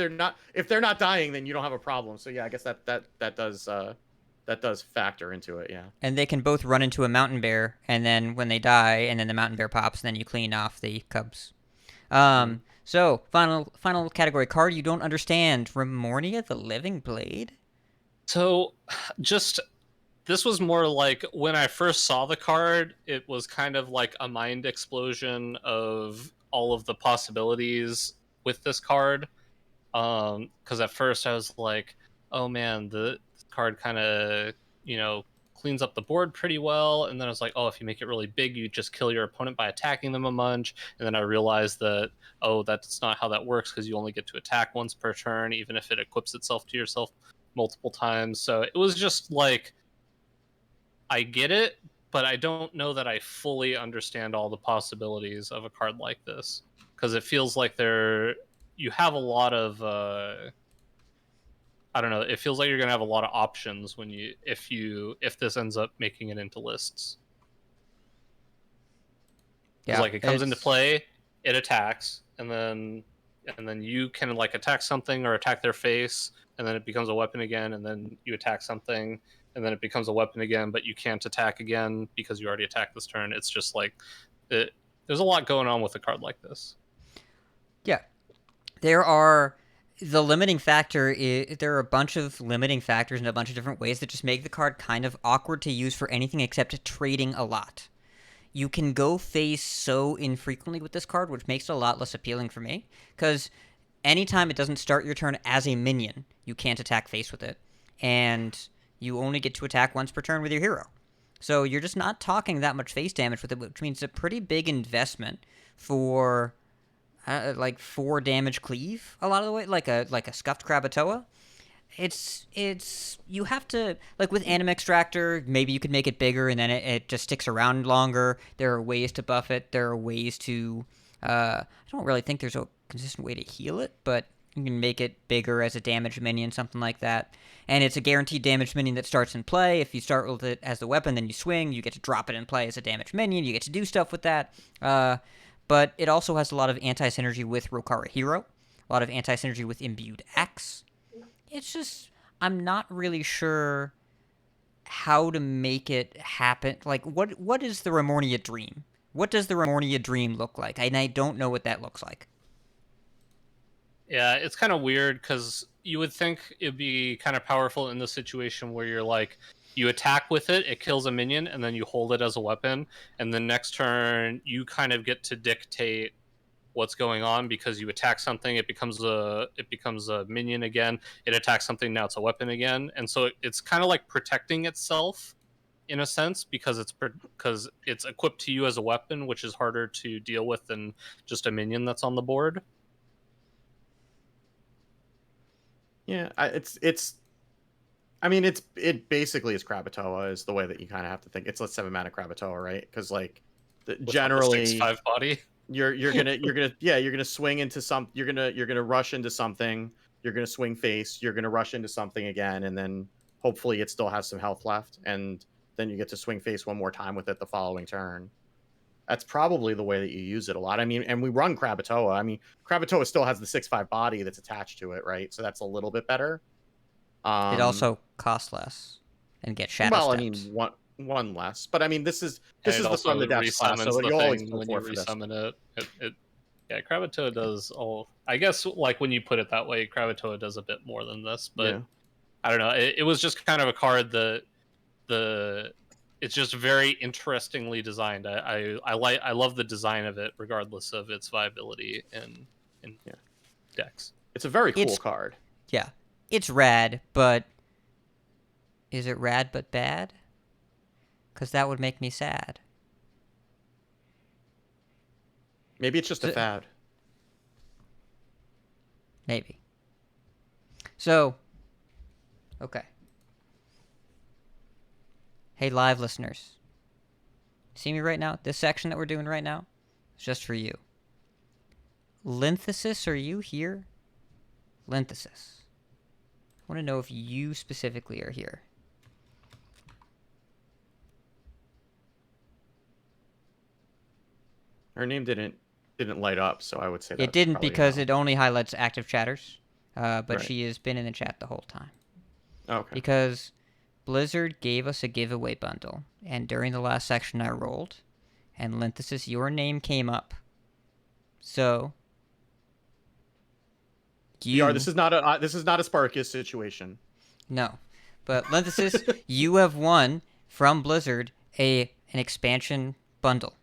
they're not dying, then you don't have a problem. So yeah, I guess that does factor into it. Yeah. And they can both run into a Mountain Bear, and then when they die, and then the Mountain Bear pops, then you clean off the cubs. So final category card you don't understand: Remornia, the Living Blade. So, this was more like when I first saw the card, it was kind of like a mind explosion of all of the possibilities with this card. Because at first I was like, oh man, the card kind of, cleans up the board pretty well. And then I was like, oh, if you make it really big, you just kill your opponent by attacking them a bunch. And then I realized that, oh, that's not how that works because you only get to attack once per turn, even if it equips itself to yourself multiple times. So it was just like, I get it, but I don't know that I fully understand all the possibilities of a card like this, because it feels like you have a lot of I don't know, it feels like you're gonna have a lot of options when if this ends up making it into lists. Yeah, Like it comes into play, it attacks, and then you can like attack something or attack their face, and then it becomes a weapon again, and then you attack something, and then it becomes a weapon again, but you can't attack again because you already attacked this turn. It's just like there's a lot going on with a card like this. Yeah. There are the limiting factor there are a bunch of limiting factors in a bunch of different ways that just make the card kind of awkward to use for anything except trading a lot. You can go face so infrequently with this card, which makes it a lot less appealing for me, because anytime it doesn't start your turn as a minion, you can't attack face with it, and you only get to attack once per turn with your hero. So you're just not talking that much face damage with it, which means a pretty big investment for like 4 damage cleave a lot of the way, like a scuffed Krakatoa. It's you have to, like with Anim Extractor, maybe you could make it bigger and then it just sticks around longer. There are ways to buff it. There are ways to I don't really think there's a consistent way to heal it, but you can make it bigger as a damage minion, something like that. And it's a guaranteed damage minion that starts in play. If you start with it as the weapon, then you swing, you get to drop it in play as a damage minion. You get to do stuff with that. But it also has a lot of anti-synergy with Rokara Hero, a lot of anti-synergy with Imbued Axe. It's just, I'm not really sure how to make it happen. Like, what is the Remornia Dream? What does the Remornia Dream look like? And I don't know what that looks like. Yeah, it's kind of weird because you would think it'd be kind of powerful in the situation where you're like, you attack with it, it kills a minion, and then you hold it as a weapon, and then next turn you kind of get to dictate what's going on because you attack something, it becomes a minion again, it attacks something, now it's a weapon again, and so it's kind of like protecting itself in a sense because it's equipped to you as a weapon, which is harder to deal with than just a minion that's on the board. Yeah, it basically is Krakatoa is the way that you kind of have to think. It's a 7-mana Krakatoa, right? Because like generally 6/5 body. You're gonna swing into you're gonna rush into something, you're gonna swing face, you're gonna rush into something again, and then hopefully it still has some health left, and then you get to swing face one more time with it the following turn. That's probably the way that you use it a lot. I mean, and we run Krakatoa. I mean, Krakatoa still has the 6/5 body that's attached to it, right? So that's a little bit better. It also costs less and get shadow well, steps. I mean, one less, but I mean, this is the From the Depths class, so the you always thing go when for you this. resummon it. Yeah, Krakatoa does all. I guess like when you put it that way, Krakatoa does a bit more than this, but Yeah. I don't know. It was just kind of a card that it's just very interestingly designed. I love the design of it, regardless of its viability in decks. It's a very cool card. Yeah, it's rad, but is it rad but bad? Because that would make me sad. Maybe it's just a fad. Maybe. So, okay. Hey, live listeners. See me right now? This section that we're doing right now is just for you. Linthesis, are you here? Linthesis. I want to know if you specifically are here. Her name didn't light up, so I would say that it didn't because it only highlights active chatters. But Right. she has been in the chat the whole time. Okay. Because Blizzard gave us a giveaway bundle, and during the last section I rolled, and Linthesis, your name came up. So this is not a Sparkus situation. No, but Linthesis, you have won from Blizzard an expansion bundle.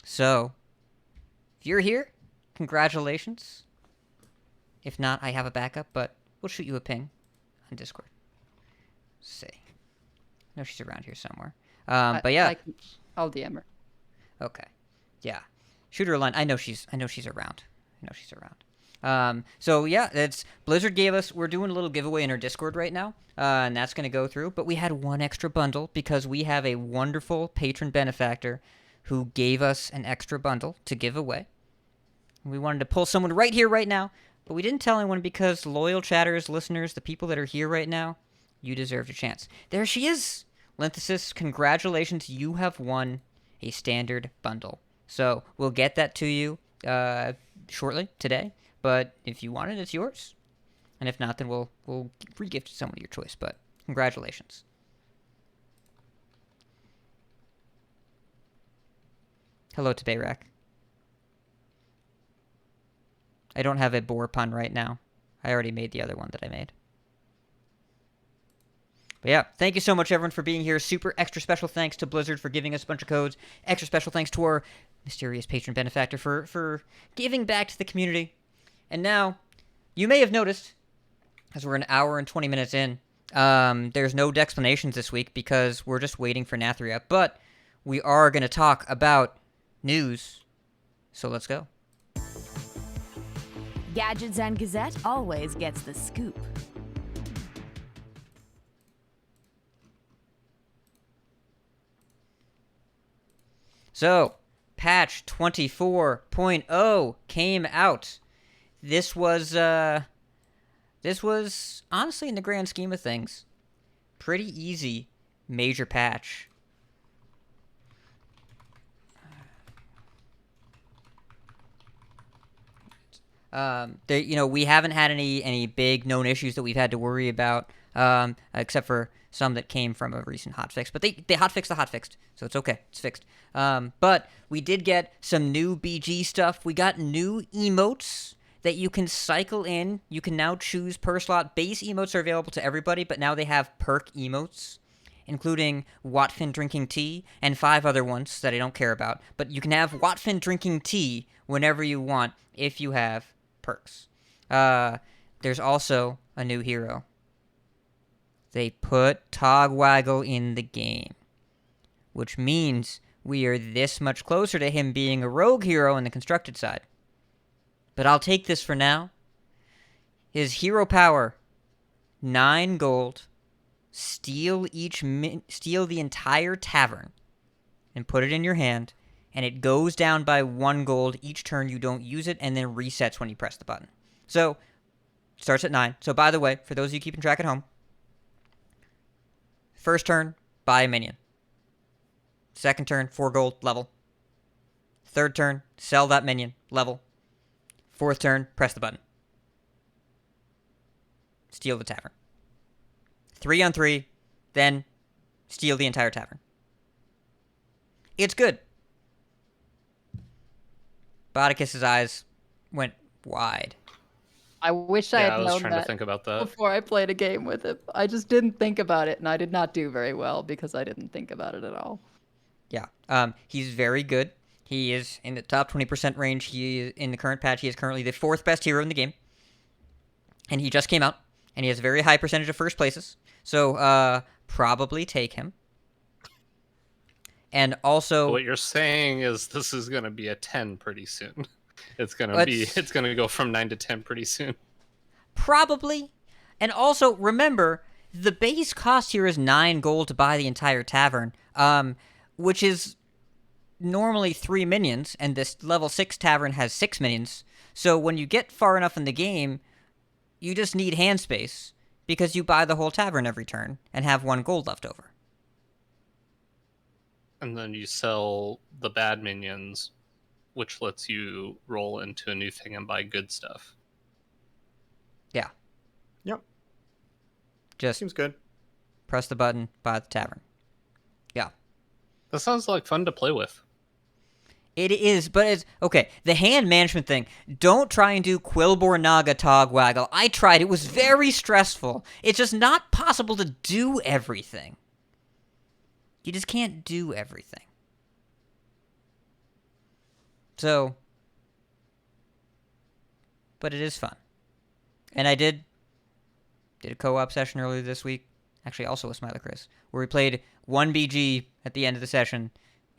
So if you're here, congratulations. If not, I have a backup, but we'll shoot you a ping on Discord. Let's see. I know she's around here somewhere. But yeah. I'll DM her. Okay. Yeah. Shoot her a line. I know she's around. So yeah, it's Blizzard gave us. We're doing a little giveaway in our Discord right now, and that's going to go through. But we had one extra bundle because we have a wonderful patron benefactor who gave us an extra bundle to give away. We wanted to pull someone right here, right now, but we didn't tell anyone because loyal chatters, listeners, the people that are here right now, you deserved a chance. There she is, Linthesis. Congratulations, you have won a standard bundle. So we'll get that to you shortly today. But if you want it, it's yours. And if not, then we'll re-gift someone of your choice. But congratulations. Hello to Bayrak. I don't have a boar pun right now. I already made the other one that I made. But yeah, thank you so much, everyone, for being here. Super extra special thanks to Blizzard for giving us a bunch of codes. Extra special thanks to our mysterious patron benefactor for giving back to the community. And now, you may have noticed, as we're an hour and 20 minutes in, there's no Dexplanations this week because we're just waiting for Nathria. But we are going to talk about news. So let's go. Gadgets and Gazette always gets the scoop. So, patch 24.0 came out. This was honestly, in the grand scheme of things, pretty easy major patch. We haven't had any big known issues that we've had to worry about, except for some that came from a recent hotfix. But they hotfixed the hotfixed, so it's okay. It's fixed. But we did get some new BG stuff. We got new emotes that you can cycle in. You can now choose per slot. Base emotes are available to everybody, but now they have perk emotes, including Watfin drinking tea and 5 other ones that I don't care about. But you can have Watfin drinking tea whenever you want if you have perks. There's also a new hero. They put Togwaggle in the game, which means we are this much closer to him being a rogue hero on the constructed side. But I'll take this for now. His hero power, 9 gold. Steal the entire tavern and put it in your hand, and it goes down by 1 gold each turn you don't use it, and then resets when you press the button. So, it starts at 9. So, by the way, for those of you keeping track at home, first turn, buy a minion. Second turn, 4 gold, level. Third turn, sell that minion, level. Fourth turn, press the button. Steal the tavern. 3 on 3, then steal the entire tavern. It's good. BOTTICUS's eyes went wide. I wish I had I was known trying to that think about that. before I played a game with him. I just didn't think about it, and I did not do very well because I didn't think about it at all. Yeah, he's very good. He is in the top 20% range. In the current patch, he is currently the 4th best hero in the game. And he just came out, and he has a very high percentage of first places. So, probably take him. And also, What you're saying is this is going to be a 10 pretty soon. It's going to go from 9 to 10 pretty soon. Probably. And also, remember, the base cost here is 9 gold to buy the entire tavern, which is normally 3 minions, and this level 6 tavern has 6 minions. So when you get far enough in the game, you just need hand space, because you buy the whole tavern every turn and have 1 gold left over. And then you sell the bad minions, which lets you roll into a new thing and buy good stuff. Yeah. Yep. Just Seems good. press the button, buy the tavern. Yeah. That sounds like fun to play with. It is, but it's... Okay, the hand management thing. Don't try and do Quilboar Naga Togwaggle. I tried. It was very stressful. It's just not possible to do everything. You just can't do everything. So... But it is fun. And I did a co-op session earlier this week. Actually, also with Smiler Chris. Where we played 1 BG at the end of the session.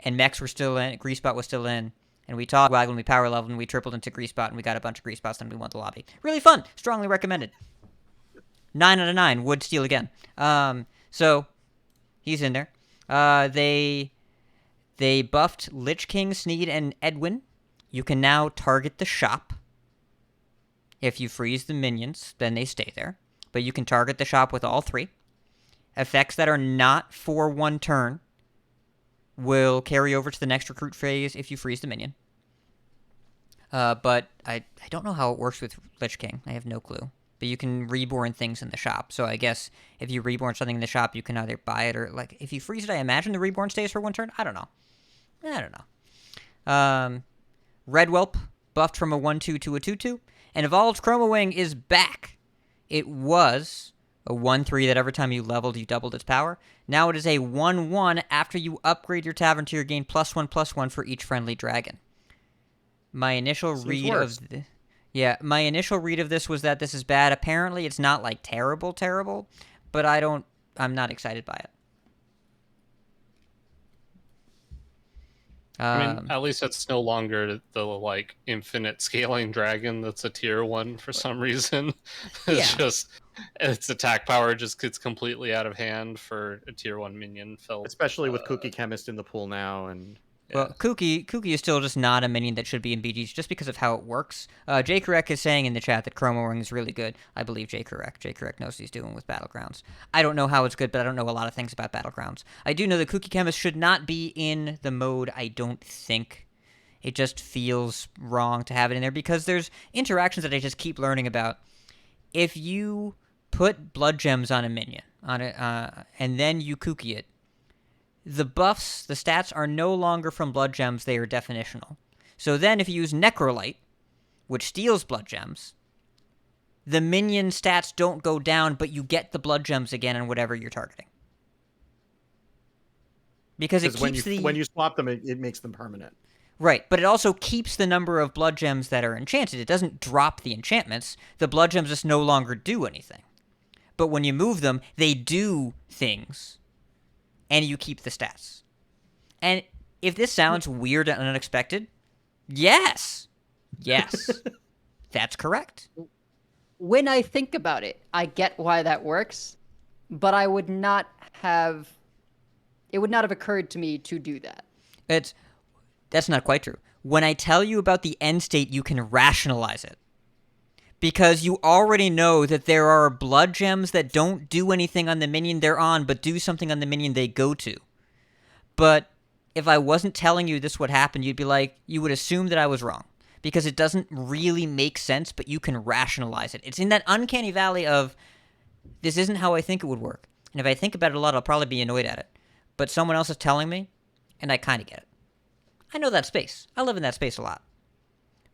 And mechs were still in, Greasebot was still in, and we Togwaggled and we power leveled and we tripled into Greasebot and we got a bunch of Greasebots and we won the lobby. Really fun! Strongly recommended. 9 out of 9, would steal again. So, he's in there. They buffed Lich King, Sneed, and Edwin. You can now target the shop. If you freeze the minions, then they stay there. But you can target the shop with all 3. Effects that are not for 1 turn will carry over to the next recruit phase if you freeze the minion. But I don't know how it works with Lich King. I have no clue. But you can reborn things in the shop. So I guess if you reborn something in the shop, you can either buy it or, like, if you freeze it, I imagine the reborn stays for 1 turn? I don't know. Red Whelp, buffed from a 1/2 to a 2/2. And Evolved Chroma Wing is back. It was a 1/3 that every time you leveled, you doubled its power. Now it is a 1/1 after you upgrade your tavern to your gain +1/+1 for each friendly dragon. My initial read of my initial read of this was that this is bad. Apparently, it's not like terrible, but I'm not excited by it. I mean, at least it's no longer the like infinite scaling dragon that's a tier 1 for some reason. It's just its attack power just gets completely out of hand for a tier 1 minion. Especially with Cookie Chemist in the pool now, and well, Kooky is still just not a minion that should be in BGs just because of how it works. Jay Correct is saying in the chat that Chroma Wing is really good. I believe Jay Correct. Jay Correct knows what he's doing with Battlegrounds. I don't know how it's good, but I don't know a lot of things about Battlegrounds. I do know that Cookie Chemist should not be in the mode, I don't think. It just feels wrong to have it in there because there's interactions that I just keep learning about. If you put blood gems on a minion, and then you Kooky it, the buffs, the stats, are no longer from blood gems, they are definitional. So then if you use Necrolite, which steals blood gems, the minion stats don't go down, but you get the blood gems again on whatever you're targeting. Because it keeps when you swap them, it makes them permanent. Right, but it also keeps the number of blood gems that are enchanted. It doesn't drop the enchantments. The blood gems just no longer do anything. But when you move them, they do things. And you keep the stats. And if this sounds weird and unexpected, yes. That's correct. When I think about it, I get why that works, but it would not have occurred to me to do that. That's not quite true. When I tell you about the end state, you can rationalize it. Because you already know that there are blood gems that don't do anything on the minion they're on, but do something on the minion they go to. But if I wasn't telling you this would happen, you would assume that I was wrong. Because it doesn't really make sense, but you can rationalize it. It's in that uncanny valley of, this isn't how I think it would work. And if I think about it a lot, I'll probably be annoyed at it. But someone else is telling me, and I kind of get it. I know that space. I live in that space a lot.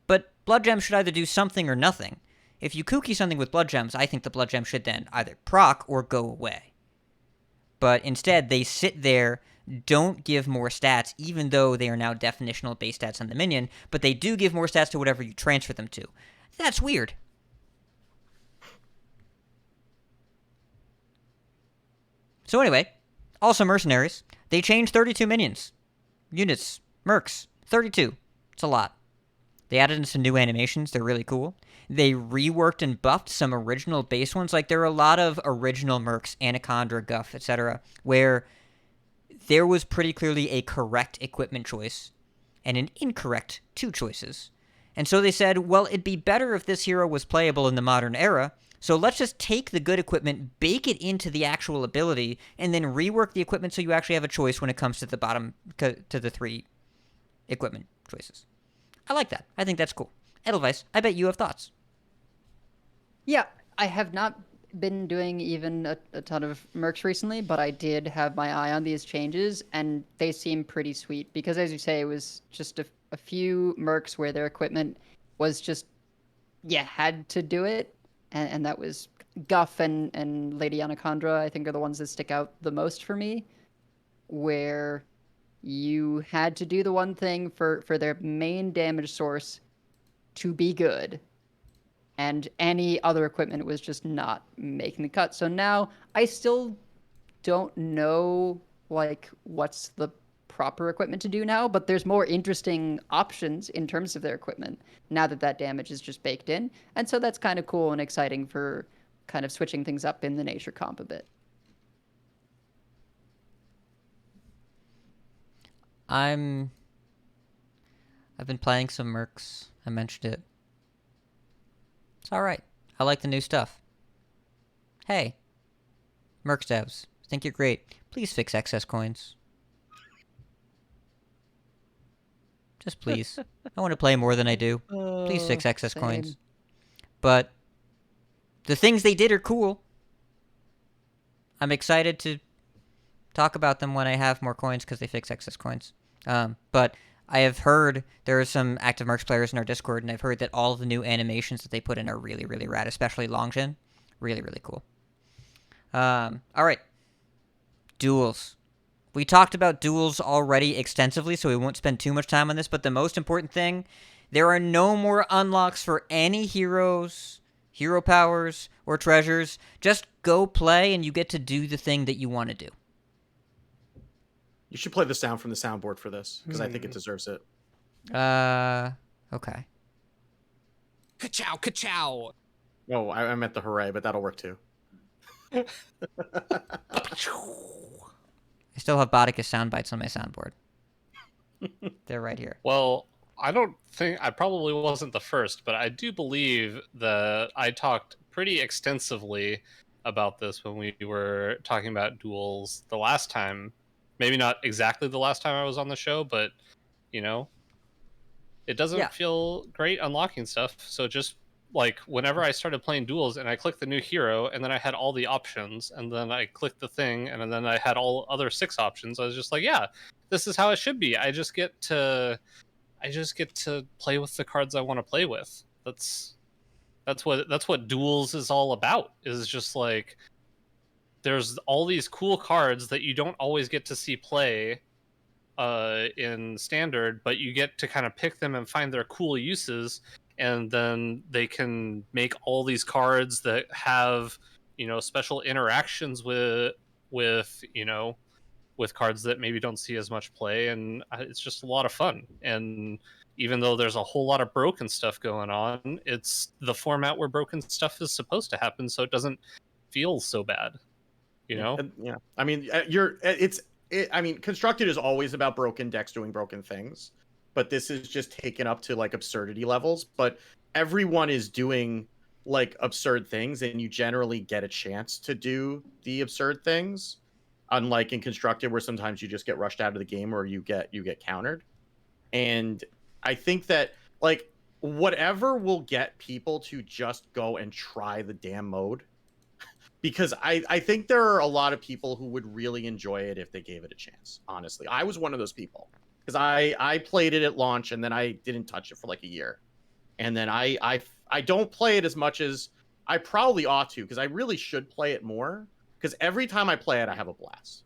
But blood gems should either do something or nothing. If you Kooky something with blood gems, I think the blood gem should then either proc or go away. But instead, they sit there, don't give more stats, even though they are now definitional base stats on the minion, but they do give more stats to whatever you transfer them to. That's weird. So anyway, also Mercenaries. They changed 32 minions. Units. Mercs. 32. It's a lot. They added in some new animations. They're really cool. They reworked and buffed some original base ones. Like, there are a lot of original mercs, Anaconda, Guff, etc., where there was pretty clearly a correct equipment choice and an incorrect 2 choices. And so they said, well, it'd be better if this hero was playable in the modern era, so let's just take the good equipment, bake it into the actual ability, and then rework the equipment so you actually have a choice when it comes to the bottom, to the 3 equipment choices. I like that. I think that's cool. Edelweiss, I bet you have thoughts. Yeah, I have not been doing even a ton of mercs recently, but I did have my eye on these changes, and they seem pretty sweet because, as you say, it was just a few mercs where their equipment was just, had to do it, and that was Guff and Lady Anaconda, I think, are the ones that stick out the most for me, where you had to do the one thing for their main damage source to be good. And any other equipment was just not making the cut. So now I still don't know, what's the proper equipment to do now, but there's more interesting options in terms of their equipment now that damage is just baked in. And so that's kind of cool and exciting for kind of switching things up in the nature comp a bit. I've been playing some mercs. I mentioned it. It's alright. I like the new stuff. Hey, mercs devs, think you're great. Please fix excess coins. Just please. I want to play more than I do. Please 6 excess coins. Same. But the things they did are cool. I'm excited to talk about them when I have more coins because they fix excess coins. But I have heard there are some active Mercs players in our Discord, and I've heard that all of the new animations that they put in are really, really rad, especially Longjin. Really, really cool. All right. Duels. We talked about duels already extensively, so we won't spend too much time on this, but the most important thing, there are no more unlocks for any heroes, hero powers, or treasures. Just go play, and you get to do the thing that you want to do. You should play the sound from the soundboard for this, because I think it deserves it. Okay. Ka-chow, ka-chow. Oh, I meant the hooray, but that'll work too. I still have BOTTICUS sound bites on my soundboard. They're right here. Well, I don't think I probably wasn't the first, but I do believe that I talked pretty extensively about this when we were talking about duels the last time. Maybe not exactly the last time I was on the show, but you know, it doesn't feel great unlocking stuff. So just like whenever I started playing duels and I clicked the new hero and then I had all the options and then I clicked the thing and then I had all other 6 options, I was just like, yeah, this is how it should be. I just get to play with the cards I want to play with. That's what duels is all about. Is just like there's all these cool cards that you don't always get to see play in standard, but you get to kind of pick them and find their cool uses, and then they can make all these cards that have, you know, special interactions with you know, with cards that maybe don't see as much play, and it's just a lot of fun. And even though there's a whole lot of broken stuff going on, it's the format where broken stuff is supposed to happen, so it doesn't feel so bad, you know? Yeah. I mean, I mean, Constructed is always about broken decks doing broken things, but this is just taken up to like absurdity levels. But everyone is doing like absurd things, and you generally get a chance to do the absurd things. Unlike in Constructed, where sometimes you just get rushed out of the game or you get countered. And I think that like whatever will get people to just go and try the damn mode, because I think there are a lot of people who would really enjoy it if they gave it a chance. Honestly, I was one of those people, because I played it at launch and then I didn't touch it for like a year, and then I don't play it as much as I probably ought to, because I really should play it more, because every time I play it I have a blast,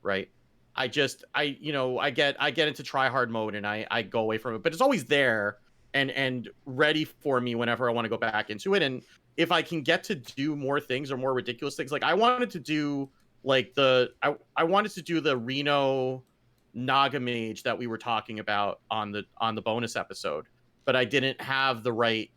right? I get into try hard mode and I go away from it, but it's always there and ready for me whenever I want to go back into it. And if I can get to do more things or more ridiculous things, like I wanted to do like I wanted to do the Reno Naga Mage that we were talking about on the bonus episode, but I didn't have the right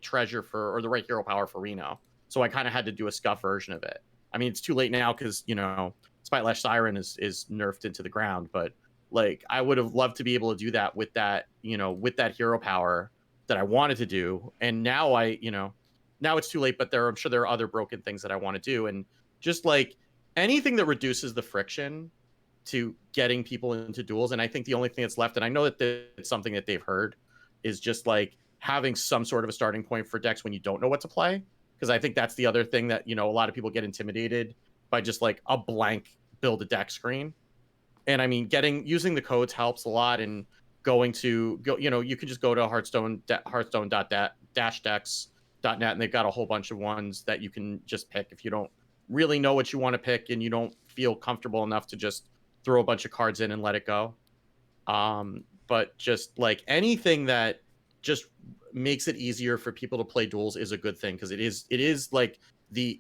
treasure or the right hero power for Reno, so I kind of had to do a scuff version of it. I mean, it's too late now because, you know, Spitelash Siren is nerfed into the ground, but like I would have loved to be able to do that with that, you know, with that hero power that I wanted to do. And now now it's too late, but I'm sure there are other broken things that I want to do. And just like anything that reduces the friction to getting people into duels. And I think the only thing that's left, and I know that it's something that they've heard, is just like having some sort of a starting point for decks when you don't know what to play. Because I think that's the other thing that, you know, a lot of people get intimidated by just like a blank build a deck screen. And I mean, using the codes helps a lot. And you can just go to hearthstone.decks.net, and they've got a whole bunch of ones that you can just pick if you don't really know what you want to pick and you don't feel comfortable enough to just throw a bunch of cards in and let it go. But just like anything that just makes it easier for people to play duels is a good thing, because it is like the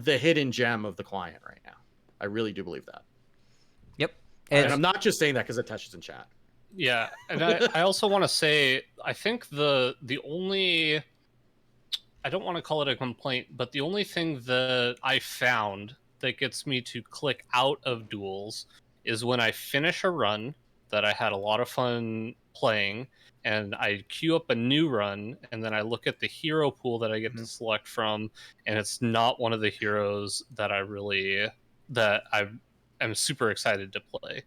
hidden gem of the client right now. I really do believe that. Yep. And I'm not just saying that because it touches in chat. Yeah, and I also want to say, I think the only, I don't want to call it a complaint, but the only thing that I found that gets me to click out of duels is when I finish a run that I had a lot of fun playing, and I queue up a new run, and then I look at the hero pool that I get to select from, and it's not one of the heroes that I am super excited to play,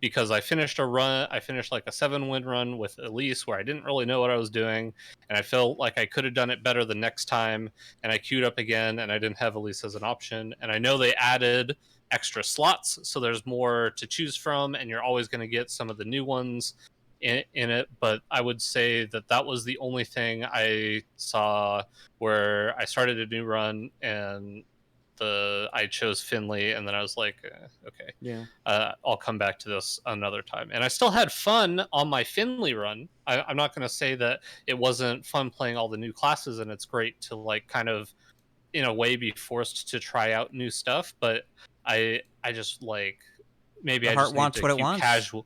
because I finished a run. I finished like a 7-win run with Elise where I didn't really know what I was doing, and I felt like I could have done it better the next time. And I queued up again, and I didn't have Elise as an option. And I know they added extra slots, so there's more to choose from, and you're always going to get some of the new ones in it. But I would say that was the only thing I saw where I started a new run and I chose Finley, and then I was like, okay, Yeah. I'll come back to this another time. And I still had fun on my Finley run. I'm not going to say that it wasn't fun playing all the new classes, and it's great to like kind of in a way be forced to try out new stuff. But I just like maybe The I heart just need wants to what it queue wants. casual.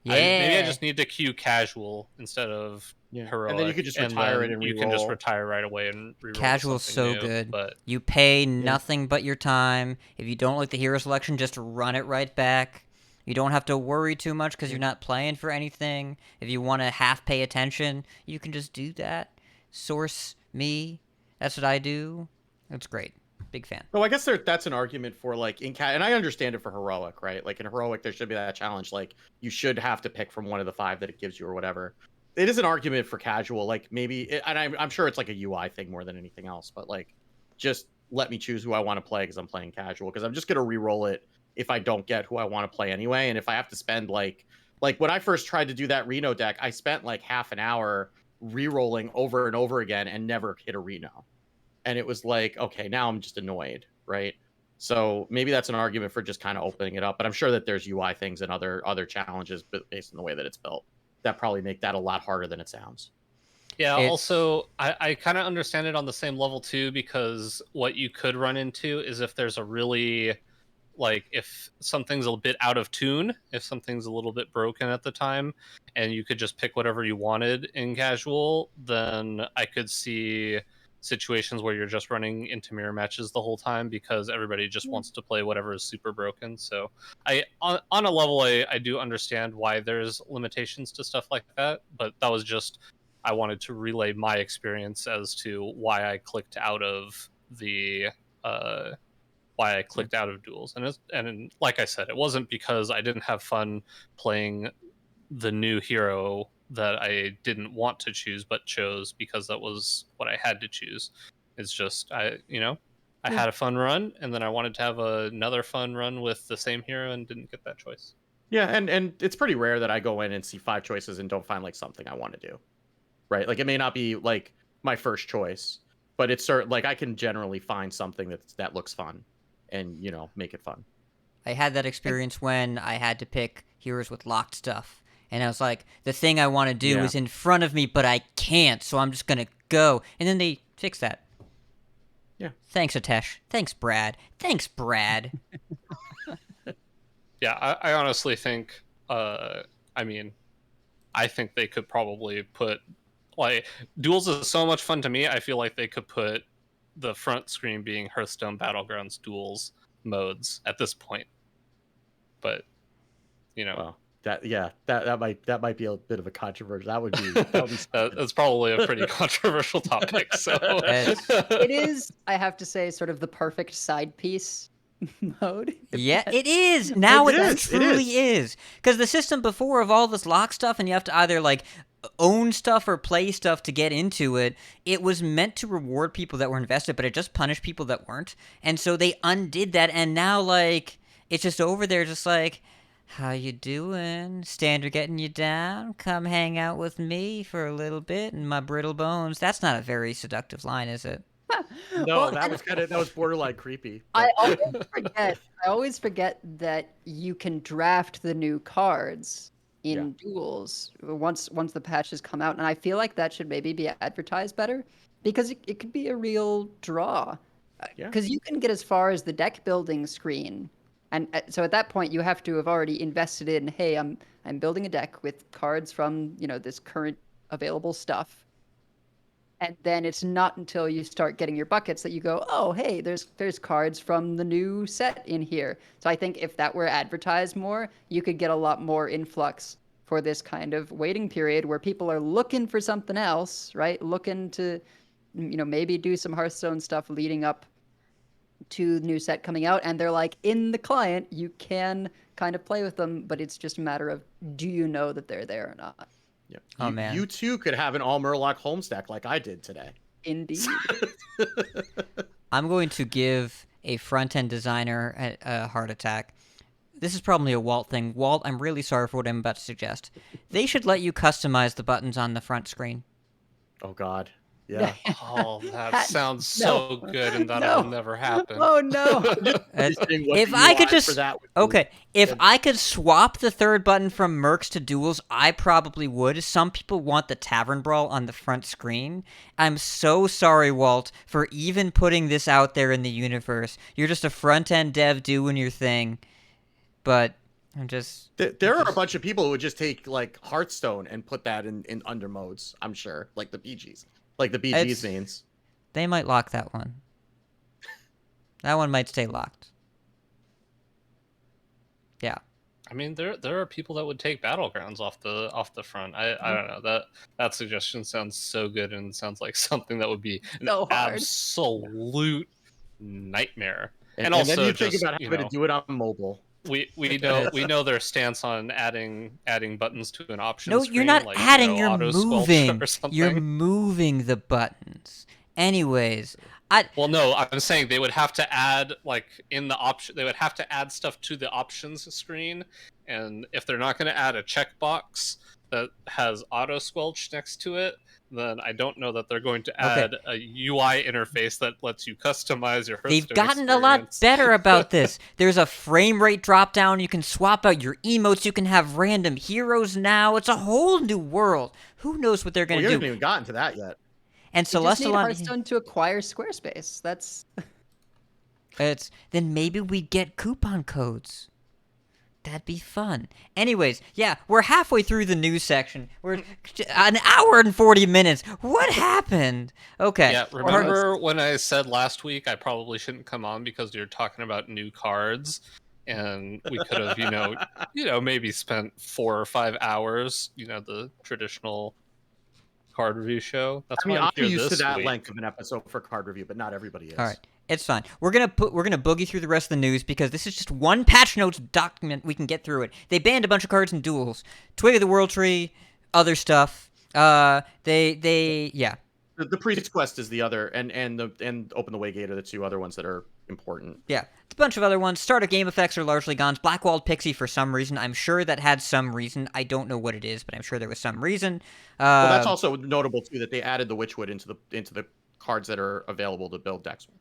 Yeah. Maybe I just need to queue casual instead of heroic, and then you could just retire it and you can just reroll. retire right away and reroll Casual's something so new, good. But You pay nothing but your time. If you don't like the hero selection, just run it right back. You don't have to worry too much because you're not playing for anything. If you want to half pay attention, you can just do that. Source me. That's what I do. It's great. Big fan. So I guess that's an argument for like and I understand it for heroic, right? Like in heroic, there should be that challenge. Like you should have to pick from one of the 5 that it gives you or whatever. It is an argument for casual, like maybe, and I'm sure it's like a UI thing more than anything else. But like, just let me choose who I want to play because I'm playing casual. Because I'm just gonna re-roll it if I don't get who I want to play anyway. And if I have to spend like when I first tried to do that Reno deck, I spent like half an hour re-rolling over and over again and never hit a Reno. And it was like, okay, now I'm just annoyed, right? So maybe that's an argument for just kind of opening it up. But I'm sure that there's UI things and other challenges based on the way that it's built that probably make that a lot harder than it sounds. Yeah, also, I kind of understand it on the same level too, because what you could run into is if there's a really, like, if something's a bit out of tune, if something's a little bit broken at the time, and you could just pick whatever you wanted in casual, then I could see situations where you're just running into mirror matches the whole time because everybody just wants to play whatever is super broken. So on a level, I do understand why there's limitations to stuff like that, but that was just, I wanted to relay my experience as to why I clicked out of Duels. And like I said, it wasn't because I didn't have fun playing the new hero that I didn't want to choose, but chose because that was what I had to choose. It's just, I had a fun run, and then I wanted to have another fun run with the same hero and didn't get that choice. Yeah, and it's pretty rare that I go in and see 5 choices and don't find like something I want to do. Right? Like it may not be like my first choice, but it's like I can generally find something that looks fun and, make it fun. I had that experience when I had to pick heroes with locked stuff. And I was like, the thing I want to do is in front of me, but I can't, so I'm just going to go. And then they fixed that. Yeah. Thanks, Atesh. Thanks, Brad. Thanks, Brad. Yeah, I honestly think, I think they could probably put, like, Duels is so much fun to me, I feel like they could put the front screen being Hearthstone Battlegrounds Duels modes at this point. But, Well, that might be a bit of a controversy. That would be that's probably a pretty controversial topic. So it is, I have to say, sort of the perfect side piece mode. Yeah, it is. Now it truly is. is. Because the system before of all this lock stuff, and you have to either like own stuff or play stuff to get into it, it was meant to reward people that were invested, but it just punished people that weren't. And so they undid that, and now like it's just over there, just like, how you doing? Standard getting you down? Come hang out with me for a little bit and my brittle bones. That's not a very seductive line, is it? No, that was borderline creepy. I always forget that you can draft the new cards in Duels once the patches come out, and I feel like that should maybe be advertised better because it could be a real draw. Because you can get as far as the deck building screen, and so at that point you have to have already invested in, hey, I'm building a deck with cards from this current available stuff. And then it's not until you start getting your buckets that you go, oh, hey, there's cards from the new set in here. So I think if that were advertised more, you could get a lot more influx for this kind of waiting period where people are looking for something else, right? Looking to, maybe do some Hearthstone stuff leading up to the new set coming out, and they're like, in the client, you can kind of play with them, but it's just a matter of, do you know that they're there or not? Yeah. Oh, man. You too could have an all Murloc homestack like I did today. Indeed. I'm going to give a front-end designer a heart attack. This is probably a Walt thing. Walt, I'm really sorry for what I'm about to suggest. They should let you customize the buttons on the front screen. Oh God. Yeah. Oh, that sounds so good, and that'll never happen. Oh no. If I could just if I could swap the third button from Mercs to Duels, I probably would. Some people want the Tavern Brawl on the front screen. I'm so sorry, Walt, for even putting this out there in the universe. You're just a front-end dev doing your thing, but I'm just... There are a bunch of people who would just take, like, Hearthstone and put that in under modes, I'm sure. Like the BGs. Like the BG's mains. They might lock that one. That one might stay locked. Yeah. I mean, there are people that would take Battlegrounds off the front. I don't know, that suggestion sounds so good, and sounds like something that would be an absolute nightmare. And also, then you think about having to do it on mobile. We know their stance on adding buttons to an option. No, screen, you're not like, adding. You're auto moving. or something. You're moving the buttons. Anyways, well, no, I'm saying they would have to add, like, in the option. They would have to add stuff to the options screen, and if they're not going to add a checkbox that has auto squelch next to it, then I don't know that they're going to add a UI interface that lets you customize your Hearthstone. They've gotten a lot better about this. There's a frame rate drop down. You can swap out your emotes. You can have random heroes now. It's a whole new world. Who knows what they're going to do? We haven't even gotten to that yet. And Celestial on Hearthstone to acquire Squarespace. That's then maybe we'd get coupon codes. That'd be fun. Anyways, yeah, we're halfway through the news section. We're an hour and 40 minutes. What happened? Okay. Yeah, remember when I said last week I probably shouldn't come on because you're talking about new cards, and we could have, maybe spent 4 or 5 hours, the traditional card review show. That's I'm here used to this that week. length of an episode for card review, but not everybody is. All right. It's fine. We're gonna boogie through the rest of the news because this is just one patch notes document. We can get through it. They banned a bunch of cards in Duels, Twig of the World Tree, other stuff. Yeah. The Priest's Quest is the other, and Open the Waygate are the two other ones that are important. Yeah, it's a bunch of other ones. Starter game effects are largely gone. Blackwalled Pixie for some reason. I'm sure that had some reason. I don't know what it is, but I'm sure there was some reason. Well, that's also notable too that they added the Witchwood into the cards that are available to build decks with.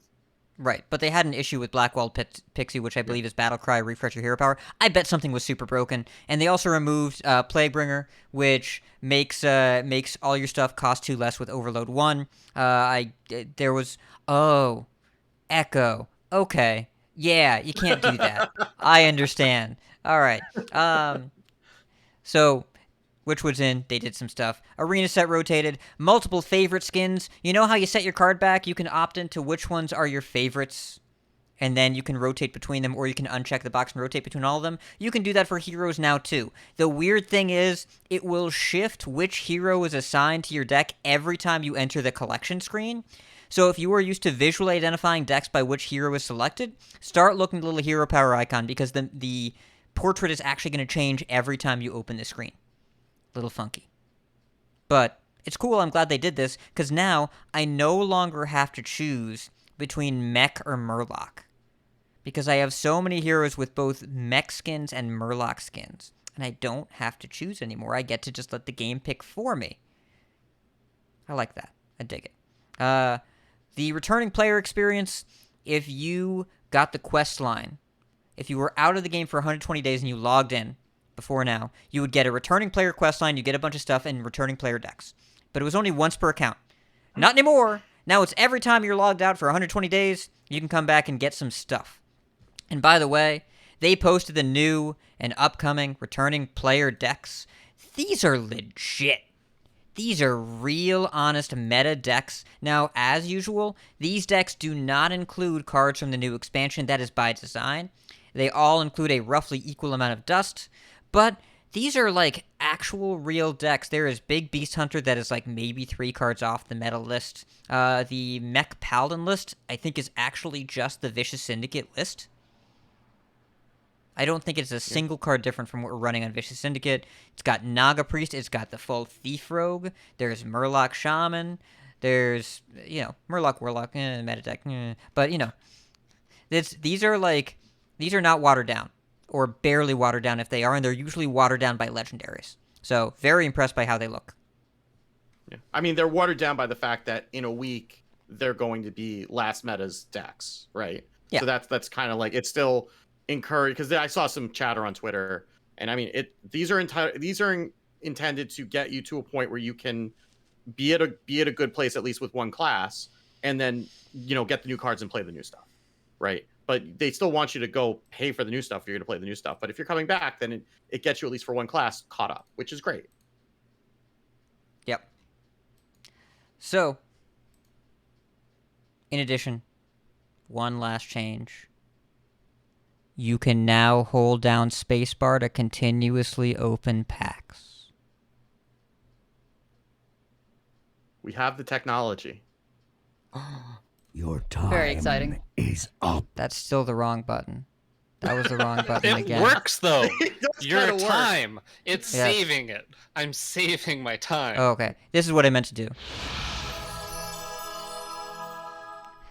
Right, but they had an issue with Blackwalled Pixie, which I believe is Battlecry, Refresh Your Hero Power. I bet something was super broken. And they also removed Plaguebringer, which makes all your stuff cost 2 less with Overload 1. There was... Oh, Echo. Okay. Yeah, you can't do that. I understand. All right. So... Witchwood's in, they did some stuff. Arena set rotated, multiple favorite skins. You know how you set your card back? You can opt into which ones are your favorites, and then you can rotate between them, or you can uncheck the box and rotate between all of them. You can do that for heroes now, too. The weird thing is, it will shift which hero is assigned to your deck every time you enter the collection screen. So if you are used to visually identifying decks by which hero is selected, start looking at the little hero power icon, because the portrait is actually going to change every time you open the screen. Little funky. But it's cool. I'm glad they did this, because now I no longer have to choose between Mech or Murloc, because I have so many heroes with both Mech skins and Murloc skins, and I don't have to choose anymore. I get to just let the game pick for me. I like that. I dig it. The returning player experience, if you got the quest line, if you were out of the game for 120 days and you logged in before now, you would get a returning player quest line, you get a bunch of stuff, and returning player decks. But it was only once per account. Not anymore. Now it's every time you're logged out for 120 days, you can come back and get some stuff. And by the way, they posted the new and upcoming returning player decks. These are legit. These are real, honest meta decks. Now, as usual, these decks do not include cards from the new expansion. That is by design. They all include a roughly equal amount of dust, but these are like actual real decks. There is Big Beast Hunter that is like maybe 3 cards off the meta list. The Mech Paladin list, I think, is actually just the Vicious Syndicate list. I don't think it's a single card different from what we're running on Vicious Syndicate. It's got Naga Priest. It's got the full Thief Rogue. There's Murloc Shaman. There's, Murloc Warlock, meta deck. But, these are not watered down, or barely watered down if they are, and they're usually watered down by legendaries. So, very impressed by how they look. Yeah. I mean, they're watered down by the fact that in a week, they're going to be last meta's decks, right? Yeah. So that's kind of like, it's still encouraged, because I saw some chatter on Twitter, and I mean, these are intended to get you to a point where you can be at a good place, at least with one class, and then get the new cards and play the new stuff, right? But they still want you to go pay for the new stuff if you're going to play the new stuff. But if you're coming back, then it gets you at least for one class caught up, which is great. Yep. So, in addition, one last change. You can now hold down spacebar to continuously open packs. We have the technology. Your time Very exciting. is up. That's still the wrong button. That was the wrong button It again. works though. It does Your kinda work. time. It's Yes. saving it. I'm saving my time. Oh, okay. This is what I meant to do.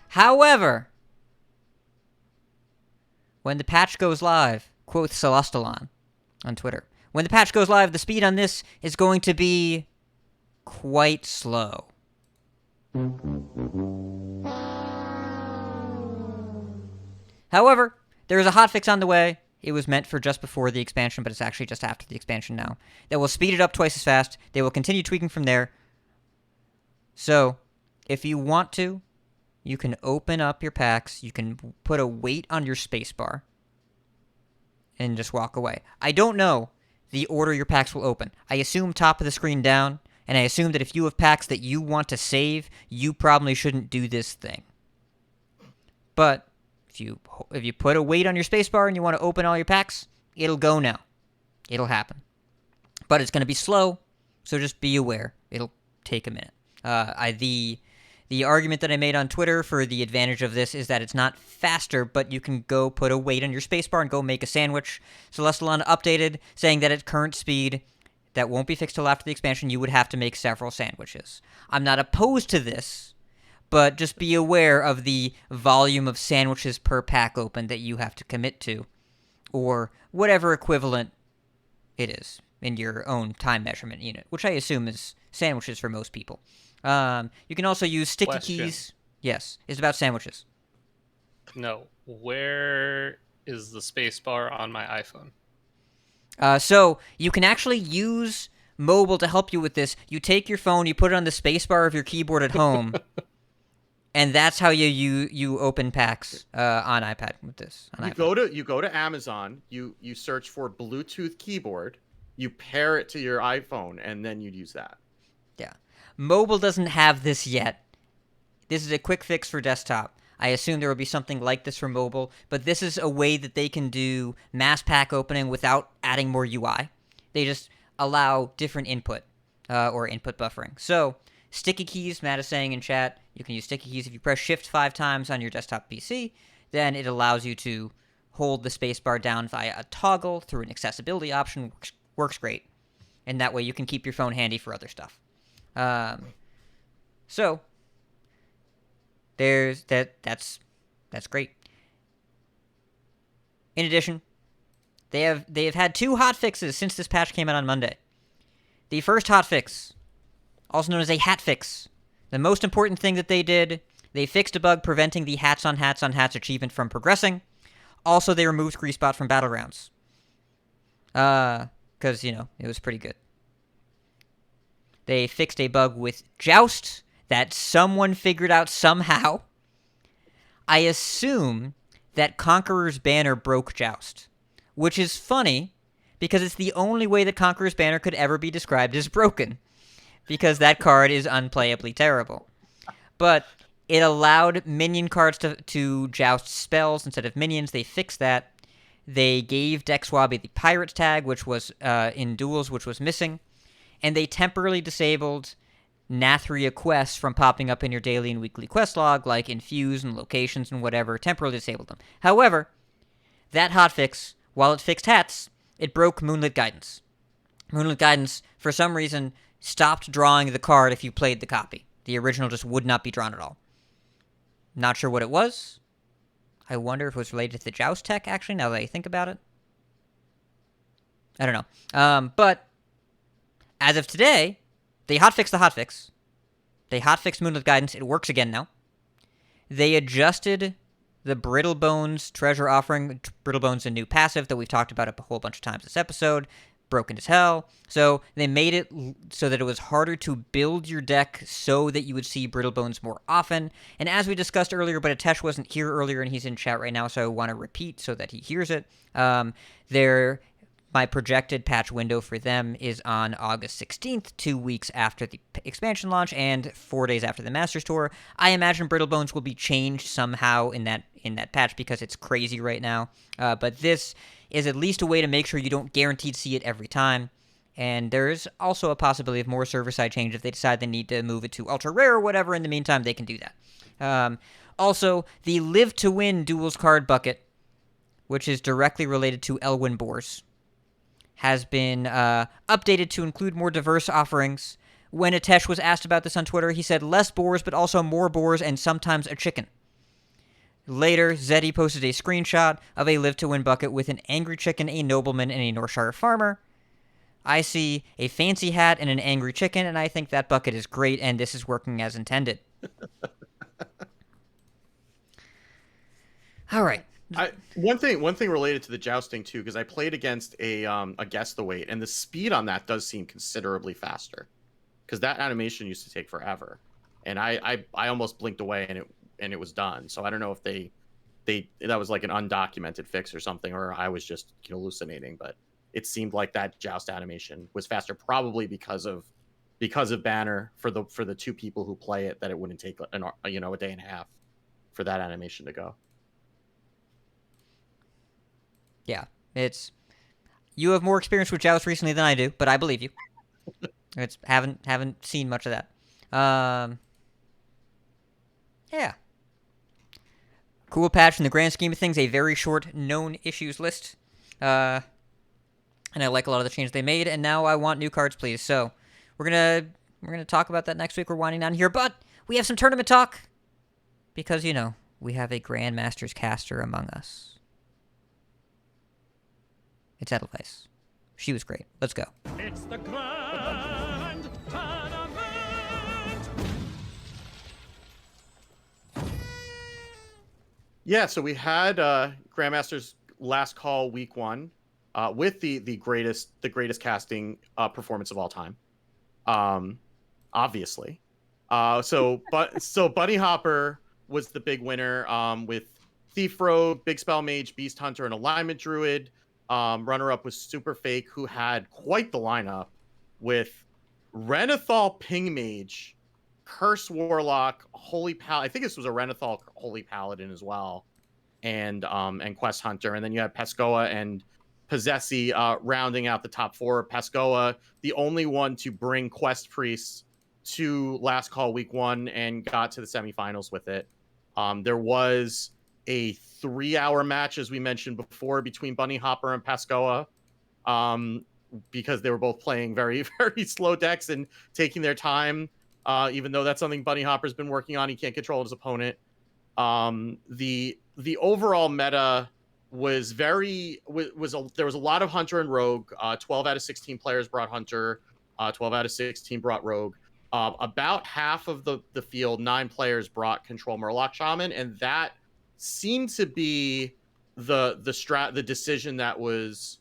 However, when the patch goes live, quote Celestalon on Twitter, when the patch goes live, the speed on this is going to be quite slow. However, there is a hotfix on the way. It was meant for just before the expansion, but it's actually just after the expansion now. That will speed it up twice as fast. They will continue tweaking from there. So, if you want to, you can open up your packs. You can put a weight on your spacebar and just walk away. I don't know the order your packs will open. I assume top of the screen down, and I assume that if you have packs that you want to save, you probably shouldn't do this thing. But if you put a weight on your spacebar and you want to open all your packs, it'll go now. It'll happen. But it's going to be slow, so just be aware. It'll take a minute. The argument that I made on Twitter for the advantage of this is that it's not faster, but you can go put a weight on your spacebar and go make a sandwich. Celestalon updated, saying that at current speed, that won't be fixed till after the expansion, you would have to make several sandwiches. I'm not opposed to this, but just be aware of the volume of sandwiches per pack open that you have to commit to, or whatever equivalent it is in your own time measurement unit, which I assume is sandwiches for most people. You can also use sticky Question. keys. Yes, it's about sandwiches. No. Where is the space bar on my iPhone? So you can actually use mobile to help you with this. You take your phone, you put it on the spacebar of your keyboard at home, and that's how you open packs on iPad with this. On iPhone. You go to Amazon, you search for Bluetooth keyboard, you pair it to your iPhone, and then you'd use that. Yeah. Mobile doesn't have this yet. This is a quick fix for desktop. I assume there will be something like this for mobile, but this is a way that they can do mass pack opening without adding more UI. They just allow different input, or input buffering. So, sticky keys, Matt is saying in chat, you can use sticky keys if you press Shift 5 times on your desktop PC, then it allows you to hold the spacebar down via a toggle through an accessibility option. Works great. And that way you can keep your phone handy for other stuff. So there's that's great. In addition, they have had 2 hotfixes since this patch came out on Monday. The first hotfix, also known as a hat fix, the most important thing that they did, they fixed a bug preventing the hats on hats achievement from progressing. Also, they removed Greasebot from Battlegrounds. Because, it was pretty good. They fixed a bug with Joust that someone figured out somehow. I assume that Conqueror's Banner broke Joust, which is funny because it's the only way that Conqueror's Banner could ever be described as broken, because that card is unplayably terrible. But it allowed minion cards to joust spells instead of minions. They fixed that. They gave Deck Swabby the Pirates tag, which was in Duels, which was missing. And they temporarily disabled Nathria quests from popping up in your daily and weekly quest log, like Infuse and Locations and whatever, temporarily disabled them. However, that hotfix, while it fixed hats, it broke Moonlit Guidance. Moonlit Guidance, for some reason, stopped drawing the card if you played the copy. The original just would not be drawn at all. Not sure what it was. I wonder if it was related to the Joust tech, actually, now that I think about it. I don't know. But as of today, they hotfixed the hotfix. They hotfixed Moonlit Guidance. It works again now. They adjusted the Brittlebones treasure offering. Brittlebones, a new passive that we've talked about a whole bunch of times this episode. Broken as hell. So they made it so that it was harder to build your deck so that you would see Brittlebones more often. And as we discussed earlier, but Atesh wasn't here earlier and he's in chat right now, so I want to repeat so that he hears it. My projected patch window for them is on August 16th, 2 weeks after the expansion launch and 4 days after the Masters Tour. I imagine Brittlebones will be changed somehow in that patch because it's crazy right now. But this is at least a way to make sure you don't guaranteed see it every time. And there's also a possibility of more server-side change if they decide they need to move it to ultra rare or whatever. In the meantime, they can do that. Also, the Live to Win Duels card bucket, which is directly related to Elwyn Boars, has been updated to include more diverse offerings. When Atesh was asked about this on Twitter, he said less boars, but also more boars and sometimes a chicken. Later, Zeddy posted a screenshot of a Live to Win bucket with an angry chicken, a nobleman, and a Northshire farmer. I see a fancy hat and an angry chicken, and I think that bucket is great, and this is working as intended. All right. One thing related to the jousting too, because I played against a Guess the Weight, and the speed on that does seem considerably faster, because that animation used to take forever, and I almost blinked away and it was done. So I don't know if they that was like an undocumented fix or something, or I was just hallucinating, but it seemed like that joust animation was faster, probably because of Banner for the two people who play it, that it wouldn't take a day and a half for that animation to go. Yeah, you have more experience with Joust recently than I do, but I believe you. Haven't seen much of that. Yeah. Cool patch in the grand scheme of things, a very short known issues list. And I like a lot of the changes they made, and now I want new cards, please. So we're gonna talk about that next week. We're winding down here, but we have some tournament talk because we have a Grandmasters caster among us. It's Edelweiss. She was great. Let's go. It's the grand tournament. Yeah, so we had Grandmaster's last call week 1 with the greatest casting performance of all time. Obviously. So Bunny Hopper was the big winner with Thief Rogue, Big Spell Mage, Beast Hunter, and Alignment Druid. Runner-up was Super Fake, who had quite the lineup with Renathal Ping Mage, Curse Warlock, Holy Paladin. I think this was a Renathal Holy Paladin as well, and Quest Hunter. And then you had Pescoa and Possessi rounding out the top 4. Pescoa, the only one to bring Quest Priests to last call week 1 and got to the semifinals with it. There was a 3-hour match, as we mentioned before, between Bunny Hopper and Pescoa, because they were both playing very, very slow decks and taking their time. Even though that's something Bunny Hopper's been working on, he can't control his opponent. The overall meta was there was a lot of Hunter and Rogue. 12 out of 16 players brought Hunter. 12 out of 16 brought Rogue. About half of the field, 9 players brought Control Murloc Shaman, and that seemed to be the decision that was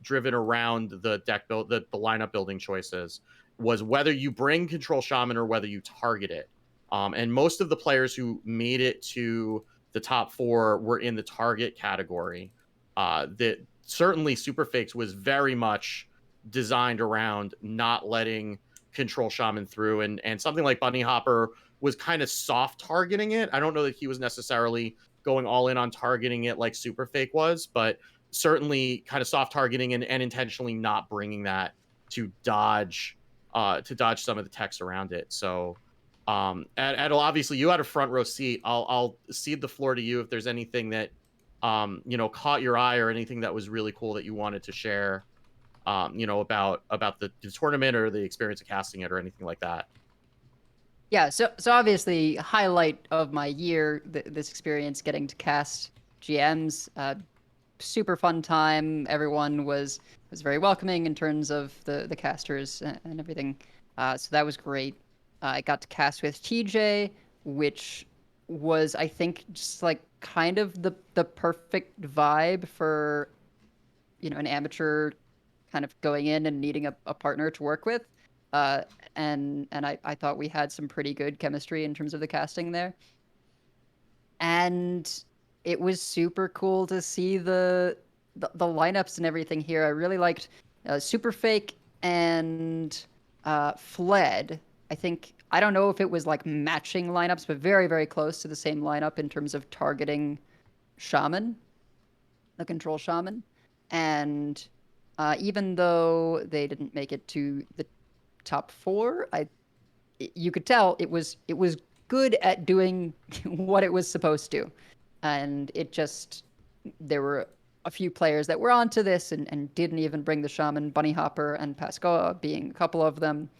driven around the deck build, the lineup building choices, was whether you bring Control Shaman or whether you target it. And most of the players who made it to the top 4 were in the target category. That certainly Super Fakes was very much designed around not letting Control Shaman through, and something like Bunny Hopper was kind of soft targeting it. I don't know that he was necessarily going all in on targeting it like Super Fake was, but certainly kind of soft targeting and intentionally not bringing that to dodge some of the text around it. So Edel, obviously you had a front row seat. I'll cede the floor to you if there's anything that caught your eye or anything that was really cool that you wanted to share, about the tournament or the experience of casting it or anything like that. Yeah, so obviously highlight of my year, this experience getting to cast GMs, super fun time. Everyone was very welcoming in terms of the casters and everything. So that was great. I got to cast with TJ, which was, I think, just like kind of the perfect vibe for an amateur kind of going in and needing a partner to work with. And I thought we had some pretty good chemistry in terms of the casting there. And it was super cool to see the lineups and everything here. I really liked Super Fake and Fled. I don't know if it was like matching lineups, but very, very close to the same lineup in terms of targeting Shaman, the control Shaman. And even though they didn't make it to the top 4, you could tell it was good at doing what it was supposed to. And there were a few players that were onto this and didn't even bring the Shaman, Bunny Hopper and Pascoa being a couple of them.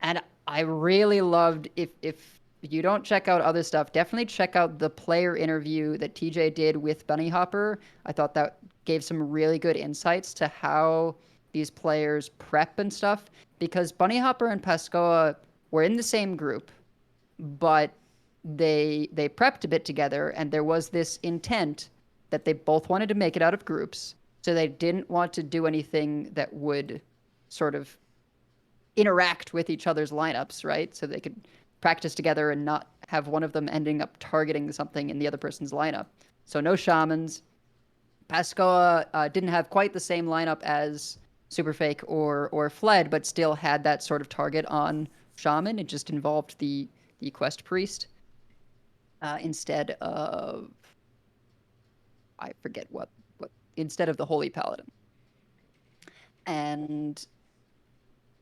And I really loved, if you don't check out other stuff, definitely check out the player interview that TJ did with Bunny Hopper. I thought that gave some really good insights to how these players prep and stuff, because Bunny Hopper and Pascoa were in the same group, but they prepped a bit together, and there was this intent that they both wanted to make it out of groups, so they didn't want to do anything that would sort of interact with each other's lineups, right? So they could practice together and not have one of them ending up targeting something in the other person's lineup. So no Shamans. Pascoa didn't have quite the same lineup as Super Fake or Fled, but still had that sort of target on Shaman. It just involved the Quest Priest instead of, I forget what instead of the Holy Paladin. And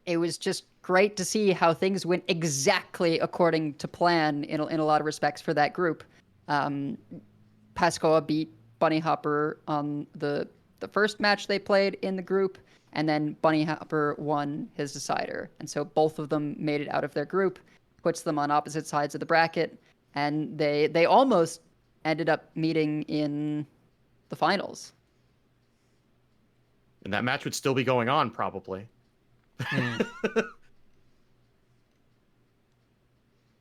it was just great to see how things went exactly according to plan in a lot of respects for that group. Pascoa beat Bunny Hopper on the first match they played in the group, and then Bunny Hopper won his decider. And so both of them made it out of their group, puts them on opposite sides of the bracket, and they almost ended up meeting in the finals. And that match would still be going on, probably.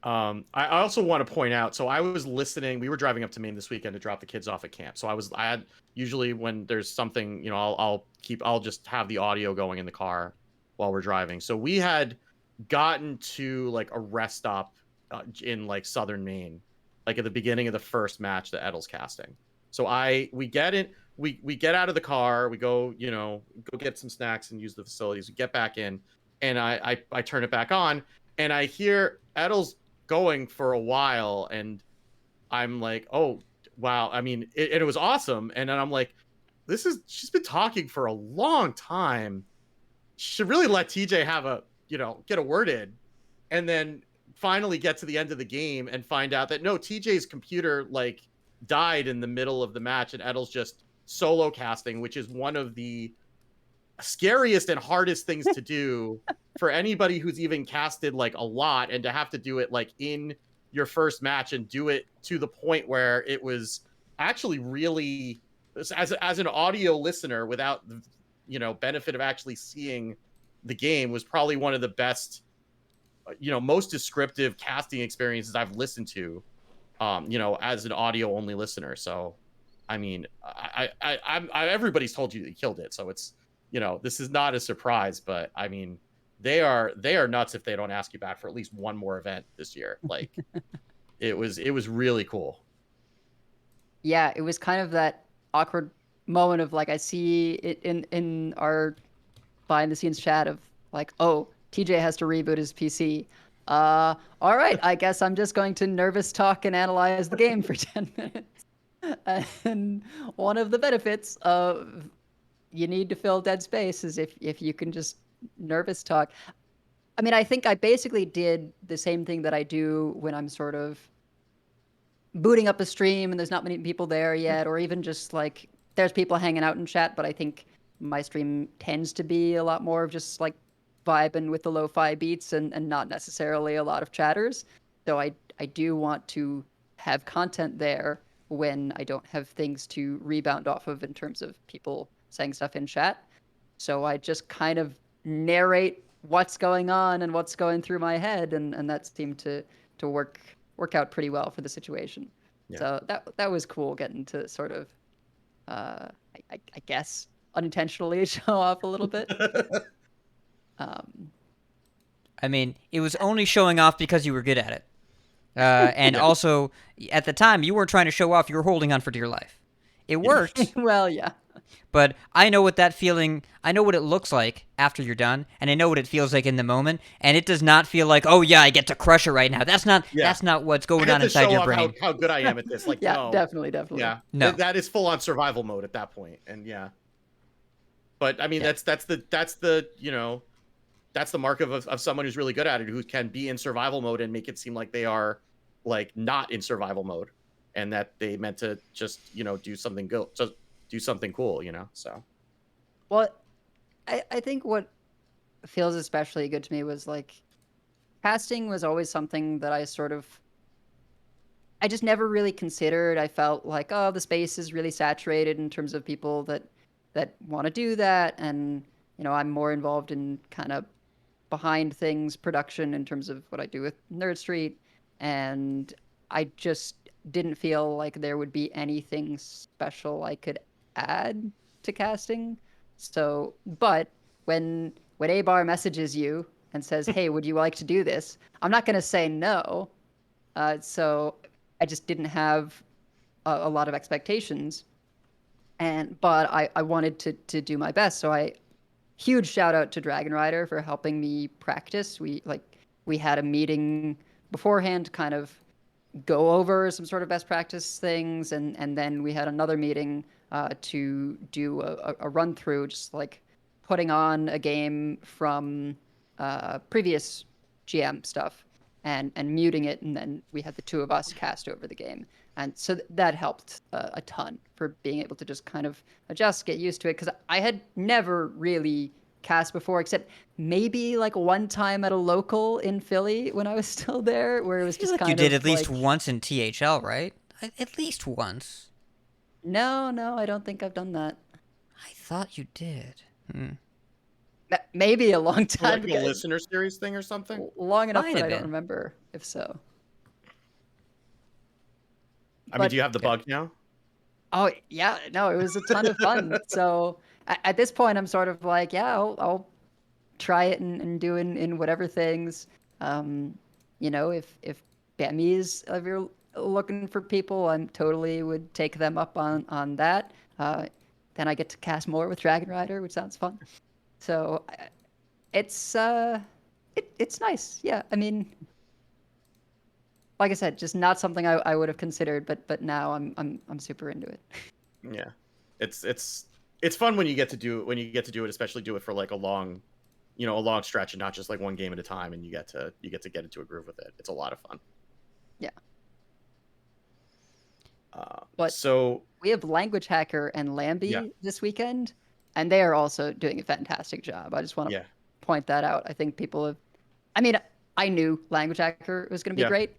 I also want to point out, so I was listening, we were driving up to Maine this weekend to drop the kids off at camp. So I had usually when there's something, I'll just have the audio going in the car while we're driving. So we had gotten to like a rest stop in like southern Maine, like at the beginning of the first match that Edel's casting. So we get out of the car, we go get some snacks and use the facilities. We get back in, and I turn it back on, and I hear Edel's going for a while, and I'm like, oh wow, I mean, it was awesome. And then I'm like, she's been talking for a long time. She should really let TJ have get a word in, and then finally get to the end of the game and find out that no, TJ's computer like died in the middle of the match, and Edel's just solo casting, which is one of the scariest and hardest things to do for anybody who's even casted like a lot, and to have to do it like in your first match and do it to the point where it was actually really, as an audio listener without the benefit of actually seeing the game, was probably one of the best, most descriptive casting experiences I've listened to, as an audio only listener. So I mean, everybody's told you they killed it, so it's, this is not a surprise. But I mean, they are nuts if they don't ask you back for at least one more event this year. Like, it was really cool. Yeah, it was kind of that awkward moment of like, I see it in our behind the scenes chat of like, oh, TJ has to reboot his PC. All right, I guess I'm just going to nervous talk and analyze the game for 10 minutes. And one of the benefits of you need to fill dead space is if you can just nervous talk. I mean, I think I basically did the same thing that I do when I'm sort of booting up a stream and there's not many people there yet, or even just like there's people hanging out in chat, but I think my stream tends to be a lot more of just like vibing with the lo-fi beats and not necessarily a lot of chatters. So I do want to have content there when I don't have things to rebound off of in terms of people saying stuff in chat. So I just kind of narrate what's going on and what's going through my head, and that seemed to work out pretty well for the situation. Yeah. So that was cool getting to sort of, I guess, unintentionally show off a little bit. I mean, it was only showing off because you were good at it. And also, at the time, you weren't trying to show off. You were holding on for dear life. It worked. Well, yeah. But I know what that feeling, I know what it looks like after you're done, and I know what it feels like in the moment, and it does not feel like, oh yeah, I get to crush it right now. That's not what's going on inside your brain. How good I am at this. Like, Yeah, no. definitely. Yeah. No. That is full on survival mode at that point. And yeah. But I mean, Yeah. that's the, you know, that's the mark of someone who's really good at it, who can be in survival mode and make it seem like they are like not in survival mode, and that they meant to just, you know, do something good, just do something cool, you know. So Well, I think what feels especially good to me was like casting was always something that I just never really considered. I felt like, oh, the space is really saturated in terms of people that want to do that, and you know, I'm more involved in kind of behind things production in terms of what I do with Nerd Street, and I just didn't feel like there would be anything special I could add to casting. So, but when Abar messages you and says, "Hey, would you like to do this?" I'm not going to say no. So I just didn't have a lot of expectations, but I wanted to do my best. So huge shout out to Dragon Rider for helping me practice. We had a meeting beforehand to kind of go over some sort of best practice things, and then we had another meeting to do a run through, just like putting on a game from previous GM stuff and muting it, and then we had the two of us cast over the game, and so that helped a ton for being able to just kind of adjust, get used to it, because I had never really cast before, except maybe like one time at a local in Philly when I was still there, where it was just like kind you of did at least like, once in THL, right? At least once. No, I don't think I've done that. I thought you did. Maybe a long time like ago. a listener series thing or something. Long enough Might that have I don't been. remember if so. I mean, do you have the bug now? Oh yeah, no, it was a ton of fun. So at this point, I'm sort of like, yeah, I'll try it and do in whatever things. You know, if BAMI's ever looking for people, I totally would take them up on that. Then I get to cast more with Dragon Rider, which sounds fun. So it's it's nice. Yeah, I mean, like I said, just not something I would have considered, but now I'm super into it. Yeah, it's fun when you get to do it, especially do it for like a long stretch and not just like one game at a time, and you get to get into a groove with it. It's a lot of fun. Yeah. But so we have Language Hacker and Lambie this weekend, and they are also doing a fantastic job. I just want to point that out. I think people have. I mean, I knew Language Hacker was going to be great.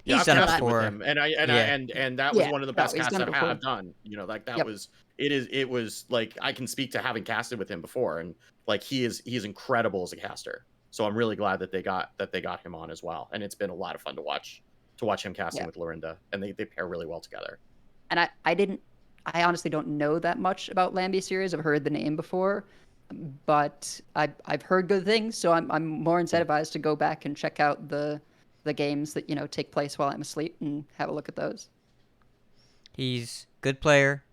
Yeah, He's I've done it casted before. with him, and that was one of the best casts done it I've done. You know, like that was it was like, I can speak to having casted with him before, and like he is incredible as a caster. So I'm really glad that they got him on as well, and it's been a lot of fun to watch him casting with Lorinda, and they pair really well together. And I honestly don't know that much about Lambie series. I've heard the name before, but I've heard good things, so I'm more incentivized to go back and check out the games that, you know, take place while I'm asleep and have a look at those. He's good player,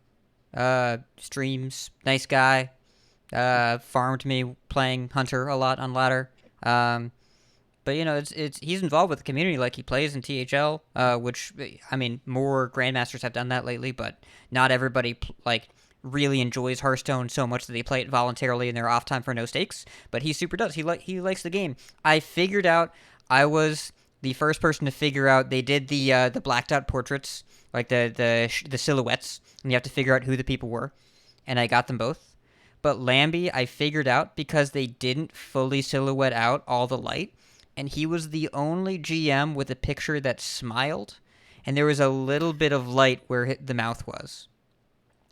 streams, nice guy, farmed me playing Hunter a lot on ladder. But it's he's involved with the community, like he plays in THL, which I mean, more grandmasters have done that lately, but not everybody really enjoys Hearthstone so much that they play it voluntarily in their off time for no stakes. But he super does. He likes the game. I figured out I was the first person to figure out they did the blacked out portraits, like the silhouettes, and you have to figure out who the people were, and I got them both. But Lambie, I figured out because they didn't fully silhouette out all the light, and he was the only GM with a picture that smiled, and there was a little bit of light where the mouth was.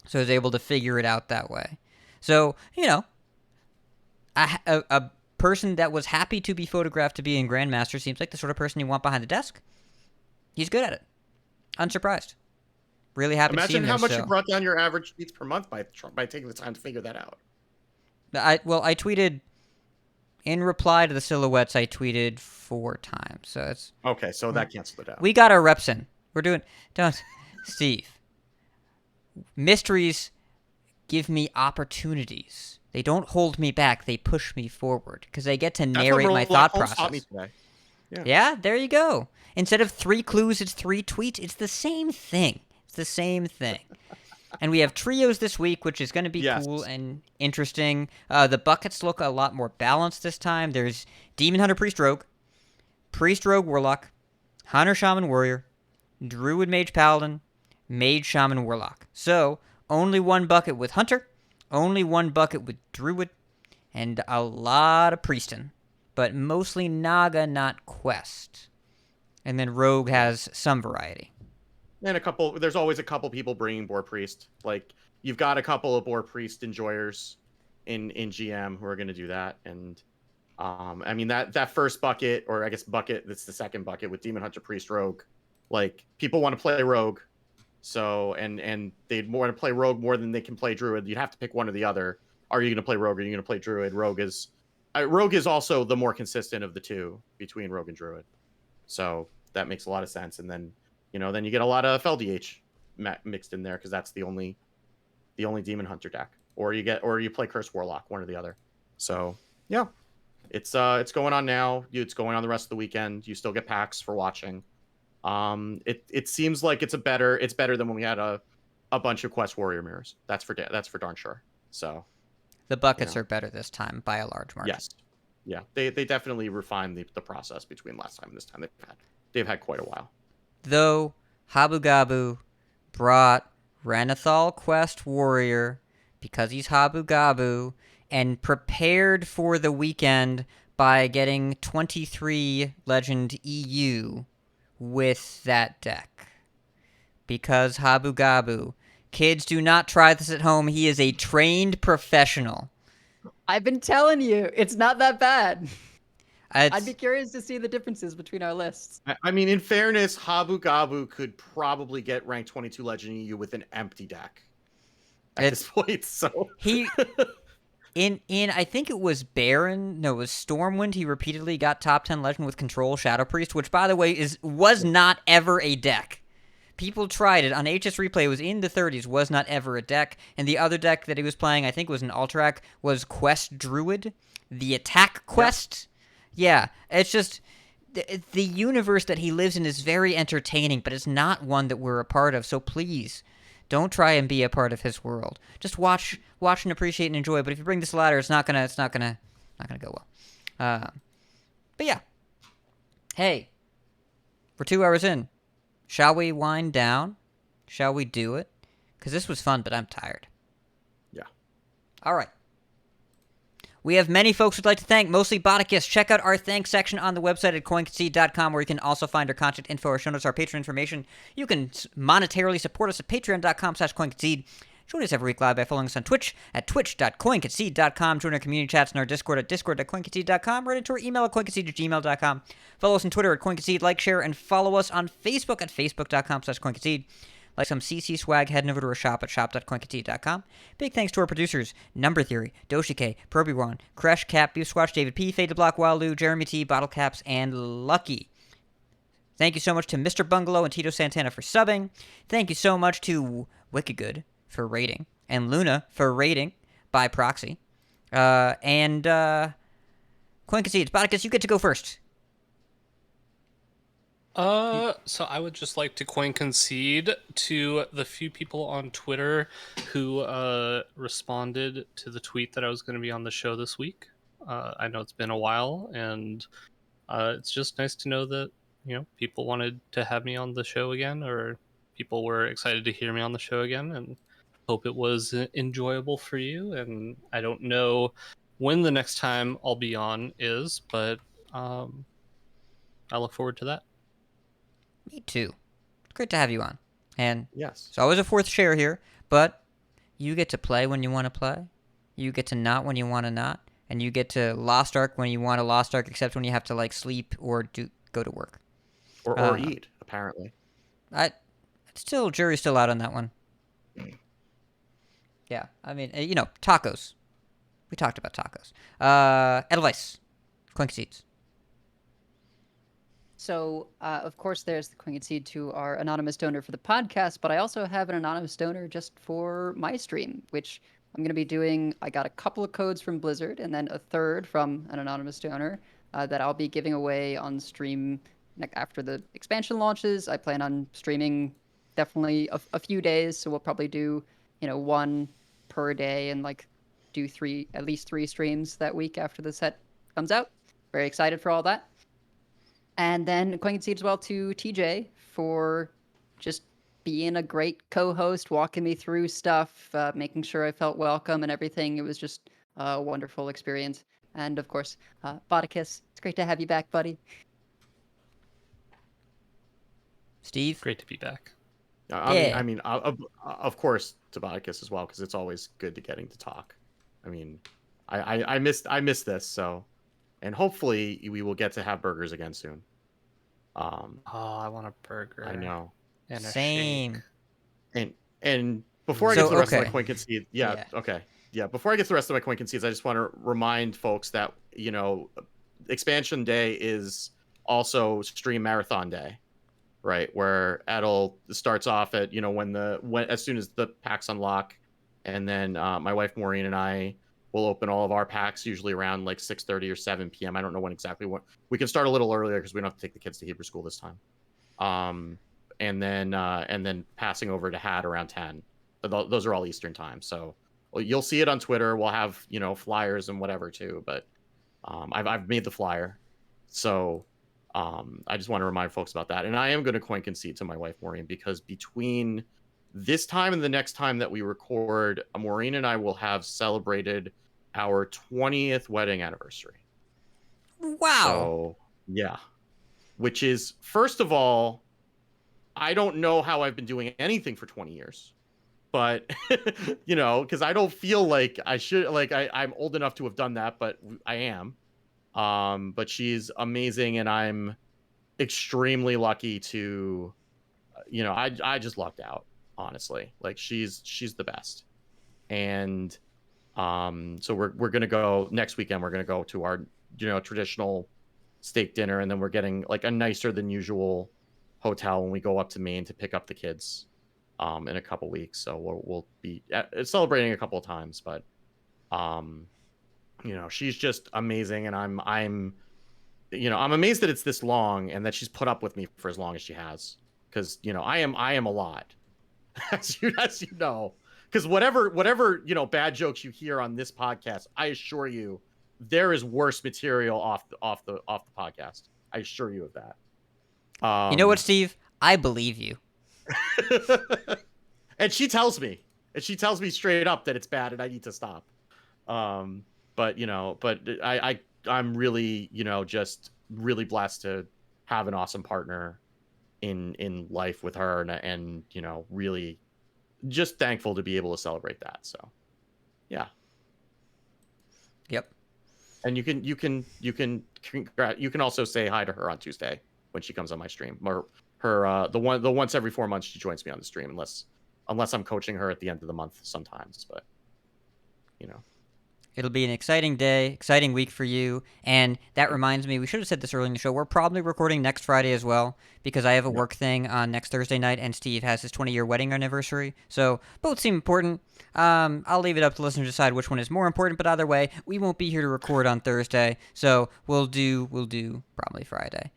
So I was able to figure it out that way. So, a person that was happy to be photographed to be in Grandmaster seems like the sort of person you want behind the desk. He's good at it. Unsurprised. Really happy to see him. Imagine how much you brought down your average tweets per month by taking the time to figure that out. I tweeted, in reply to the silhouettes, I tweeted 4 times. So it's... Okay, so that canceled it out. We got our reps in. We're doing... Steve. Mysteries give me opportunities. They don't hold me back. They push me forward because I get to narrate my thought process. Yeah, there you go. Instead of 3 clues, it's 3 tweets. It's the same thing. And we have trios this week, which is going to be cool and interesting. The buckets look a lot more balanced this time. There's Demon Hunter Priest Rogue, Priest Rogue Warlock, Hunter Shaman Warrior, Druid Mage Paladin, Mage Shaman Warlock. So, only 1 bucket with Hunter, only 1 bucket with Druid, and a lot of Priestin. But mostly Naga, not Quest. And then Rogue has some variety. And there's always a couple people bringing Boar Priest. Like, you've got a couple of Boar Priest enjoyers in GM who are going to do that. And, I mean, that first bucket, or I guess bucket, that's the second bucket with Demon Hunter Priest Rogue. Like, people want to play Rogue. So, and they'd want to play Rogue more than they can play Druid. You'd have to pick one or the other. Are you going to play Rogue or are you going to play Druid? Rogue is also the more consistent of the two between Rogue and Druid. So that makes a lot of sense. And then, then you get a lot of FLDH mixed in there because that's the only Demon Hunter deck. Or you play Curse Warlock, one or the other. So yeah, it's going on now. It's going on the rest of the weekend. You still get packs for watching. It seems like it's better than when we had a bunch of Quest Warrior mirrors. That's for darn sure. So the buckets are better this time by a large margin. Yes. Yeah. They definitely refined the process between last time and this time. They've had quite a while. Though Habu Gabu brought Renathal Quest Warrior because he's Habu Gabu and prepared for the weekend by getting 23 Legend EU with that deck. Because Habu Gabu. Kids, do not try this at home. He is a trained professional. I've been telling you, it's not that bad. I'd be curious to see the differences between our lists. I mean, in fairness, Habu Gabu could probably get ranked 22 Legend EU with an empty deck at this point. So he in I think it was Baron, no, it was Stormwind. He repeatedly got top 10 Legend with Control Shadow Priest, which by the way was not ever a deck. People tried it on HS Replay. It was in the 30s. Was not ever a deck. And the other deck that he was playing, I think, was an Alterac, was Quest Druid, the Attack Quest. Yeah, it's just the universe that he lives in is very entertaining, but it's not one that we're a part of. So please, don't try and be a part of his world. Just watch and appreciate and enjoy. But if you bring this ladder, it's not gonna go well. But yeah, hey, we're 2 hours in. Shall we wind down? Shall we do it? Because this was fun, but I'm tired. Yeah. All right. We have many folks we'd like to thank, mostly BOTTICUS. Check out our thanks section on the website at coinconcede.com, where you can also find our contact info, our show notes, our Patreon information. You can monetarily support us at patreon.com/coinconcede. Join us every week live by following us on Twitch at twitch.coinconcede.com. Join our community chats and our Discord at discord.coinconcede.com. Write into our email at coinconcede@gmail.com. Follow us on Twitter at coinconcede. Like, share, and follow us on Facebook at facebook.com/coinconcede. Like some CC swag, head over to our shop at shop.coinconcede.com. Big thanks to our producers, Number Theory, Doshike, Probywan, Crash Cap, Beef Squatch, David P, Fade to Block, Walu, Jeremy T, Bottle Caps, and Lucky. Thank you so much to Mr. Bungalow and Tito Santana for subbing. Thank you so much to Wicked Good for rating, and Luna for rating by proxy. Coin Concedes. BOTTICUS, you get to go first. So I would just like to coin concede to the few people on Twitter who responded to the tweet that I was going to be on the show this week. I know it's been a while, and it's just nice to know that people wanted to have me on the show again, or people were excited to hear me on the show again, and hope it was enjoyable for you. And I don't know when the next time I'll be on is, but I look forward to that. Me too. It's great to have you on. And Yes. it's always a fourth share here, but you get to play when you want to play. You get to not when you want to not. And you get to Lost Ark when you want to Lost Ark, except when you have to like sleep or go to work. Or eat, apparently. Jury's still out on that one. Yeah, I mean, tacos. We talked about tacos. Advice. Clink seats. So, of course, there's the Queen Seed to our anonymous donor for the podcast, but I also have an anonymous donor just for my stream, which I'm going to be doing. I got a couple of codes from Blizzard and then a third from an anonymous donor that I'll be giving away on stream after the expansion launches. I plan on streaming definitely a few days, so we'll probably do, one per day and like do at least three streams that week after the set comes out. Very excited for all that. And then Coin Seed as well to TJ for just being a great co-host, walking me through stuff, making sure I felt welcome and everything. It was just a wonderful experience. And of course, BOTTICUS, it's great to have you back, buddy. Steve? Great to be back. I mean, of course, to BOTTICUS as well, because it's always good to getting to talk. I mean, I missed this, so, and hopefully we will get to have burgers again soon. I want a burger. I know. And Same. And before I get to the rest of my coin concede, okay. Before I get to the rest of my coin concedes, I just want to remind folks that expansion day is also stream marathon day, right? Where Adel starts off at when as soon as the packs unlock, and then my wife Maureen and I will open all of our packs usually around like 6:30 or 7 p.m. I don't know when exactly. We can start a little earlier because we don't have to take the kids to Hebrew school this time. And then passing over to Had around 10. Those are all Eastern time. So you'll see it on Twitter. We'll have flyers and whatever too. But I've made the flyer, so I just want to remind folks about that. And I am going to coin concede to my wife Maureen, because between this time and the next time that we record, Maureen and I will have celebrated our 20th wedding anniversary. Wow. So, yeah. Which is, first of all, I don't know how I've been doing anything for 20 years. But, because I don't feel like I should, like, I'm old enough to have done that, but I am. But she's amazing, and I'm extremely lucky to, I just lucked out. Honestly, like she's the best. And so we're gonna go next weekend. We're gonna go to our traditional steak dinner, and then we're getting like a nicer than usual hotel when we go up to Maine to pick up the kids in a couple weeks. So we'll be celebrating a couple of times, but she's just amazing, and I'm amazed that it's this long and that she's put up with me for as long as she has, because I am a lot. As you know, because whatever bad jokes you hear on this podcast, I assure you there is worse material off the podcast. I assure you of that. You know what, Steve? I believe you. And she tells me straight up that it's bad and I need to stop. But I'm really just really blessed to have an awesome partner in life with her, and really just thankful to be able to celebrate that. So yeah. Yep. And you can also say hi to her on Tuesday when she comes on my stream, or her the once every 4 months she joins me on the stream, unless I'm coaching her at the end of the month sometimes. But It'll be an exciting day, exciting week for you. And that reminds me, we should have said this early in the show. We're probably recording next Friday as well, because I have a work thing on next Thursday night, and Steve has his 20-year wedding anniversary. So both seem important. I'll leave it up to listeners to decide which one is more important. But either way, we won't be here to record on Thursday. So we'll do probably Friday.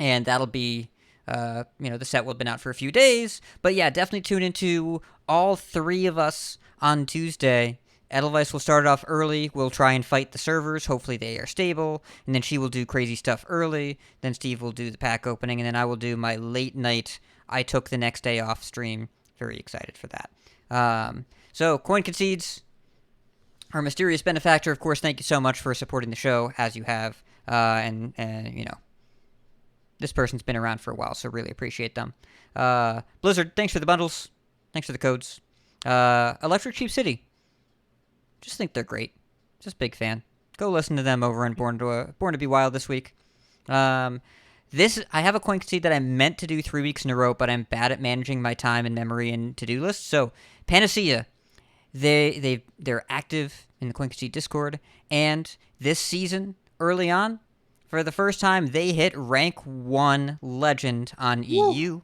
and that'll be, the set will have been out for a few days. But yeah, definitely tune into all three of us on Tuesday. Edelweiss will start it off early. We'll try and fight the servers. Hopefully they are stable. And then she will do crazy stuff early. Then Steve will do the pack opening. And then I will do my late night, I took the next day off stream. Very excited for that. So, Coin Concedes, our mysterious benefactor, of course, thank you so much for supporting the show, as you have. And this person's been around for a while, so really appreciate them. Blizzard, thanks for the bundles. Thanks for the codes. Electric Sheep City. Just think they're great. Just big fan. Go listen to them over on Born to Be Wild this week. I have a coin concede that I meant to do 3 weeks in a row, but I'm bad at managing my time and memory and to-do lists. So, Panacea, they're active in the coin concede Discord, and this season, early on, for the first time, they hit rank 1 legend on EU.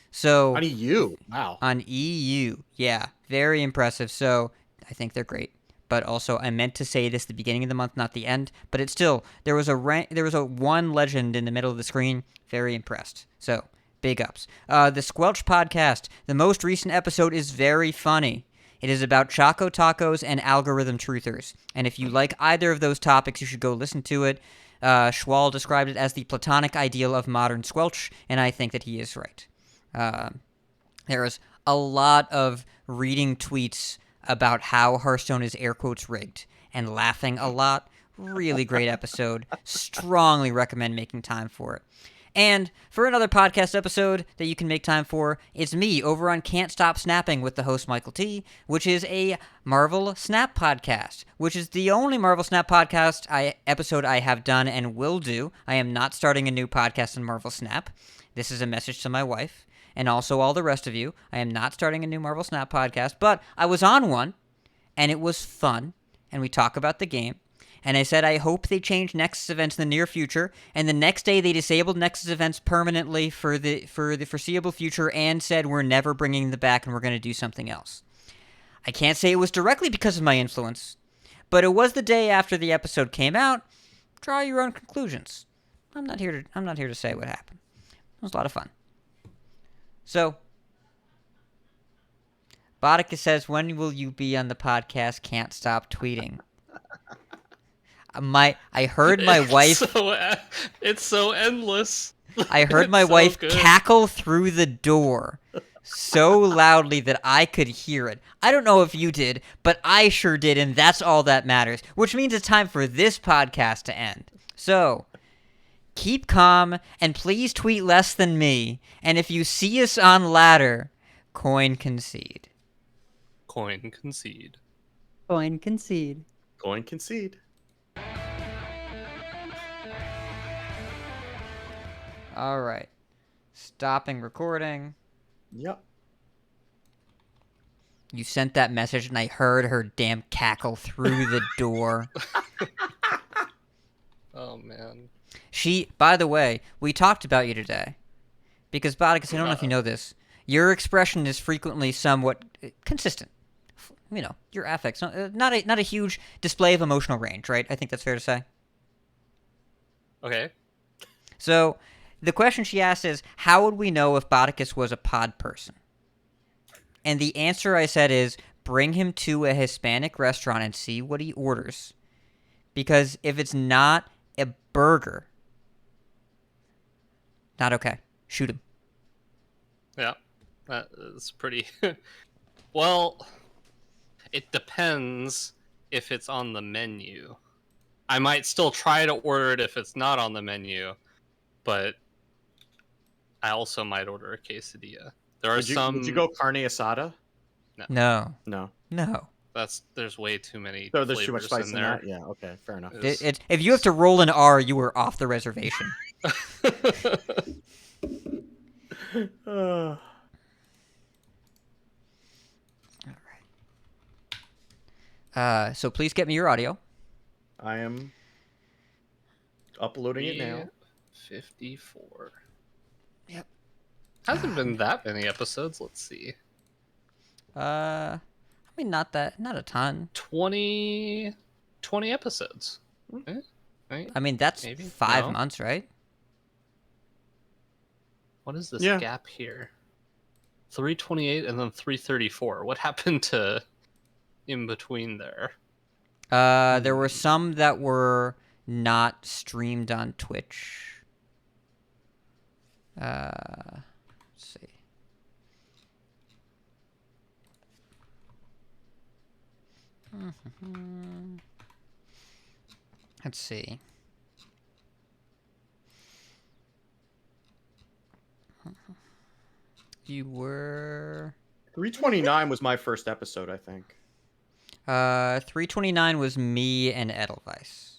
So On EU, wow. On EU, yeah, very impressive. So I think they're great. But also, I meant to say this at the beginning of the month, not the end. But it's still, there was a 1 legend in the middle of the screen. Very impressed. So big ups. The Squelch podcast. The most recent episode is very funny. It is about Choco Tacos and algorithm truthers. And if you like either of those topics, you should go listen to it. Schwal described it as the platonic ideal of modern Squelch, and I think that he is right. There is a lot of reading tweets about how Hearthstone is air quotes rigged and laughing a lot. Really great episode. Strongly recommend making time for it. And for another podcast episode that you can make time for, it's me over on Can't Stop Snapping with the host Michael T, which is a Marvel Snap podcast, which is the only Marvel Snap podcast episode I have done and will do. I am not starting a new podcast on Marvel Snap. This is a message to my wife and also all the rest of you. I am not starting a new Marvel Snap podcast, but I was on one, and it was fun, and we talk about the game. And I said I hope they change Nexus events in the near future. And the next day they disabled Nexus events permanently for the foreseeable future and said we're never bringing them back and we're going to do something else. I can't say it was directly because of my influence, but it was the day after the episode came out. Draw your own conclusions. I'm not here to say what happened. It was a lot of fun. So, BOTTICUS says, when will you be on the podcast? Can't stop tweeting. I heard my wife. It's so endless. I heard my wife cackle through the door so loudly that I could hear it. I don't know if you did, but I sure did, and that's all that matters. Which means it's time for this podcast to end. So, keep calm, and please tweet less than me. And if you see us on ladder, coin concede. Coin concede. Coin concede. Coin concede. All right. Stopping recording. Yep. You sent that message and I heard her damn cackle through the door. Oh, man. By the way, we talked about you today. Because, BOTTICUS, I don't know if you know this. Your expression is frequently somewhat consistent. You know, your affects. Not a huge display of emotional range, right? I think that's fair to say. Okay. So, the question she asked is, how would we know if BOTTICUS was a pod person? And the answer I said is, bring him to a Hispanic restaurant and see what he orders. Because if it's not a burger, not okay. Shoot him. Yeah, that is pretty... Well, it depends if it's on the menu. I might still try to order it if it's not on the menu, but I also might order a quesadilla. Would you go carne asada? No. There's way too many. So there's too much spice in there. that? Yeah, okay, fair enough. If you have to roll an R, you are off the reservation. All right. So please get me your audio. I am uploading it now. 54. Yep. Hasn't been that many episodes. Let's see. I mean, not a ton. 20 episodes. Right? I mean, that's Maybe? 5 No? months, right? What is this Yeah. gap here? 328 and then 334. What happened to in between there? There were some that were not streamed on Twitch. Let's see. Let's see. You were 329 was my first episode, I think. 329 was me and Edelweiss.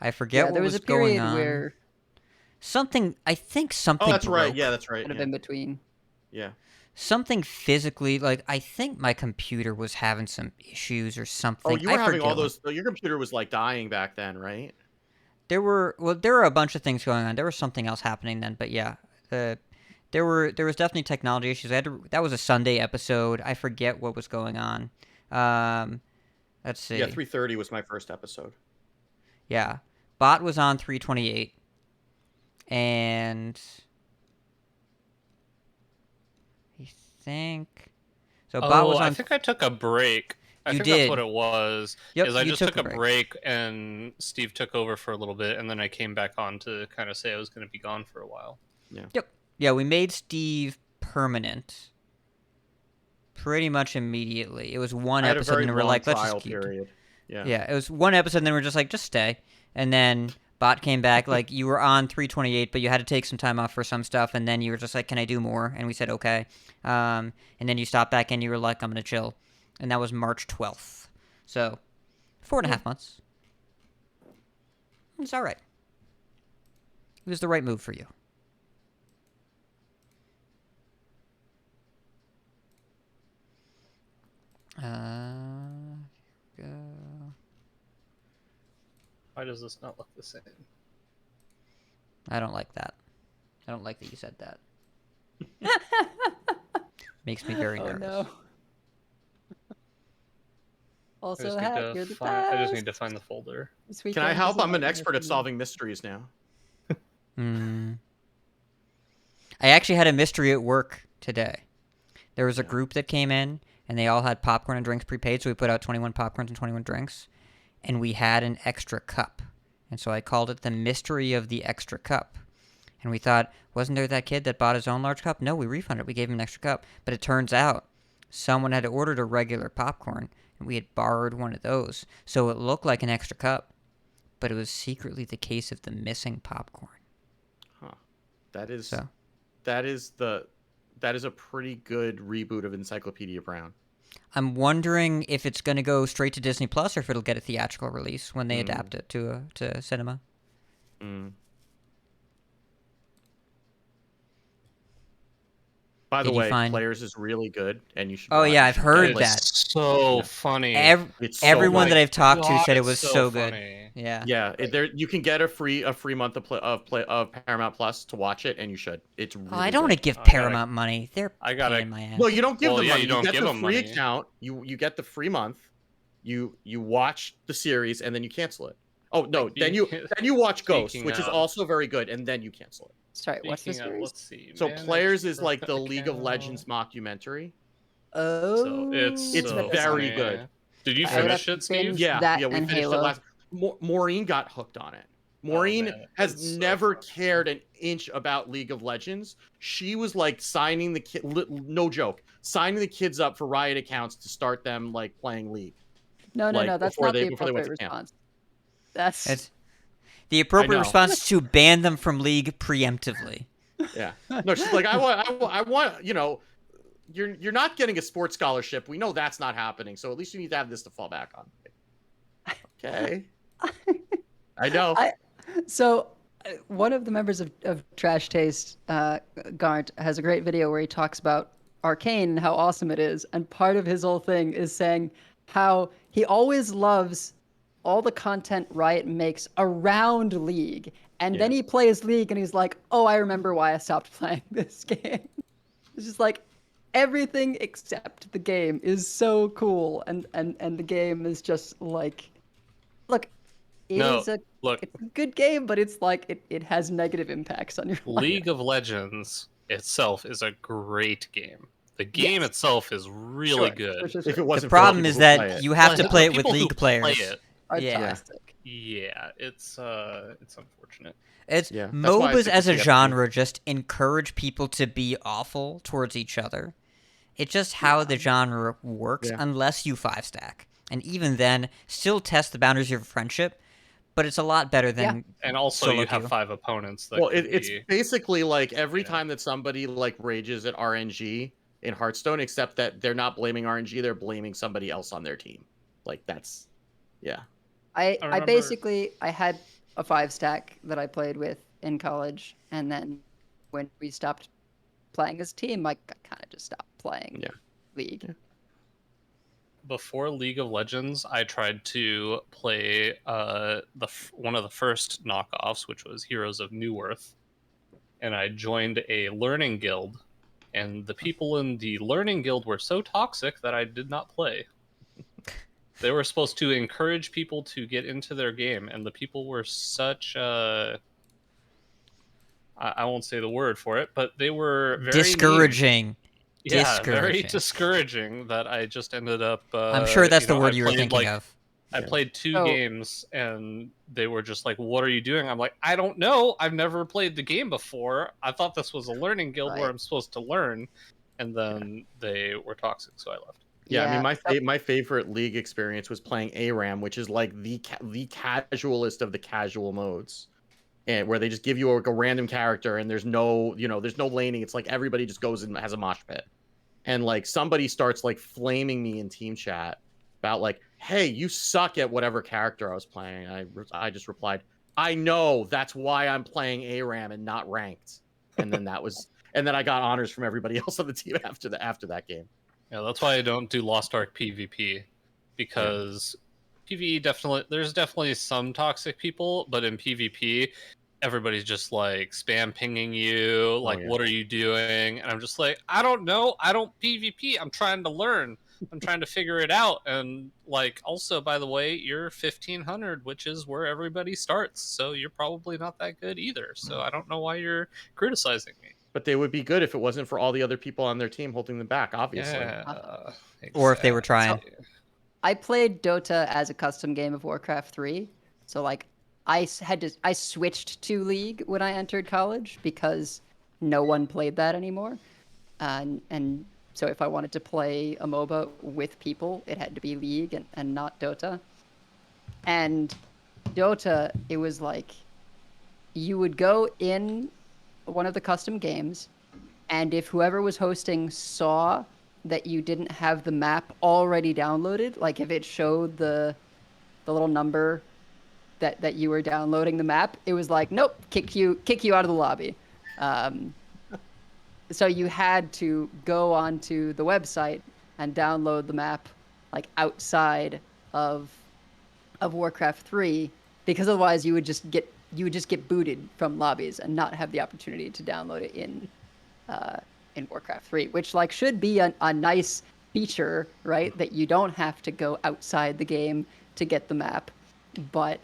I forget Yeah, what there was was a going period on. where Something, I think something Oh, that's right. broke. Yeah, that's right. could have Yeah. been between. Yeah. Something physically, like, I think my computer was having some issues or something. Oh, you were I having all forget what. those. Your computer was like dying back then, right? There were a bunch of things going on. There was something else happening then, but yeah, there was definitely technology issues. That was a Sunday episode. I forget what was going on. Let's see. Yeah, 330 was my first episode. Yeah, Bot was on 328, and I think so. Bot was on. I think I took a break. I You think did. that's what it was. Yep, Is I you just took took a a break and Steve took over for a little bit, and then I came back on to kind of say I was going to be gone for a while. Yep. Yeah, we made Steve permanent pretty much immediately. It was one I had a episode, very and we were long like, let's trial just keep. period. Yeah. Yeah, it was one episode, and then we're just like, just stay. And then Bot came back, like, you were on 328, but you had to take some time off for some stuff, and then you were just like, can I do more? And we said, okay. And then you stopped back, and you were like, I'm going to chill. And that was March 12th. So, 4.5 months. It's all right. It was the right move for you. Go. Why does this not look the same? I don't like that. I don't like that you said that. Makes me very nervous. No. I Also, just, need Hat, to you're the find, I just best. need to find the folder. This Can I weekend help? was a I'm an nightmare expert for at me. solving mysteries now. I actually had a mystery at work today. There was a group that came in, and they all had popcorn and drinks prepaid, so we put out 21 popcorns and 21 drinks, and we had an extra cup. And so I called it the mystery of the extra cup. And we thought, wasn't there that kid that bought his own large cup? No, we refunded it. We gave him an extra cup. But it turns out someone had ordered a regular popcorn, and we had borrowed one of those. So it looked like an extra cup, but it was secretly the case of the missing popcorn. Huh. That is So that is a pretty good reboot of Encyclopedia Brown. I'm wondering if it's going to go straight to Disney Plus or if it'll get a theatrical release when they adapt it to cinema. By the Did you way, find- Players is really good, and you should. Oh, watch yeah, it. I've heard It's that. so funny. It's so Everyone good. that I've talked to God, said it it's was so so good. funny. Yeah. Yeah, there you can get a free month of Paramount Plus to watch it, and you should. It's really Oh, I don't want to good. give I gotta- Paramount money. They're I gotta- paying my ass. No, you don't give Well, them yeah, money. you don't get give the them free money. account. You get the free month. You watch the series and then you cancel it. Oh no, then you watch Ghost, Speaking which is of- also very good, and then you cancel it. Sorry, what's the Speaking of, series? let's see. So manage Players is like the corrupt League of account. Legends mockumentary. Oh, So It's so very funny. good. Did you I would finish have it, to Steve? binge Yeah, that yeah, we and finished Halo. it last. Maureen got hooked on it. Maureen man, has it's so never funny. cared an inch about League of Legends. She was like signing the kid, no joke, signing the kids up for Riot accounts to start them like playing League. No, like, that's before not they- the before they went appropriate to camp. response. That's It's the appropriate know. response is to ban them from League preemptively. Yeah. No, she's like, I want, you're not getting a sports scholarship. We know that's not happening. So at least you need to have this to fall back on. Okay. I know. So, one of the members of Trash Taste, Garnt, has a great video where he talks about Arcane and how awesome it is. And part of his whole thing is saying how he always loves all the content Riot makes around League. And then he plays League and he's like, oh, I remember why I stopped playing this game. It's just like everything except the game is so cool. And the game is just like, look, it's a good game, but it's like it has negative impacts on your life. League of Legends itself is a great game. The game Yes. itself is really Sure, good. Sure. If it wasn't The for problem people is who play that it. you have But to the play it with people who League play players. it, Are Yeah. toxic. yeah, it's unfortunate. It's Yeah, that's why I MOBAs stick as with a TFT. genre just encourage people to be awful towards each other. It's just how the genre works Yeah. unless you 5-stack. And even then, still test the boundaries of friendship, but it's a lot better than And also solo you have queue. 5 opponents that Well, could it's be... basically like every Yeah. time that somebody like rages at RNG in Hearthstone, except that they're not blaming RNG, they're blaming somebody else on their team. Like that's, yeah. I remember- basically I had a 5-stack that I played with in college, and then when we stopped playing as a team, I kind of just stopped playing Yeah. League. Yeah. Before League of Legends, I tried to play one of the first knockoffs, which was Heroes of New Earth, and I joined a learning guild, and the people in the learning guild were so toxic that I did not play. They were supposed to encourage people to get into their game, and the people were such I won't say the word for it, but they were very mean. Discouraging. Yeah, very Discouraging. discouraging that I just ended up... I'm sure that's the word you were played, thinking like, of. I Yeah. played 2 Oh. games, and they were just like, what are you doing? I'm like, I don't know. I've never played the game before. I thought this was a learning guild where Right. I'm supposed to learn. And then they were toxic, so I left. Yeah, I mean, so- my favorite League experience was playing ARAM, which is like the casualist of the casual modes, and where they just give you a random character, and there's no laning. It's like everybody just goes and has a mosh pit, and like somebody starts like flaming me in team chat about like, hey, you suck at whatever character I was playing. I just replied, I know, that's why I'm playing ARAM and not ranked, and then and then I got honors from everybody else on the team after that game. Yeah, that's why I don't do Lost Ark PvP, because PvE there's definitely some toxic people, but in PvP, everybody's just like spam pinging you, like, yeah. what are you doing? And I'm just like, I don't know, I don't PvP, I'm trying to learn, I'm trying to figure it out. And like, also, by the way, you're 1500, which is where everybody starts, so you're probably not that good either, so I don't know why you're criticizing me. But they would be good if it wasn't for all the other people on their team holding them back, obviously. Yeah, Or if they were trying. exactly. I played Dota as a custom game of Warcraft 3, so like I switched to League when I entered college because no one played that anymore, and so if I wanted to play a MOBA with people, it had to be League and not Dota. And Dota, it was like you would go in one of the custom games, and if whoever was hosting saw that you didn't have the map already downloaded, like if it showed the little number that you were downloading the map, it was like, nope, kick you out of the lobby. So you had to go onto the website and download the map like outside of Warcraft 3, because otherwise you would just get booted from lobbies and not have the opportunity to download it in Warcraft 3, which like should be a nice feature, right? That you don't have to go outside the game to get the map, but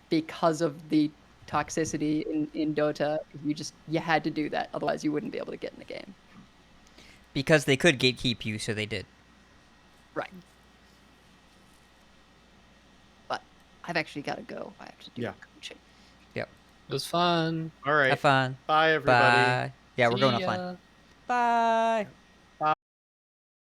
because of the toxicity in Dota, you had to do that, otherwise you wouldn't be able to get in the game. Because they could gatekeep you, so they did. Right. But I've actually got to go. I have to do coaching. Yep. It was fun. All right. Have fun. Bye, everybody. Bye. Yeah, we're going See offline. ya. Bye.